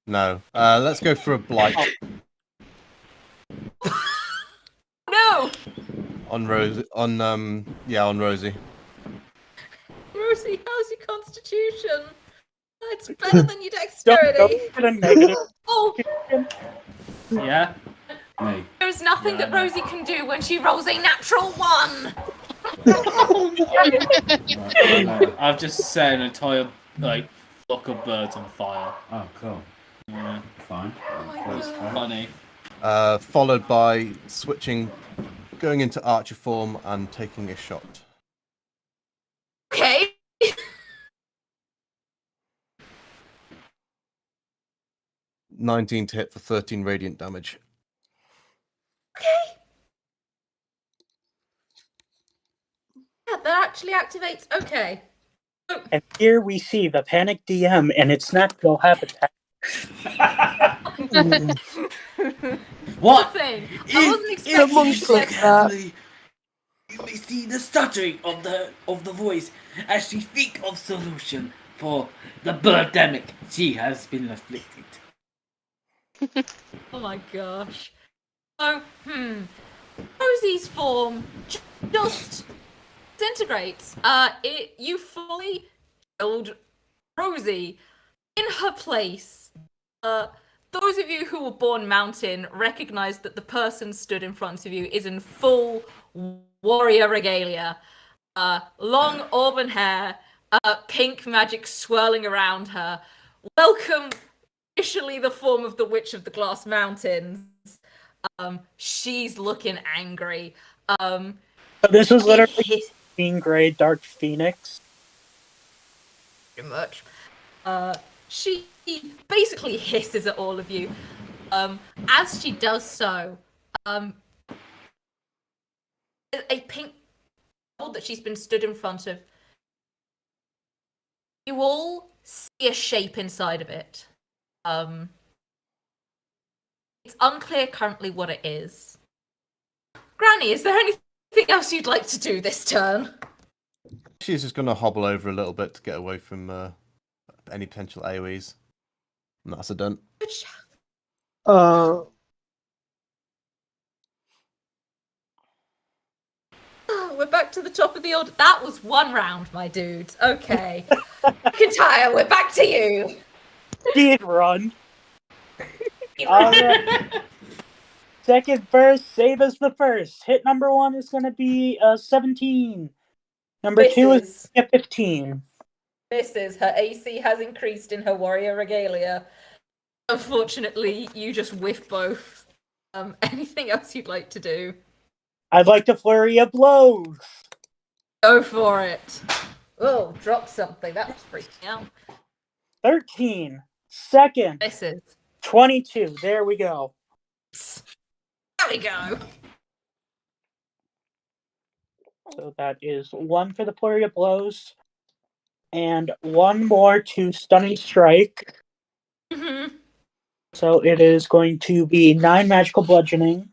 No. Let's go for a blight No! on Rosie. On Rosie. Rosie, how's your constitution? It's better than your dexterity. Don't get a negative. Oh, Yeah? Me. there's nothing that Rosie can do when she rolls a natural 1. I've just set an entire flock of birds on fire. Oh, cool. Yeah, Fine. funny. Followed by going into archer form and taking a shot. Okay. 19 to hit for 13 radiant damage. Okay. Yeah, that actually activates. Okay. And here we see the panic DM and its natural habitat. What? Nothing. I wasn't expecting you to like that. You may see the stuttering of the voice as she speaks of solution for the birdemic she has been afflicted. Oh my gosh. So, Rosie's form just disintegrates. You fully killed Rosie. In her place, those of you who were born mountain recognize that the person stood in front of you is in full warrior regalia. Long auburn hair, pink magic swirling around her. Welcome, officially the form of the Witch of the Glass Mountains. She's looking angry. So this was literally Green Grey Dark Phoenix. Pretty much. She basically hisses at all of you. As she does so, a pink bubble that she's been stood in front of, you all see a shape inside of it. It's unclear currently what it is. Granny, is there anything else you'd like to do this turn? She's just going to hobble over a little bit to get away from any potential AoEs. And that's a done. Good shout. Uh, Oh, we're back to the top of the order. That was one round, my dudes. Okay. McIntyre, we're back to you. Speed run. Alright. Second burst, save as the first. Hit number 1 is going to be 17. Number 2 is a 15. Misses. Her AC has increased in her warrior regalia. Unfortunately, you just whiff both. Anything else you'd like to do? I'd like to flurry of blows. Go for it. Oh, drop something. That was freaking out. 13. Second. Misses. 22. There we go. There we go. So that is 1 for the flurry of blows. And 1 more to stunning strike. Mm-hmm. So it is going to be 9 magical bludgeoning.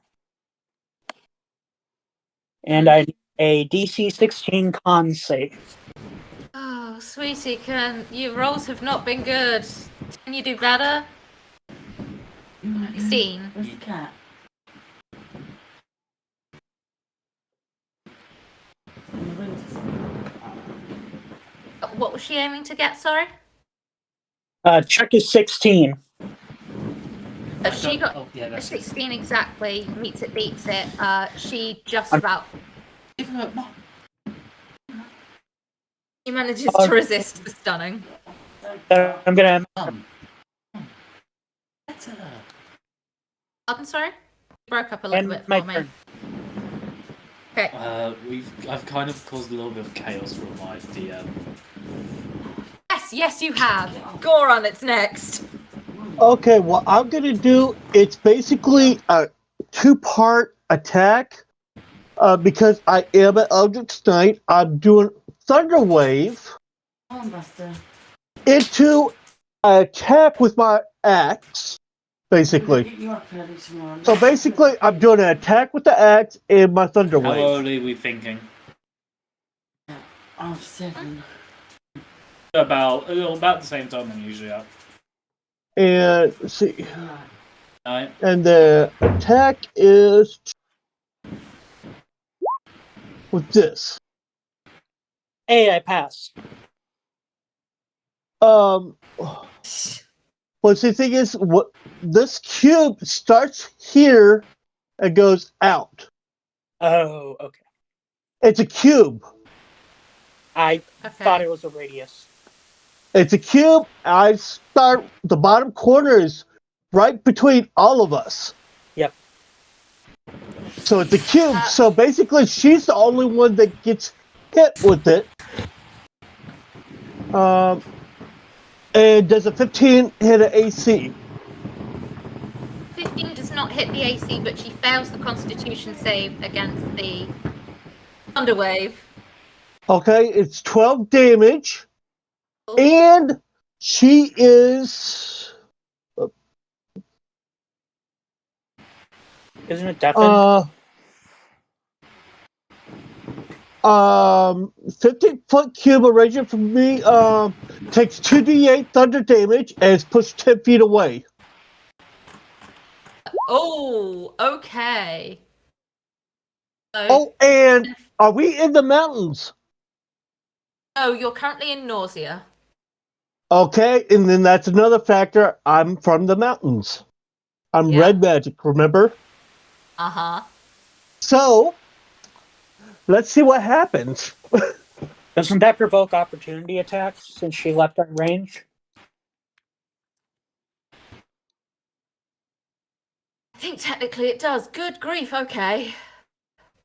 And I need a DC 16 con save. Oh, sweetie, your rolls have not been good. Can you do better? 16. Where's the cat? What was she aiming to get, sorry? Check is 16. She got yeah, a 16 exactly. Meets it, beats it. She just about... She manages to resist the stunning. I'm gonna... I'm sorry? You broke up a little bit for me. Turn. Okay. I've kind of caused a little bit of chaos for my DM. Yes, you have. Goron, it's next. Okay, what I'm gonna do, it's basically a 2-part attack. Because I am an Eldritch Knight, I'm doing Thunder Wave into attack with my axe, basically. So basically, I'm doing an attack with the axe and my Thunder Wave. How early are we thinking? 7. About the same time I'm usually up. And let's see. 9. And the attack is with this. Hey, I passed. But the thing is, what this cube starts here and goes out. Oh, okay. It's a cube. I thought it was a radius. It's a cube. I start the bottom corner is right between all of us. Yep. So it's a cube. So basically, she's the only one that gets hit with it. And does a 15 hit an AC? 15 does not hit the AC, but she fails the Constitution save against the Thunder Wave. Okay, it's 12 damage. And she is... Isn't it deafened? 15-foot cube origin from me takes 2d8 thunder damage and is pushed 10 feet away. Oh, okay. Oh, and are we in the mountains? Oh, you're currently in Nausea. Okay, and then that's another factor. I'm from the mountains. I'm red magic, remember? Uh-huh. So, let's see what happens. Doesn't that provoke opportunity attacks since she left our range? I think technically it does. Good grief, okay.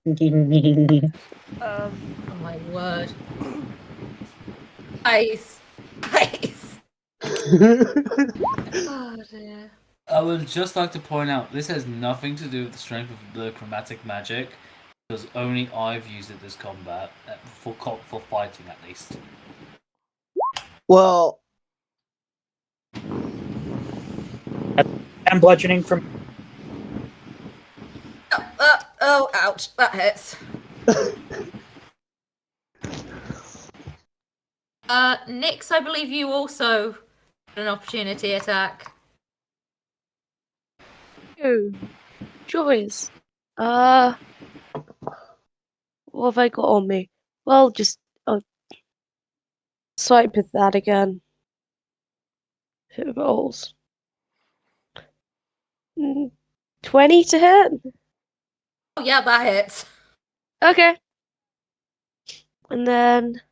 Oh my word. Ice. Oh dear. I would just like to point out, this has nothing to do with the strength of the chromatic magic, because only I've used it this combat, for fighting at least. Well... I'm bludgeoning from... Oh, ouch. That hurts. Nyx, I believe you also had an opportunity attack. Oh, joys. What have I got on me? Well, just swipe with that again. Hit rolls. 20 to hit? Oh yeah, that hits. Okay. And then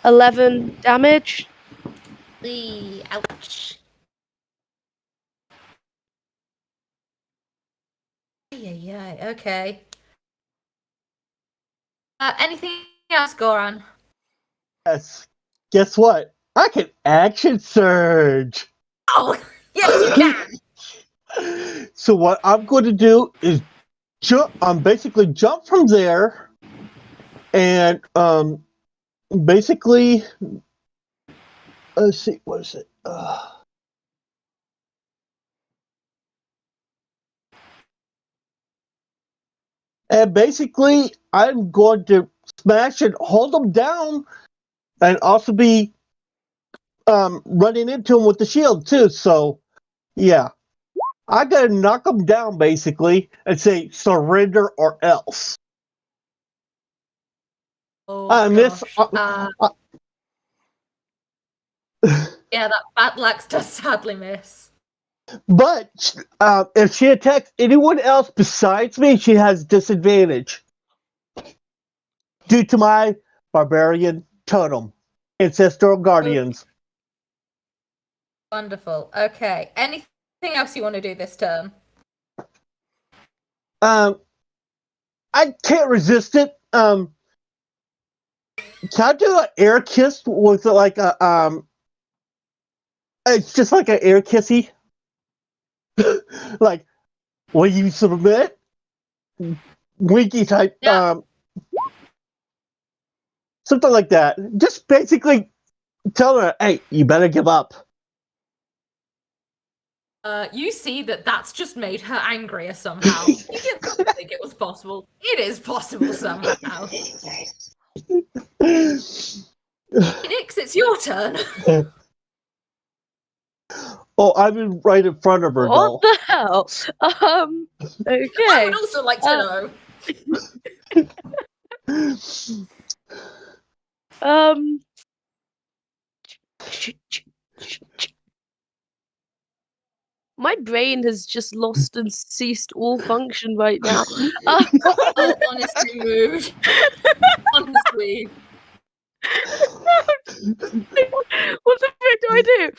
11 damage. Ouch. Yeah, okay. Anything else, Goran? Yes. Guess what? I can action surge. Oh, yes, you can. So what I'm going to do is jump. Basically jump from there, and basically, let's see, what is it? And basically, I'm going to smash and hold them down and also be running into him with the shield too. So yeah, I gotta knock him down basically and say surrender or else. Oh Miss. Yeah, that battle axe does sadly miss. But if she attacks anyone else besides me, she has disadvantage due to my barbarian totem, ancestral guardians. Wonderful. Okay. Anything else you want to do this turn? I can't resist it. Can I do an air kiss with like a It's just like an air kissy. Like, will you submit? Winky type, Yeah. something like that. Just basically tell her, hey, you better give up. You see that that's just made her angrier somehow. You didn't think it was possible. It is possible somehow. Nix, it's your turn. Oh, I'm right in front of her, though. What the hell? Okay. I would also like to know. My brain has just lost and ceased all function right now. Oh, honestly, mood. Honestly. What the frick do I do?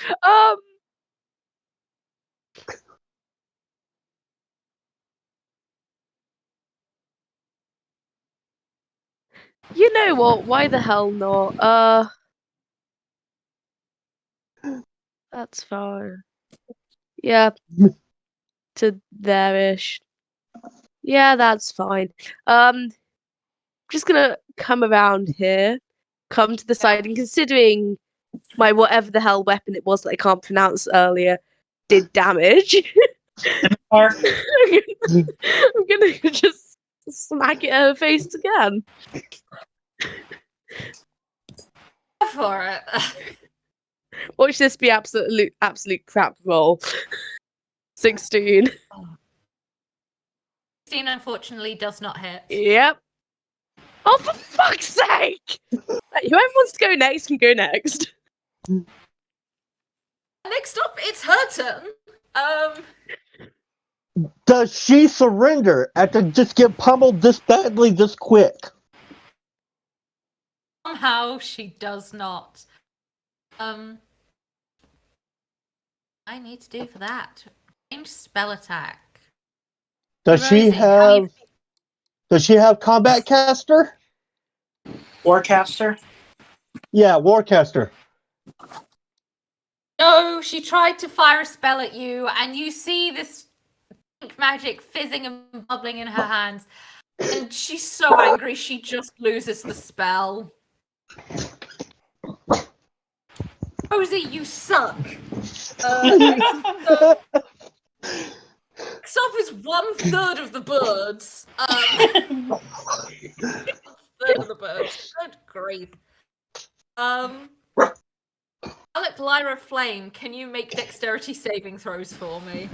You know what? Why the hell not? That's fine. Yeah. To there-ish. Yeah, that's fine. Just gonna come around here, come to the side, and considering my whatever the hell weapon it was that I can't pronounce earlier did damage, I'm gonna just smack it in her face again. For it. Watch this be absolute crap roll. 16. 16 unfortunately does not hit. Yep. Oh, for fuck's sake! Whoever wants to go next can go next. Next up, it's her turn. Does she surrender after just get pummeled this badly this quick? Somehow she does not. I need to do for that. Range spell attack. Does she have combat caster? Warcaster? Yeah, warcaster. No, she tried to fire a spell at you, and you see this pink magic fizzing and bubbling in her hands. And she's so angry, she just loses the spell. Rosie, you suck. Next up is 1/3 of the birds. 1/3 of the birds. Good grief. Alec, Lyra, Flame, can you make dexterity saving throws for me?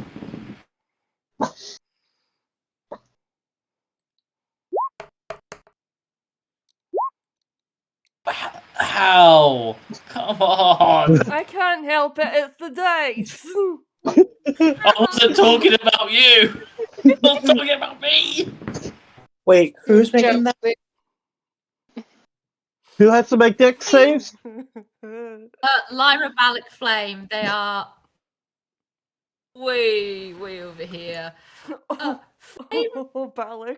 How? Come on! I can't help it, it's the dice. I wasn't talking about you! I was talking about me! Wait, who's making that? Who has to make dex saves? Lyra, Balak, Flame, they are way over here. Flame,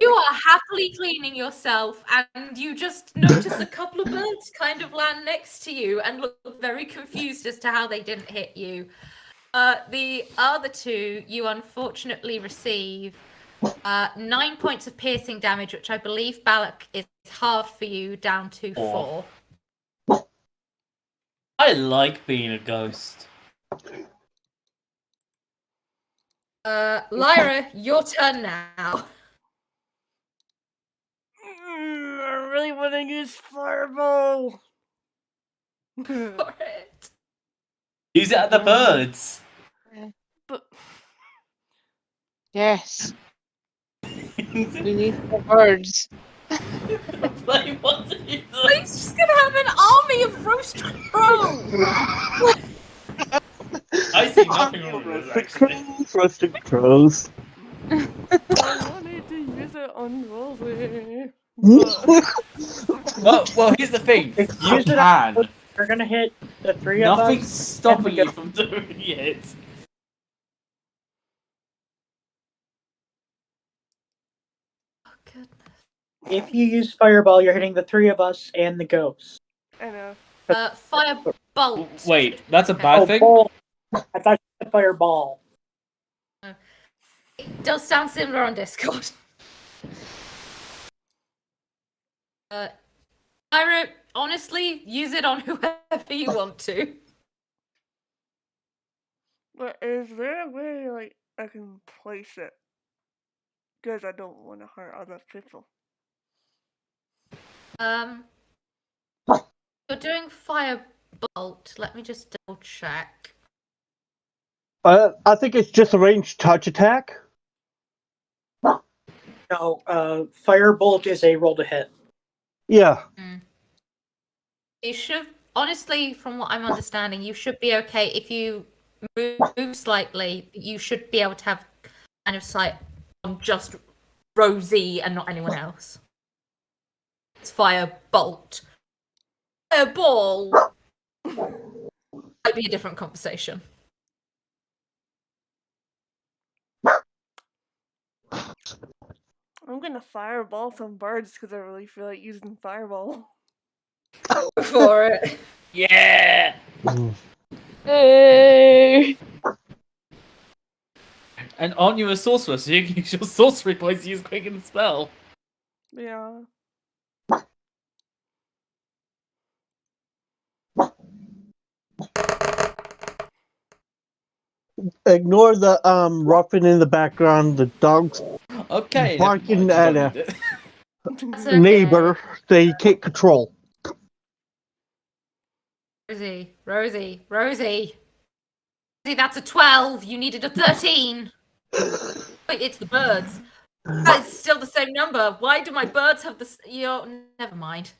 you are happily cleaning yourself, and you just notice a couple of birds kind of land next to you and look very confused as to how they didn't hit you. The other two, you unfortunately receive 9 points of piercing damage, which I believe Balak is halved for you down to 4. I like being a ghost. Lyra, your turn now. I really want to use Fireball. For it. Use it at the birds. But Yes, we need more birds. Play what is He's just gonna have an army of roast crows. I see nothing wrong with this, actually. Roasted crows. I wanted to use it on Rosie. But Well, here's the thing. If You use it can. We're gonna hit the three of Nothing's us. stopping you from doing it. Oh, goodness. If you use fireball, you're hitting the three of us and the ghost. I know. Fire bolt. Wait, that's a bad thing? Ball. I thought you said fireball. It does sound similar on Discord. Ira, honestly, use it on whoever you want to. But is there a way like I can place it? Because I don't want to hurt other people. You're doing firebolt. Let me just double check. I think it's just a ranged touch attack. No, firebolt is a roll to hit. Yeah. You should, honestly, from what I'm understanding, you should be okay if you move slightly. You should be able to have kind of sight on just Rosie and not anyone else. It's firebolt. Fireball might be a different conversation. I'm gonna fireball some birds because I really feel like using fireball. For it. Yeah! Hey! And aren't you a sorcerer, so you can use your sorcery points to use quicken the spell? Yeah. Ignore the ruffin in the background. The dogs Okay, barking never at mind, a I don't need it. That's okay. neighbor they can't control. Rosie. Rosie, that's a 12. You needed a 13. Wait, it's the birds. That's still the same number. Why do my birds have this? Never mind.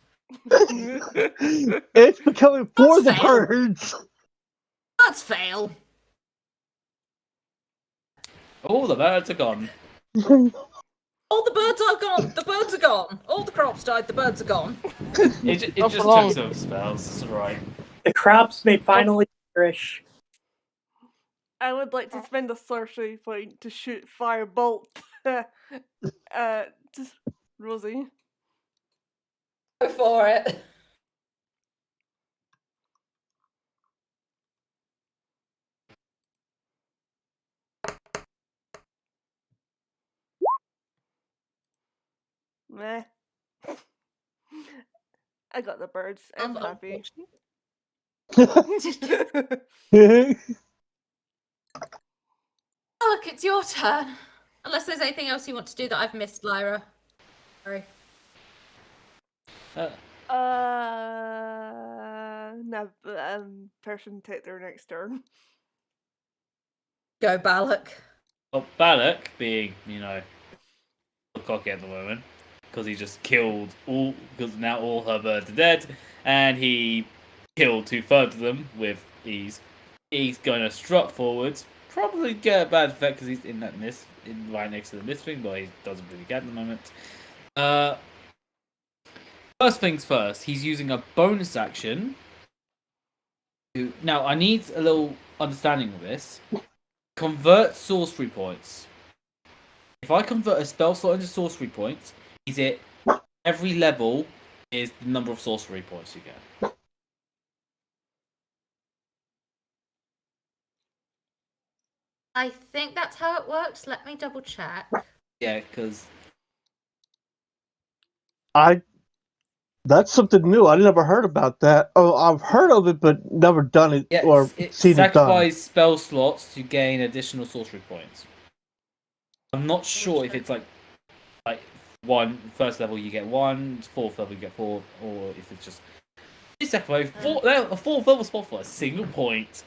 It's becoming for the fail. birds. Birds fail. All the birds are gone. All the birds are gone. The birds are gone. All the crops died. The birds are gone. It just took some spells. It's alright. The crops may finally perish. I would like to spend a sorcery point to shoot firebolt at Rosie. Go for it. Meh. I got the birds. I'm happy. Look, it's your turn. Unless there's anything else you want to do that I've missed, Lyra. Sorry. No, person take their next turn. Go, Balak. Well, Balak, being, cocky at the moment, because he just killed because now all her birds are dead, and he killed 2/3 of them with ease. He's going to strut forwards, probably get a bad effect because he's in that mist, right next to the mist thing, but he doesn't really get at the moment. First things first, he's using a bonus action. Now, I need a little understanding of this. Convert sorcery points. If I convert a spell slot into sorcery points, is it every level is the number of sorcery points you get? I think that's how it works. Let me double check. Yeah, because That's something new. I never heard about that. Oh, I've heard of it, but never done it or seen it done. Sacrifice spell slots to gain additional sorcery points. I'm not sure if it's like one first level you get 1, fourth level you get 4, or if it's just This echo, a fourth level spot for a single point.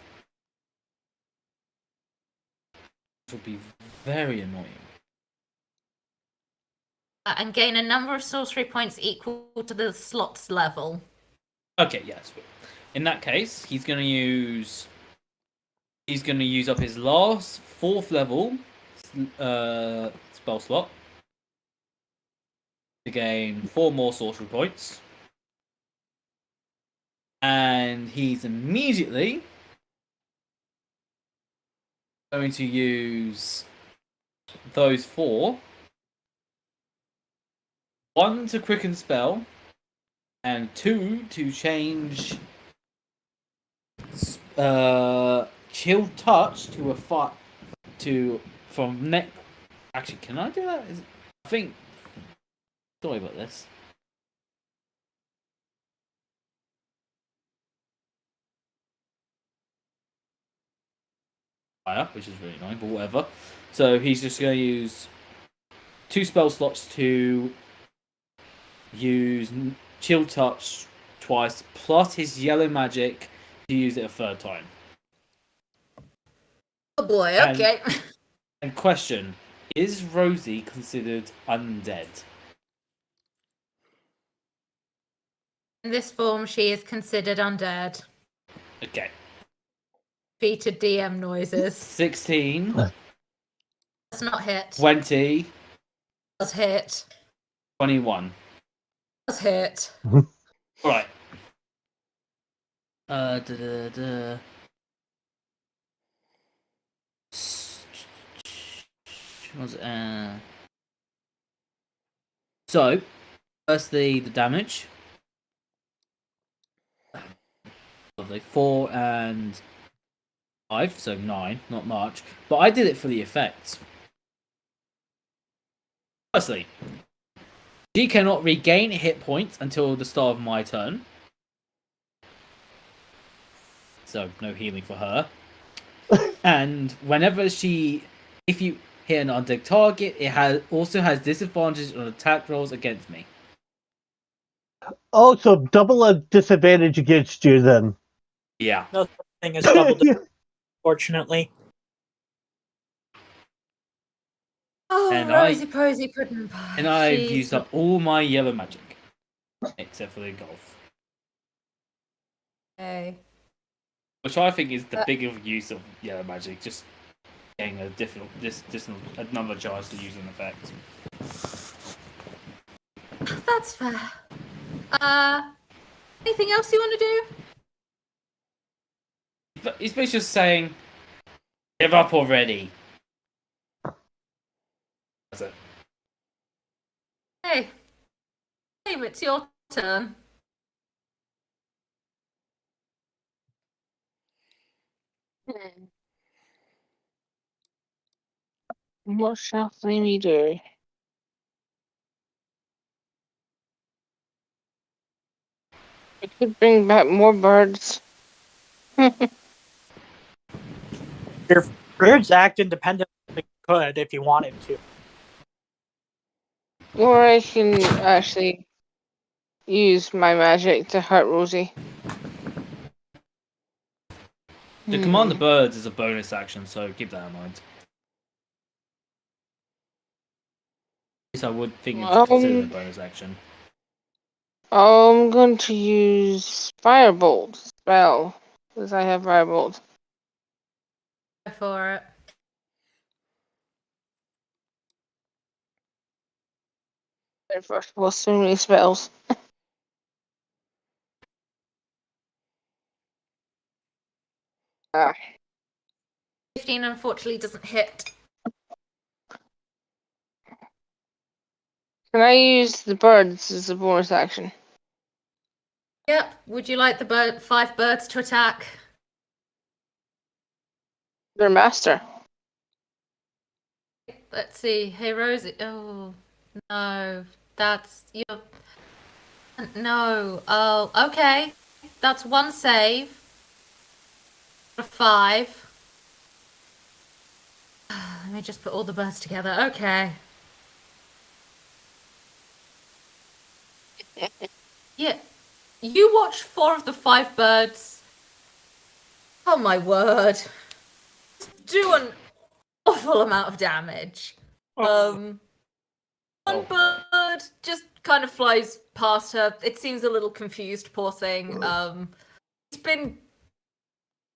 This would be very annoying. And gain a number of sorcery points equal to the slot's level. Okay, yes. In that case, he's gonna use up his last 4th level spell slot to gain 4 more sorcery points. And he's immediately going to use those 4. 1 to quicken spell, and 2 to change chill touch to from neck. Actually, can I do that? I think. Sorry about this. Which is really annoying, but whatever. So he's just going to use 2 spell slots to use chill touch twice, plus his yellow magic to use it a 3rd time. Oh boy, okay. And question, is Rosie considered undead? In this form, she is considered undead. Okay. Repeated DM noises. 16. Does not hit. 20. Does hit. 21. Does hit. Alright. So, firstly, the damage. Lovely. 4 and 5, so 9, not much. But I did it for the effects. Firstly, she cannot regain hit points until the start of my turn. So, no healing for her. And whenever if you hit an undead target, it also has disadvantage on attack rolls against me. Oh, so double a disadvantage against you then. Yeah. No such thing as double fortunately. Oh, And Rosie Posy Pudding Pie. And I've used up all my yellow magic. Except for the golf. Okay. Which I think is the bigger use of yellow magic, just getting another chance to use an effect. That's fair. Anything else you want to do? He's basically just saying, give up already. That's it. Hey, it's your turn. What shall we do? We could bring back more birds. Your birds act independently could if you wanted to. Or I can actually use my magic to hurt Rosie. To command the birds is a bonus action, so keep that in mind. At least I would think it's considered a bonus action. I'm going to use Firebolt spell, because I have Firebolt. Go for it. First of all, so many spells. 15 unfortunately doesn't hit. Can I use the birds as a bonus action? Yep. Would you like the 5 birds to attack? Their master. Let's see. Hey, Rosie. Oh, no. That's... You're... No. Oh, okay. That's 1 save. For 5. Let me just put all the birds together. Okay. Yeah. you watch 4 of the 5 birds. Oh my word. Do an awful amount of damage. One bird just kind of flies past her. It seems a little confused, poor thing. It's been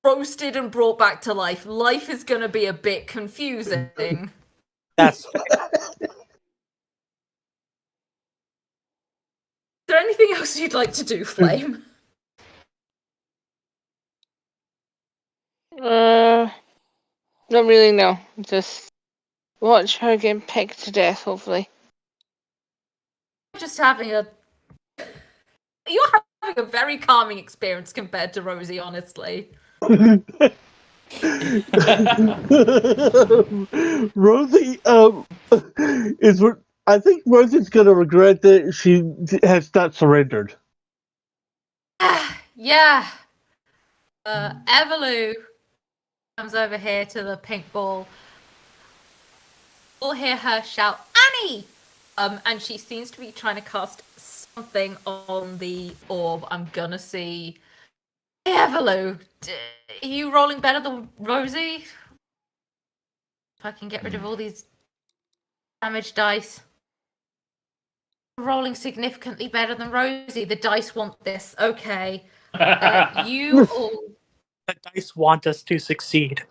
roasted and brought back to life. Life is gonna be a bit confusing. That's Is there anything else you'd like to do, Flame? Not really, no. Just watch her get pecked to death, hopefully. Just having a... You're having a very calming experience compared to Rosie, honestly. Rosie, is. I think Rosie's gonna regret that she has not surrendered. Yeah. Evelou comes over here to the pink ball. We'll hear her shout, Annie! And she seems to be trying to cast something on the orb. I'm gonna see. Hey, Evelou, are you rolling better than Rosie? If I can get rid of all these damage dice. Rolling significantly better than Rosie. The dice want this. Okay. You all... the dice want us to succeed.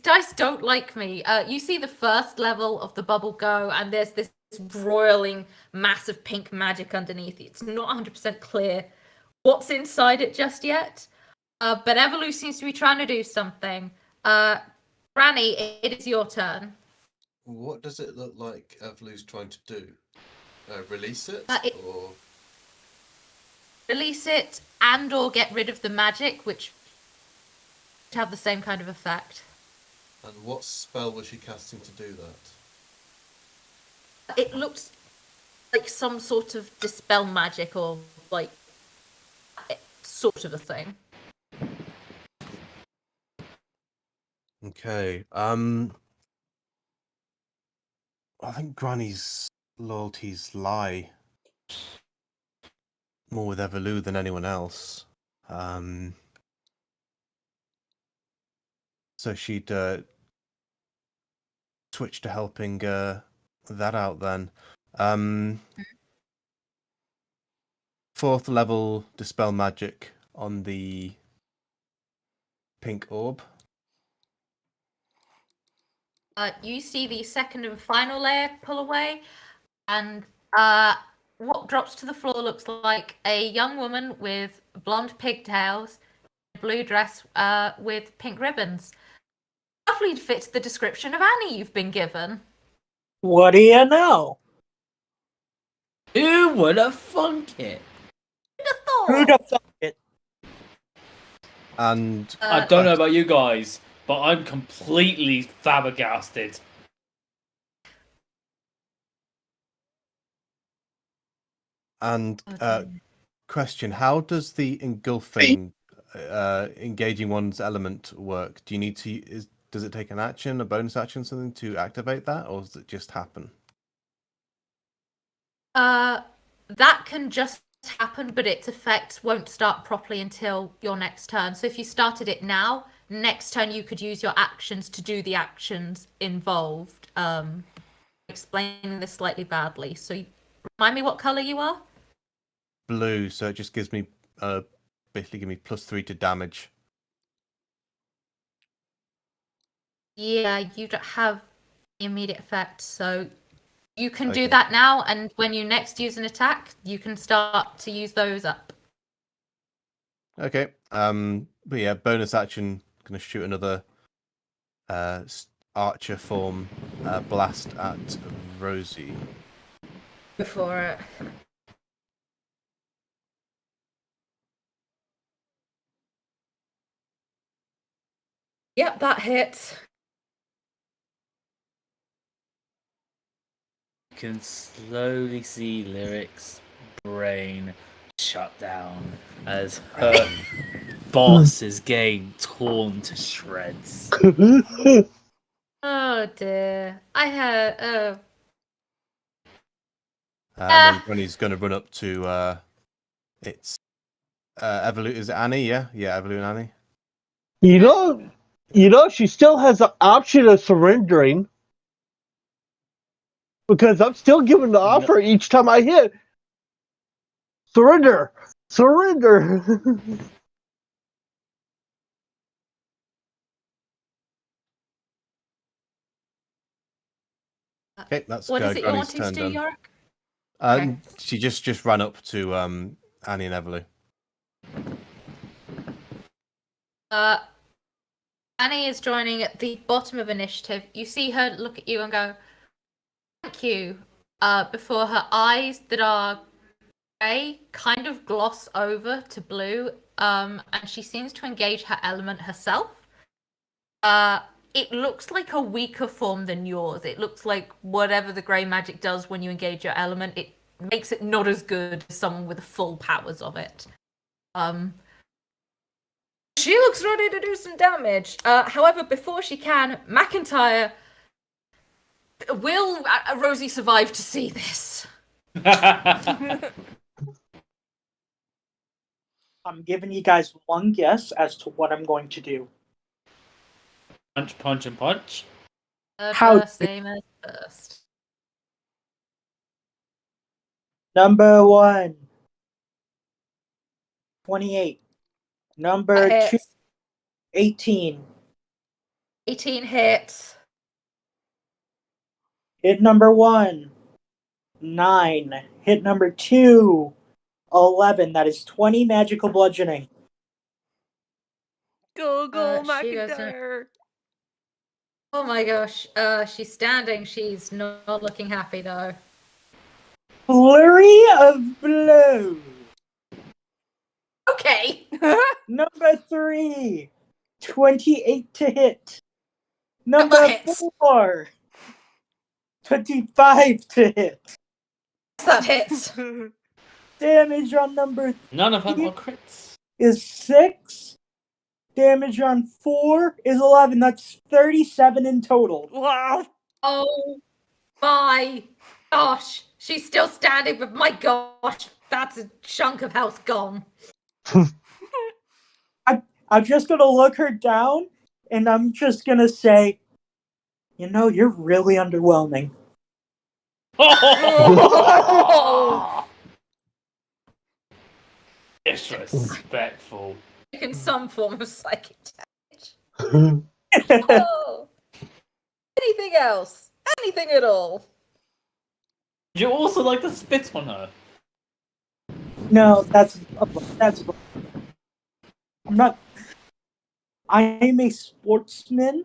Dice don't like me. You see the first level of the bubble go, and there's this broiling mass of pink magic underneath. It's not 100% clear what's inside it just yet. But Evelou seems to be trying to do something. Granny, it is your turn. What does it look like Evelou's trying to do? Release it? Or... Release it and or get rid of the magic, which have the same kind of effect. And what spell was she casting to do that? It looks like some sort of dispel magic or like sort of a thing. Okay. I think Granny's loyalties lie more with Evelou than anyone else. So she'd switch to helping that out then. 4th level dispel magic on the pink orb. You see the second and final layer pull away, and what drops to the floor looks like a young woman with blonde pigtails, a blue dress with pink ribbons. Roughly fits the description of Annie you've been given. What do you know? Who would have thunk it? Who'd have thought it? And I don't know about you guys, but I'm completely flabbergasted. And question: how does the engulfing, engaging one's element work? Do you need to? Does it take an action, a bonus action, something to activate that, or does it just happen? That can just happen, but its effects won't start properly until your next turn. So if you started it now, next turn you could use your actions to do the actions involved. Explaining this slightly badly. So remind me what color you are? Blue, so it just gives me basically give me +3 to damage. Yeah, you don't have immediate effect, so you can do that now, and when you next use an attack, you can start to use those up. Okay. But yeah, bonus action, gonna shoot another archer form blast at Rosie. Before it. Yep, that hits. You can slowly see Lyric's brain shut down as her boss is getting torn to shreds. Oh dear. I had And then Granny's gonna run up to It's is it Annie? Yeah, Evelyn and Annie. She still has the option of surrendering because I'm still giving the offer each time I hit. Surrender. Okay, that's What is it you're Granny's wanting to turn do, done. Yorick? She just ran up to Annie and Evelyn. Annie is joining at the bottom of initiative. You see her look at you and go, "Thank you." Before her eyes that are grey kind of gloss over to blue, and she seems to engage her element herself. It looks like a weaker form than yours. It looks like whatever the grey magic does when you engage your element, it makes it not as good as someone with the full powers of it. She looks ready to do some damage. However, before she can, McIntyre, will Rosie survive to see this? I'm giving you guys one guess as to what I'm going to do. Punch, punch, and punch. Same as first. Number 1, 28. Number 2, 18. 18 hits. Hit number 1, 9. Hit number 2, 11. That is 20 magical bludgeoning. Go, She goes McIntyre. Oh my gosh. She's standing. She's not looking happy though. Flurry of blows. Okay. Number 3, 28 to hit. Number 4, 25 to hit. That hits. Damage on number 3 None of them are crits. is 6. Damage on 4 is 11. That's 37 in total. Wow. Oh my gosh. She's still standing, but my gosh, that's a chunk of health gone. I'm just going to look her down, and I'm just going to say, you're really underwhelming. Disrespectful. In some form of psychic damage. Oh. Anything else? Anything at all? Would you also like to spit on her? No, that's I'm not. I am a sportsman.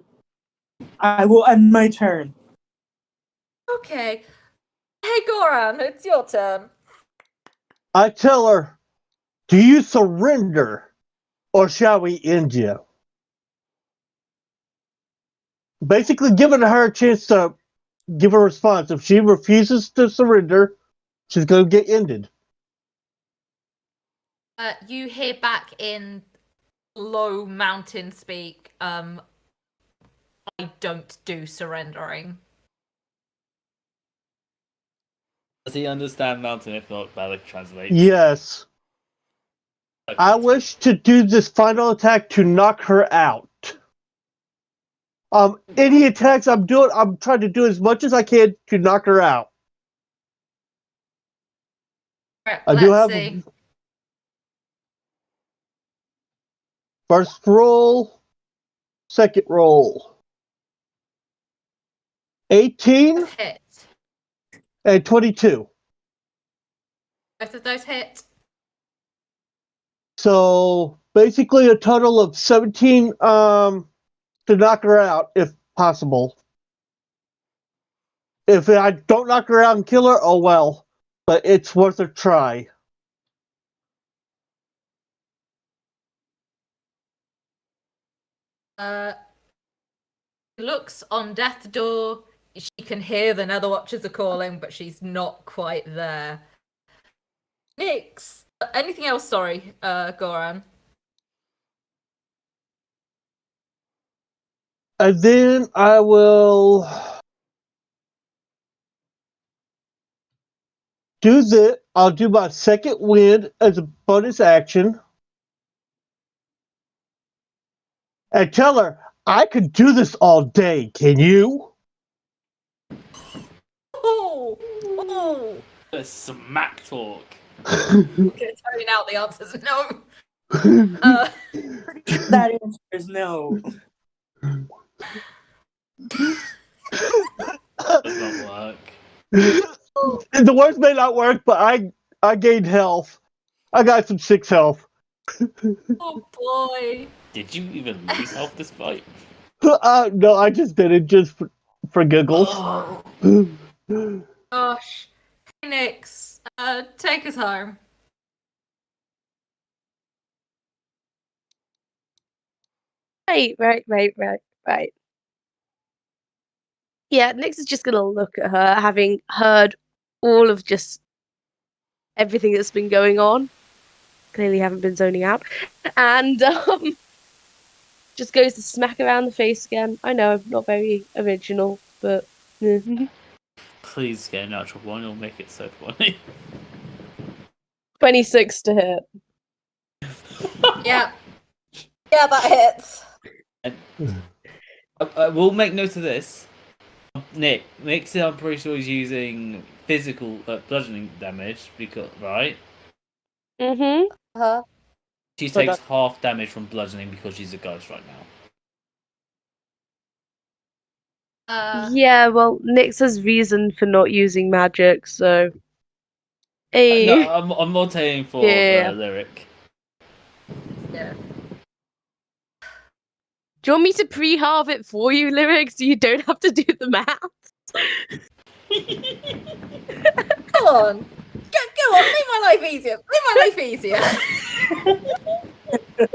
I will end my turn. Okay. Hey, Goran, it's your turn. I tell her, do you surrender or shall we end you? Basically giving her a chance to give a response. If she refuses to surrender, she's going to get ended. You hear back in low mountain speak, I don't do surrendering. Does he understand mountain if not Balak translates? Yes. Okay. I wish to do this final attack to knock her out. Any attacks I'm doing, I'm trying to do as much as I can to knock her out. Right, I do have first roll, second roll. 18 hit. and 22. Both of those hit. So basically a total of 17 to knock her out if possible. If I don't knock her out and kill her, oh well. But it's worth a try. Looks on death's door. She can hear the Nether Watchers are calling, but she's not quite there. Nix. Anything else? Sorry, Goran. And then I will do this. I'll do my second wind as a bonus action. And tell her, I could do this all day, can you? Oh! A smack talk. I'm gonna tell you now the answer's no. That answer is no. Does not work. The words may not work, but I gained health. I got some 6 health. Oh boy. Did you even lose health this fight? No, I just did it just for giggles. Oh. Gosh. Nix, take us home. Right. Yeah, Nyx is just gonna look at her, having heard all of just everything that's been going on. Clearly haven't been zoning out. And just goes to smack around the face again. I know, I'm not very original, but Please get a natural one, it'll make it so funny. 26 to hit. Yeah. Yeah, that hits. And I will make note of this. Nick said I'm pretty sure he's using physical bludgeoning damage because right. Mm-hmm. She takes half damage from bludgeoning because she's a ghost right now. Yeah, well, Nyx has reason for not using magic, so. No, I'm not saying for Yeah. Lyric. Yeah. Do you want me to pre-halve it for you, Lyric, so you don't have to do the math? Go on. Go on, make my life easier. Make my life easier.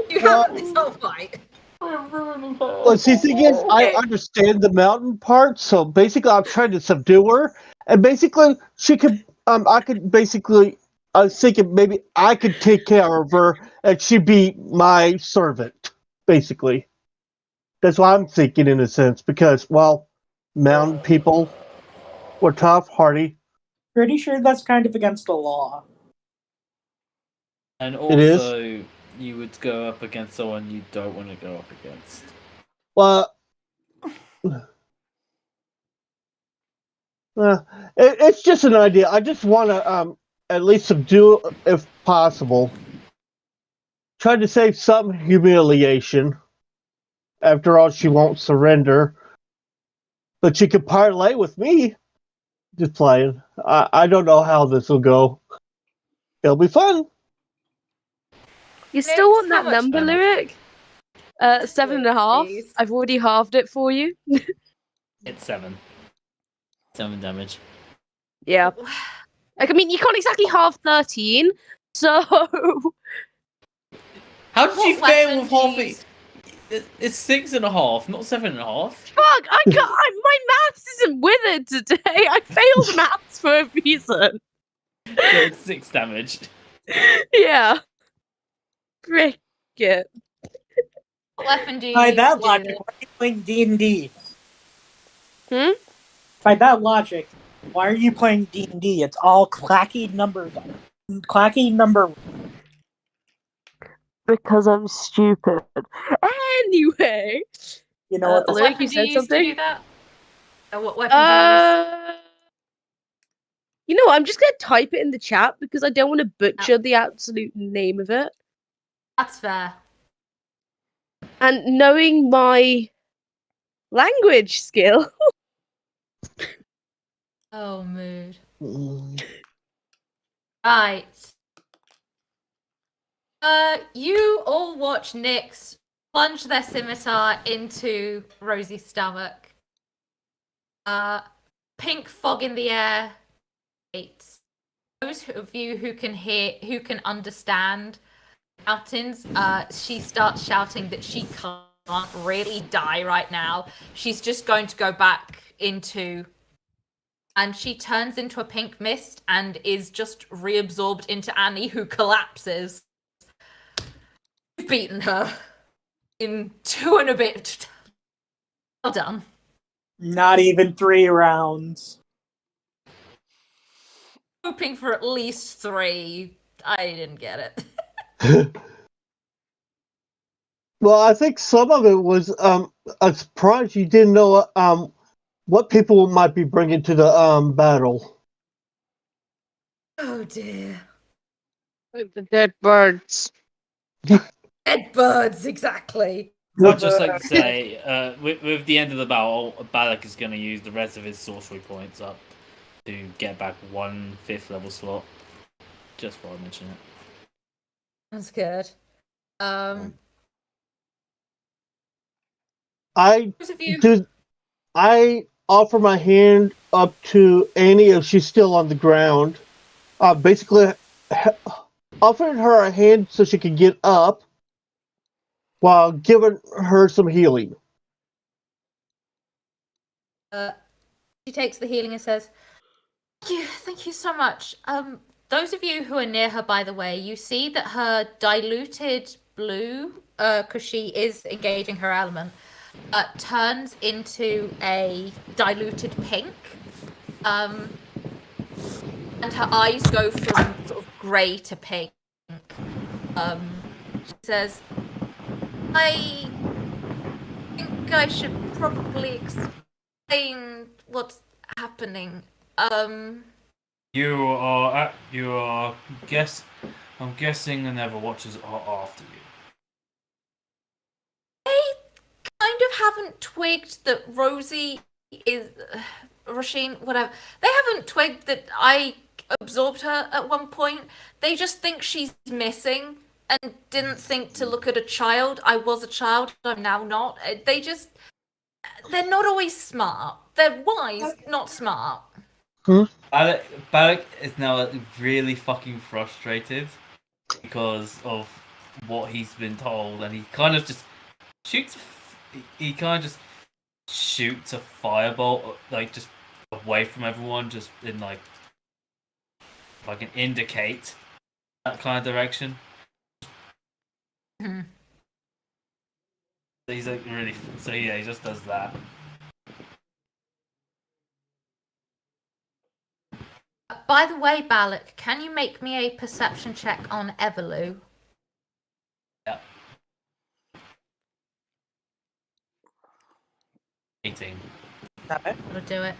You haven't this whole fight. Well, see, the thing is, I understand the mountain part, so basically I'm trying to subdue her, and basically she could, I could basically, I was thinking maybe I could take care of her, and she'd be my servant, basically. That's what I'm thinking in a sense, because, well, mountain people were tough, hardy. Pretty sure that's kind of against the law. And also, you would go up against someone you don't want to go up against. Well, it's just an idea. I just want to at least subdue, if possible. Try to save some humiliation. After all, she won't surrender. But she could parlay with me. Just playing. I don't know how this will go. It'll be fun. You still want how that much number, damage? Lyric? 7.5. Please. I've already halved it for you. It's 7. 7 damage. Yeah. Like, I mean, you can't exactly halve 13, so... How did you What fail weapon with do you half use? It's 6.5, not 7.5. Fuck! I can't. My maths isn't with it today. I failed maths for a reason. So it's 6 damage. Yeah. Frick it. What weapon do you By use that to do logic, this? why are you playing D&D? Hmm? By that logic, why are you playing D&D? It's all clacky number. Because I'm stupid. Anyway. You know what? What Lyric, weapon you do you said use to do something? that? What weapon do you use? You know what? I'm just going to type it in the chat because I don't want to butcher the absolute name of it. That's fair. And knowing my language skill. Oh, mood. Right. You all watch Nyx plunge their scimitar into Rosie's stomach. Pink fog in the air. It's those of you who can understand mountains. She starts shouting that she can't really die right now. She's just going to go back into. And she turns into a pink mist and is just reabsorbed into Annie, who collapses. You've beaten her in 2 and a bit. Well done. Not even 3 rounds. hoping for at least 3. I didn't get it. Well, I think some of it was a surprise. You didn't know what people might be bringing to the battle. Oh dear. Like the dead birds. Dead birds, exactly. I'd just like to say, with the end of the battle, Balak is going to use the rest of his sorcery points up to get back 1 5th level slot. Just thought I'd mention it. That's good. I offer my hand up to Annie if she's still on the ground. Basically, offering her a hand so she can get up while giving her some healing. She takes the healing and says, Thank you so much. Those of you who are near her, by the way, you see that her diluted blue, because she is engaging her element, turns into a diluted pink. And her eyes go from sort of grey to pink. She says, I think I should probably explain what's happening. I'm guessing the Neverwatchers are after you. They kind of haven't twigged that Rosie is Rasheen, whatever. They haven't twigged that I absorbed her at one point. They just think she's missing and didn't think to look at a child. I was a child, I'm now not. They're not always smart. They're wise, not smart. Balak is now really fucking frustrated because of what he's been told, and he kind of just shoots. He kind of just shoots a firebolt, like just away from everyone, just in like an indicate that kind of direction. Mm-hmm. So he's like really. So yeah, he just does that. By the way, Balak, can you make me a perception check on Everloo? Yeah. 18. That'll do it.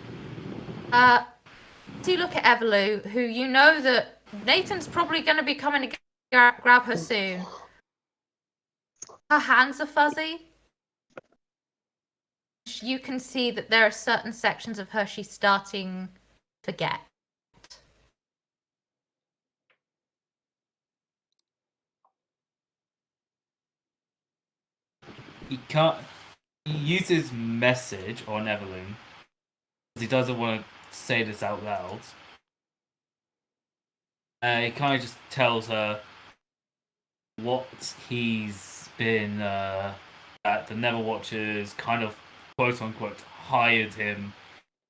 Do you look at Everloo, who you know that Nathan's probably going to be coming to grab her soon. Her hands are fuzzy. You can see that there are certain sections of her she's starting to get. He can't. He uses message on Evelyn because he doesn't want to say this out loud. He kind of just tells her what he's been. That the Neverwatchers kind of quote unquote hired him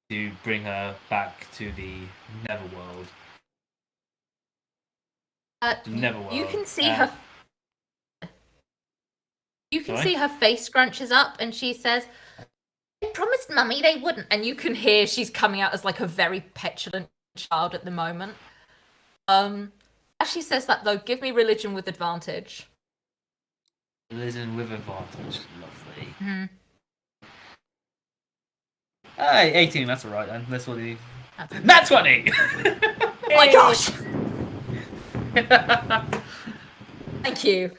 to bring her back to the Neverworld. Neverworld. You can see her. You can see her face scrunches up, and she says, "I promised Mummy they wouldn't." And you can hear she's coming out as like a very petulant child at the moment. As she says that, though, give me religion with advantage. Religion with advantage, lovely. Mm-hmm. Hey, 18. That's alright then. That's what he. Nat 20. Oh my gosh! Thank you.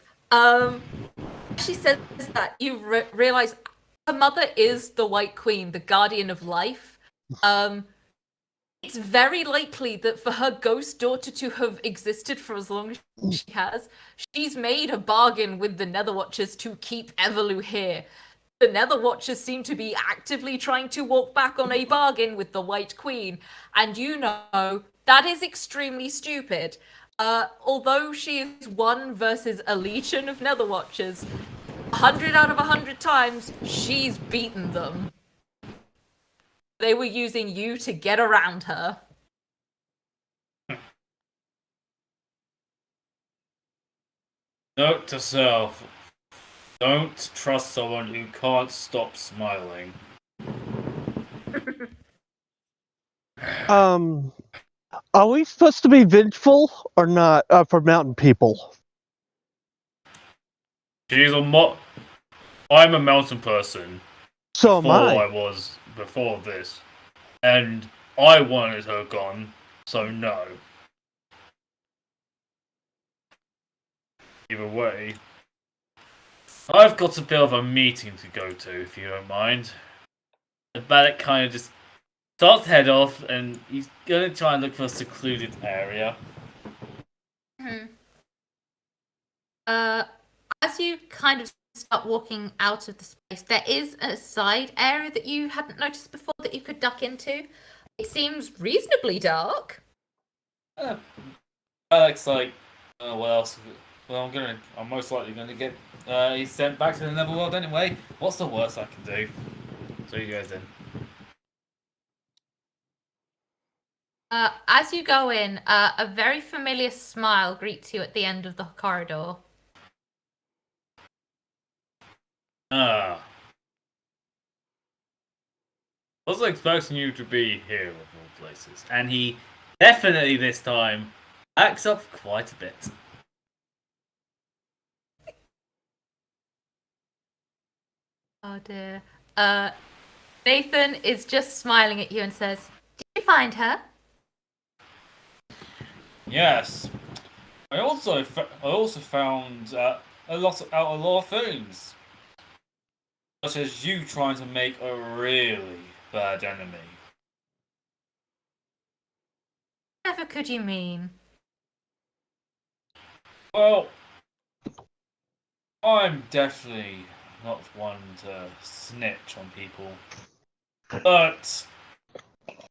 She says that you realize her mother is the White Queen, the guardian of life. It's very likely that for her ghost daughter to have existed for as long as she has, she's made a bargain with the Netherwatchers to keep Everloo here. The Netherwatchers seem to be actively trying to walk back on a bargain with the White Queen, and you know that is extremely stupid. Although she is 1 versus a legion of Netherwatchers, 100 out of 100 times, she's beaten them. They were using you to get around her. Note to self. Don't trust someone who can't stop smiling. Are we supposed to be vengeful or not for mountain people? I'm a mountain person. So am I. I was before this, and I wanted her gone. So no. Either way, I've got a bit of a meeting to go to, if you don't mind. The Balak kind of just starts to head off, and he's gonna try and look for a secluded area. As you kind of start walking out of the space, there is a side area that you hadn't noticed before that you could duck into. It seems reasonably dark. Balak's like, oh, what else? Well, I'm most likely gonna get he's sent back to the Netherworld anyway. What's the worst I can do? So you guys in. As you go in, a very familiar smile greets you at the end of the corridor. Ah. I was expecting you to be here of all places. And he definitely this time acts up quite a bit. Oh dear. Nathan is just smiling at you and says, "Did you find her?" Yes. I also found a lot of things. Such as you trying to make a really bad enemy. Whatever could you mean? Well, I'm definitely not one to snitch on people. But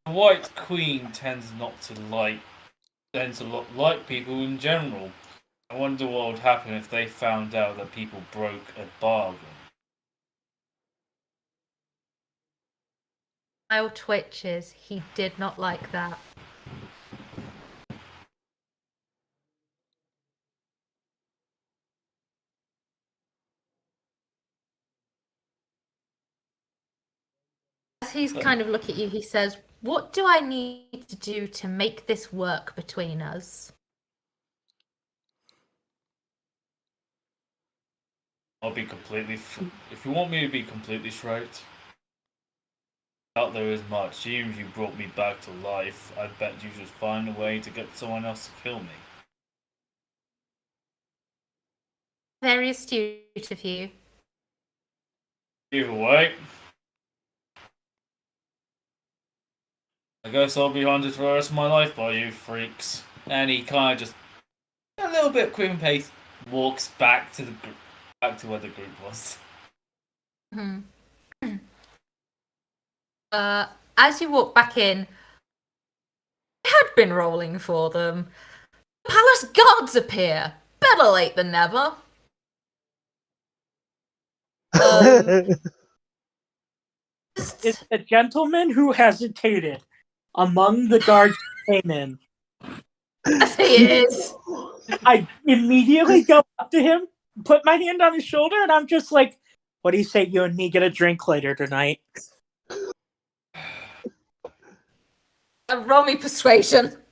the White Queen tends to like people in general. I wonder what would happen if they found out that people broke a bargain. Kyle twitches. He did not like that. As he's kind of looking at you, he says, "What do I need to do to make this work between us?" If you want me to be completely straight, doubt there is much. Even if you brought me back to life, I bet you just find a way to get someone else to kill me. Very astute of you. Either way, I guess I'll be haunted for the rest of my life by you freaks. And he kind of just, a little bit quick pace, walks back to back to where the group was. Hmm. As you walk back in, I had been rolling for them. Palace guards appear. Better late than never. It's the gentleman who hesitated among the guards who came in. Yes, he is. I immediately go up to him, put my hand on his shoulder, and I'm just like, "What do you say you and me get a drink later tonight?" Roll me persuasion.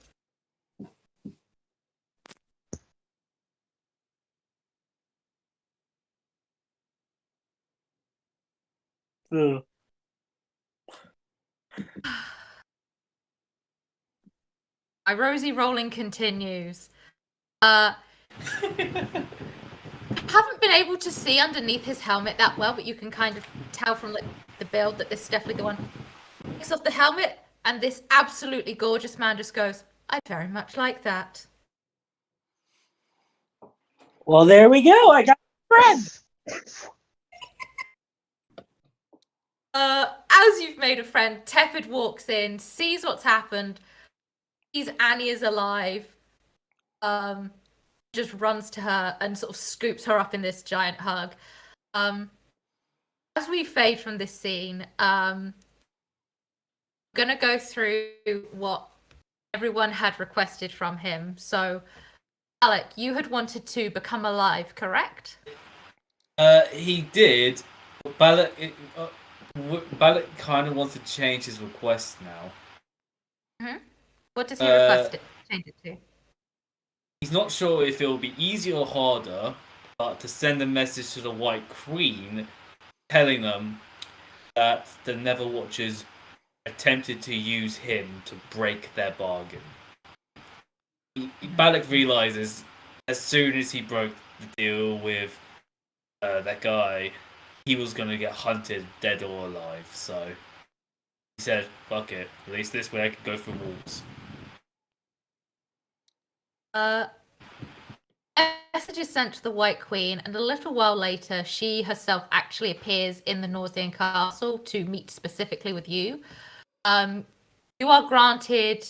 Ugh. My rosy rolling continues. Haven't been able to see underneath his helmet that well, but you can kind of tell from the build that this is definitely the one. Takes off the helmet, and this absolutely gorgeous man just goes, "I very much like that." Well, there we go. I got a friend. As you've made a friend, Tepid walks in, sees what's happened, sees Annie is alive, just runs to her and sort of scoops her up in this giant hug. As we fade from this scene, I'm gonna go through what everyone had requested from him. So, Alec, you had wanted to become alive, correct? He did, but Balak kind of wants to change his request now. What does he request it? Change it to? He's not sure if it'll be easier or harder, but to send a message to the White Queen, telling them that the Netherwatchers attempted to use him to break their bargain. Balak realizes as soon as he broke the deal with that guy, he was going to get hunted dead or alive, so he said, fuck it, at least this way I can go through walls. A message is sent to the White Queen, and a little while later, she herself actually appears in the Nausean Castle to meet specifically with you. You are granted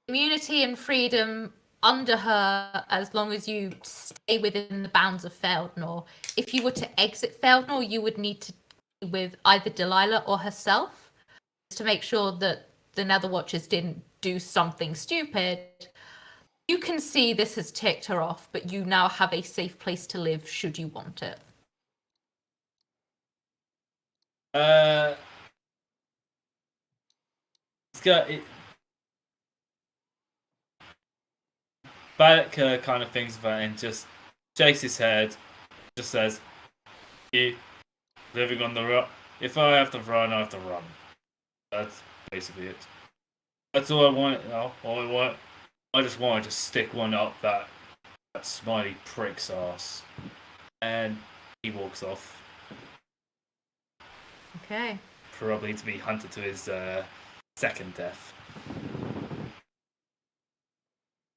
immunity and freedom under her as long as you stay within the bounds of Feldnor. If you were to exit Feldnor, you would need to be with either Delilah or herself to make sure that the Netherwatchers didn't do something stupid. You can see this has ticked her off, but you now have a safe place to live should you want it. Balak kind of thinks about it and just shakes his head, just says, living on the run. If I have to run, I have to run. That's basically it. That's all I want. I just wanted to stick one up that smiley prick's ass. And he walks off. Okay. Probably to be hunted to his second death.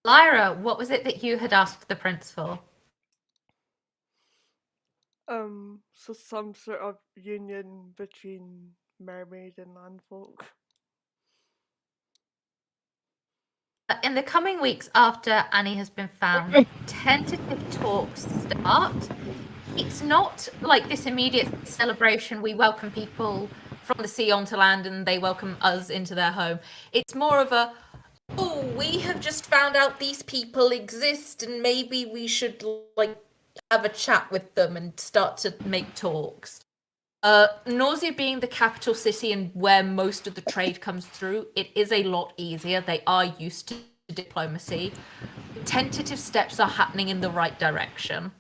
Lyra, what was it that you had asked the prince for? So some sort of union between mermaid and landfolk. In the coming weeks after Annie has been found, tentative talks start. It's not like this immediate celebration. We welcome people from the sea onto land and they welcome us into their home. It's more of a, oh, we have just found out these people exist and maybe we should have a chat with them and start to make talks. Nausea being the capital city and where most of the trade comes through, it is a lot easier. They are used to diplomacy. Tentative steps are happening in the right direction.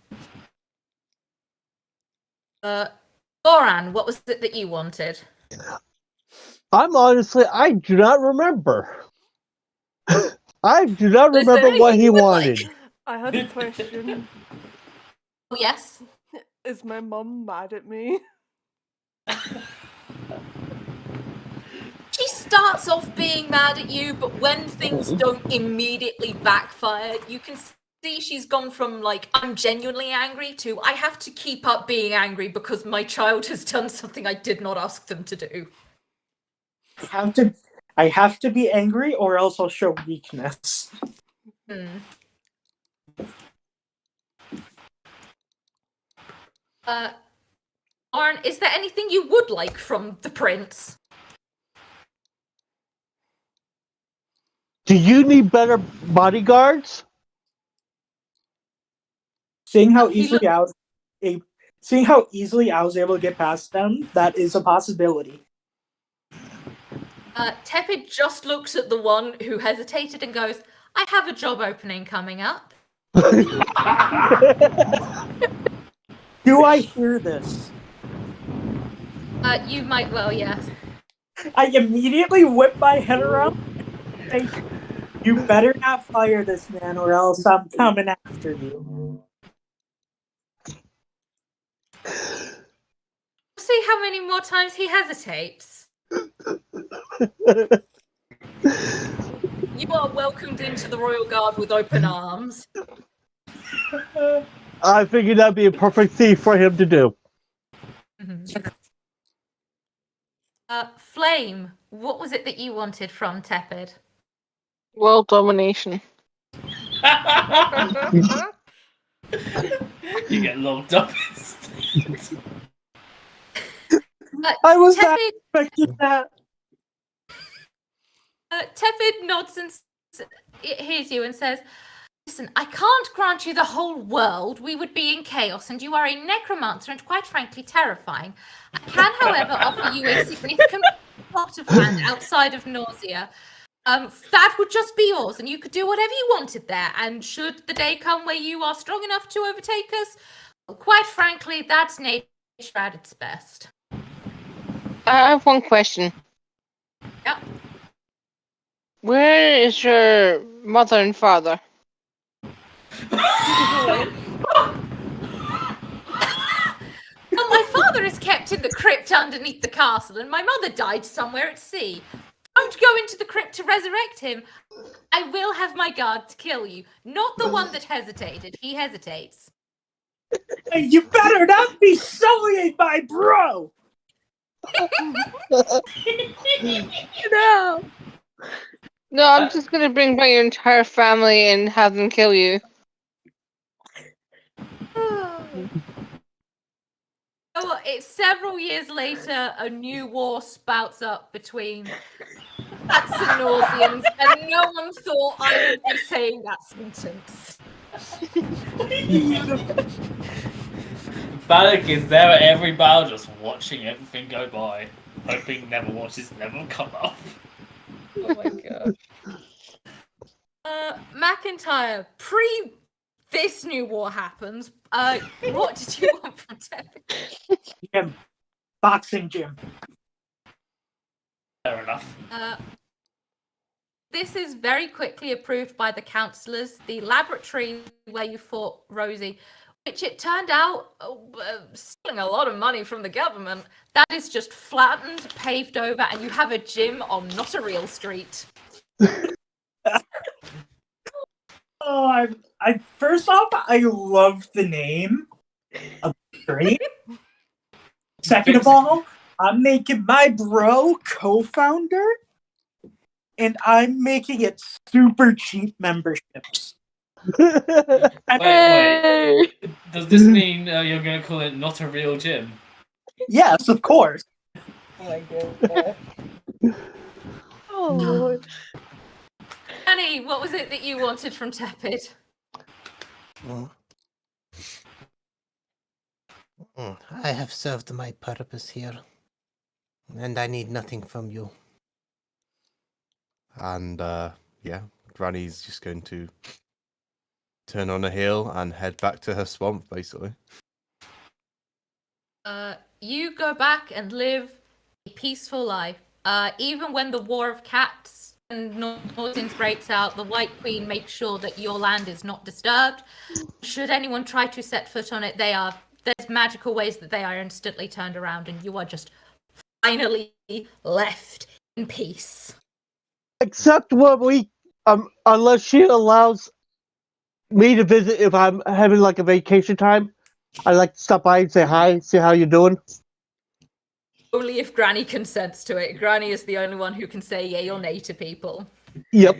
Goran, what was it that you wanted? I do not remember. I do not remember what he wanted. I had a question. Oh, yes? Is my mum mad at me? She starts off being mad at you, but when things don't immediately backfire, you can see she's gone from I'm genuinely angry to I have to keep up being angry because my child has done something I did not ask them to do. I have to be angry or else I'll show weakness. Lauren, is there anything you would like from the prince? Do you need better bodyguards? Seeing how easily I was able to get past them, that is a possibility. Tepid just looks at the one who hesitated and goes, I have a job opening coming up. Do I hear this? You might well, yes. I immediately whip my head around and say, you better not fire this man or else I'm coming after you. See how many more times he hesitates. You are welcomed into the Royal Guard with open arms. I figured that'd be a perfect thing for him to do. Flame, what was it that you wanted from Tepid? World domination. You get locked up. I was not expecting that. Tepid nods and hears you and says, listen, I can't grant you the whole world. We would be in chaos, and you are a necromancer and quite frankly terrifying. I can, however, offer you a significant plot of land outside of Nausea. that would just be yours, and you could do whatever you wanted there. And should the day come where you are strong enough to overtake us, well, quite frankly, that's nature at its best. I have one question. Yep. Where is your mother and father? Well, my father is kept in the crypt underneath the castle, and my mother died somewhere at sea. Don't go into the crypt to resurrect him. I will have my guard to kill you. Not the one that hesitated. He hesitates. Hey, you better not be sullying my bro! No. No, I'm just gonna bring back your entire family and have them kill you. Oh, it's several years later, a new war spouts up between Cats and Nauseans, and no one thought I would be saying that sentence. Balak is there at every battle, just watching everything go by, hoping never watches never come up. Oh my god. McIntyre, this new war happens. What did you want from Tevin? Gym. Boxing gym. Fair enough. This is very quickly approved by the councillors. The laboratory where you fought Rosie, which it turned out stealing a lot of money from the government, that is just flattened, paved over, and you have a gym on not a real street. Oh, I first off, I love the name of the street. Second of all, I'm making my bro co-founder, and I'm making it super cheap memberships. Wait. Does this mean you're going to call it not a real gym? Yes, of course. Oh my god. Oh Lord. Annie, what was it that you wanted from Tepid? I have served my purpose here, and I need nothing from you. And yeah, Granny's just going to turn on a hill and head back to her swamp, basically. You go back and live a peaceful life. Even when the War of Cats and Northings breaks out, the White Queen makes sure that your land is not disturbed. Should anyone try to set foot on it, there's magical ways that they are instantly turned around, and you are just finally left in peace. Except when we, unless she allows me to visit if I'm having like a vacation time, I like to stop by and say hi, see how you're doing. Only if Granny consents to it. Granny is the only one who can say yay or nay to people. Yep.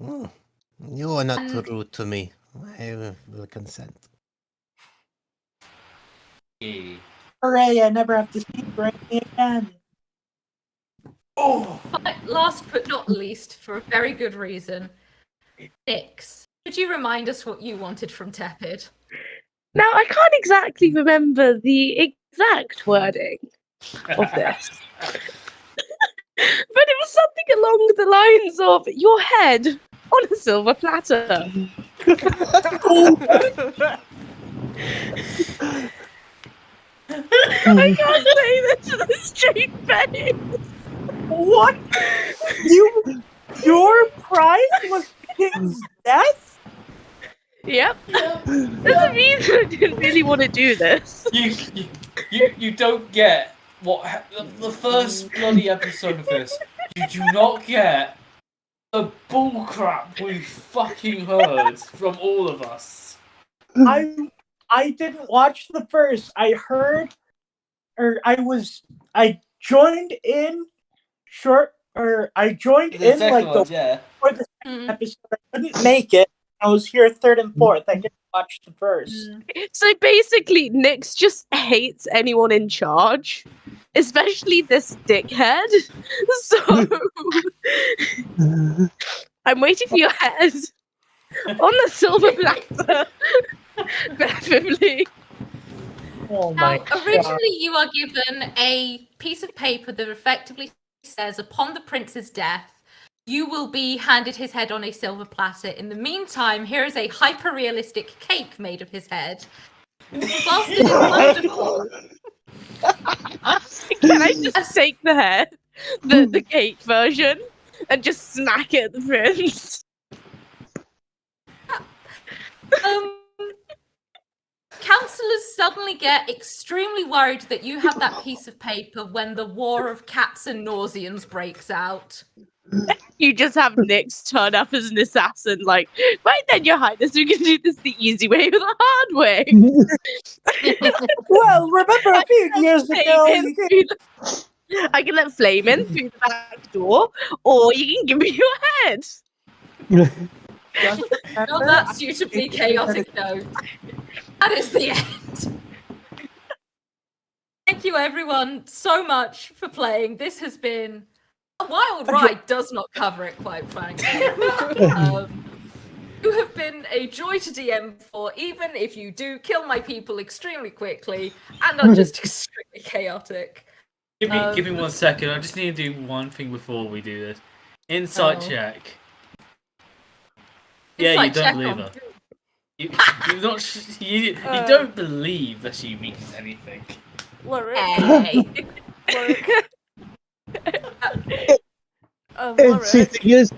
You are not rude to me. I will consent. Yeah. Hooray, I never have to see Granny again. Oh! But last but not least, for a very good reason, Nix, could you remind us what you wanted from Tepid? Now, I can't exactly remember the exact wording of this. But it was something along the lines of your head on a silver platter. I can't say this to the straight face. What? Your prize was King's death? Yep. There's a reason I didn't really want to do this. You don't get what the first bloody episode of this. You do not get the bullcrap we fucking heard from all of us. I didn't watch the first. I heard, or I joined in short, or I joined The in second like one, the yeah. for the second episode. I couldn't make it. I was here third and fourth. I didn't watch the first. So basically, Nyx just hates anyone in charge, especially this dickhead. So I'm waiting for your head on the silver platter, preferably. Oh Now, my god. originally you are given a piece of paper that effectively says, upon the prince's death, you will be handed his head on a silver platter. In the meantime, here is a hyper-realistic cake made of his head. Whilst it is wonderful... Can I just take the head, the cake version, and just smack it at the prince? Councillors suddenly get extremely worried that you have that piece of paper when the war of cats and Nausians breaks out. You just have Nyx turn up as an assassin, like, right then, Your Highness, we can do this the easy way or the hard way. Well, remember a few years ago, I can let Flame in through the back door, or you can give me your head. Not that suitably chaotic note. That is the end. Thank you, everyone, so much for playing. This has been a wild ride. Does not cover it, quite frankly. You have been a joy to DM for, even if you do kill my people extremely quickly and are just extremely chaotic. Give me 1 second. I just need to do one thing before we do this. Insight check. Yeah, you don't believe her. You don't believe that she means anything. Hey. And see, the thing is,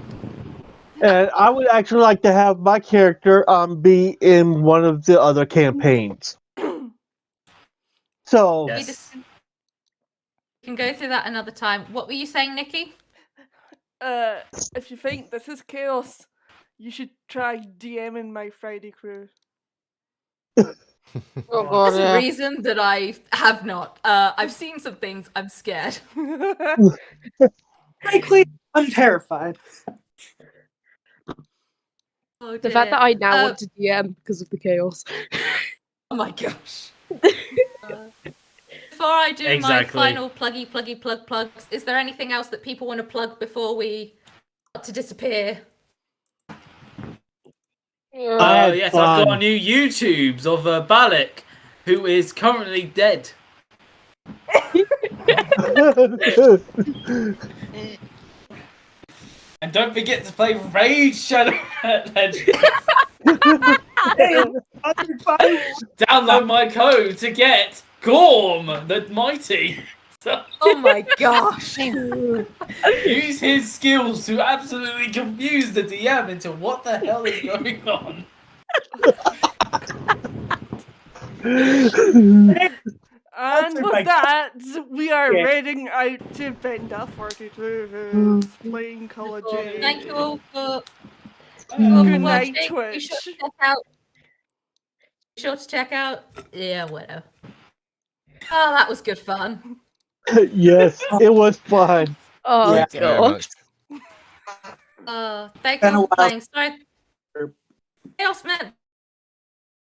and I would actually like to have my character be in one of the other campaigns. So Yes. We can go through that another time. What were you saying, Nikki? If you think this is chaos, you should try DMing my Friday crew. There's a reason that I have not. I've seen some things. I'm scared. Frankly, I'm terrified. Oh, the fact that I now want to DM because of the chaos. Oh my gosh. Before I do my final plugs, is there anything else that people want to plug before we start to disappear? Yes, I've got a new YouTubes of Balak, who is currently dead. And don't forget to play Raid Shadow Legends. Download my code to get Gorm the Mighty. Oh my gosh. Use his skills to absolutely confuse the DM into what the hell is going on. And with that, we are raiding out to Benda 42, who's playing Call of Duty. Thank you all for Good night, watching. Twitch. Be sure to check out. Yeah, whatever. Oh, that was good fun. Yes, it was fun. Oh, Thank you very much. Thank you for playing. Sorry. Chaos meant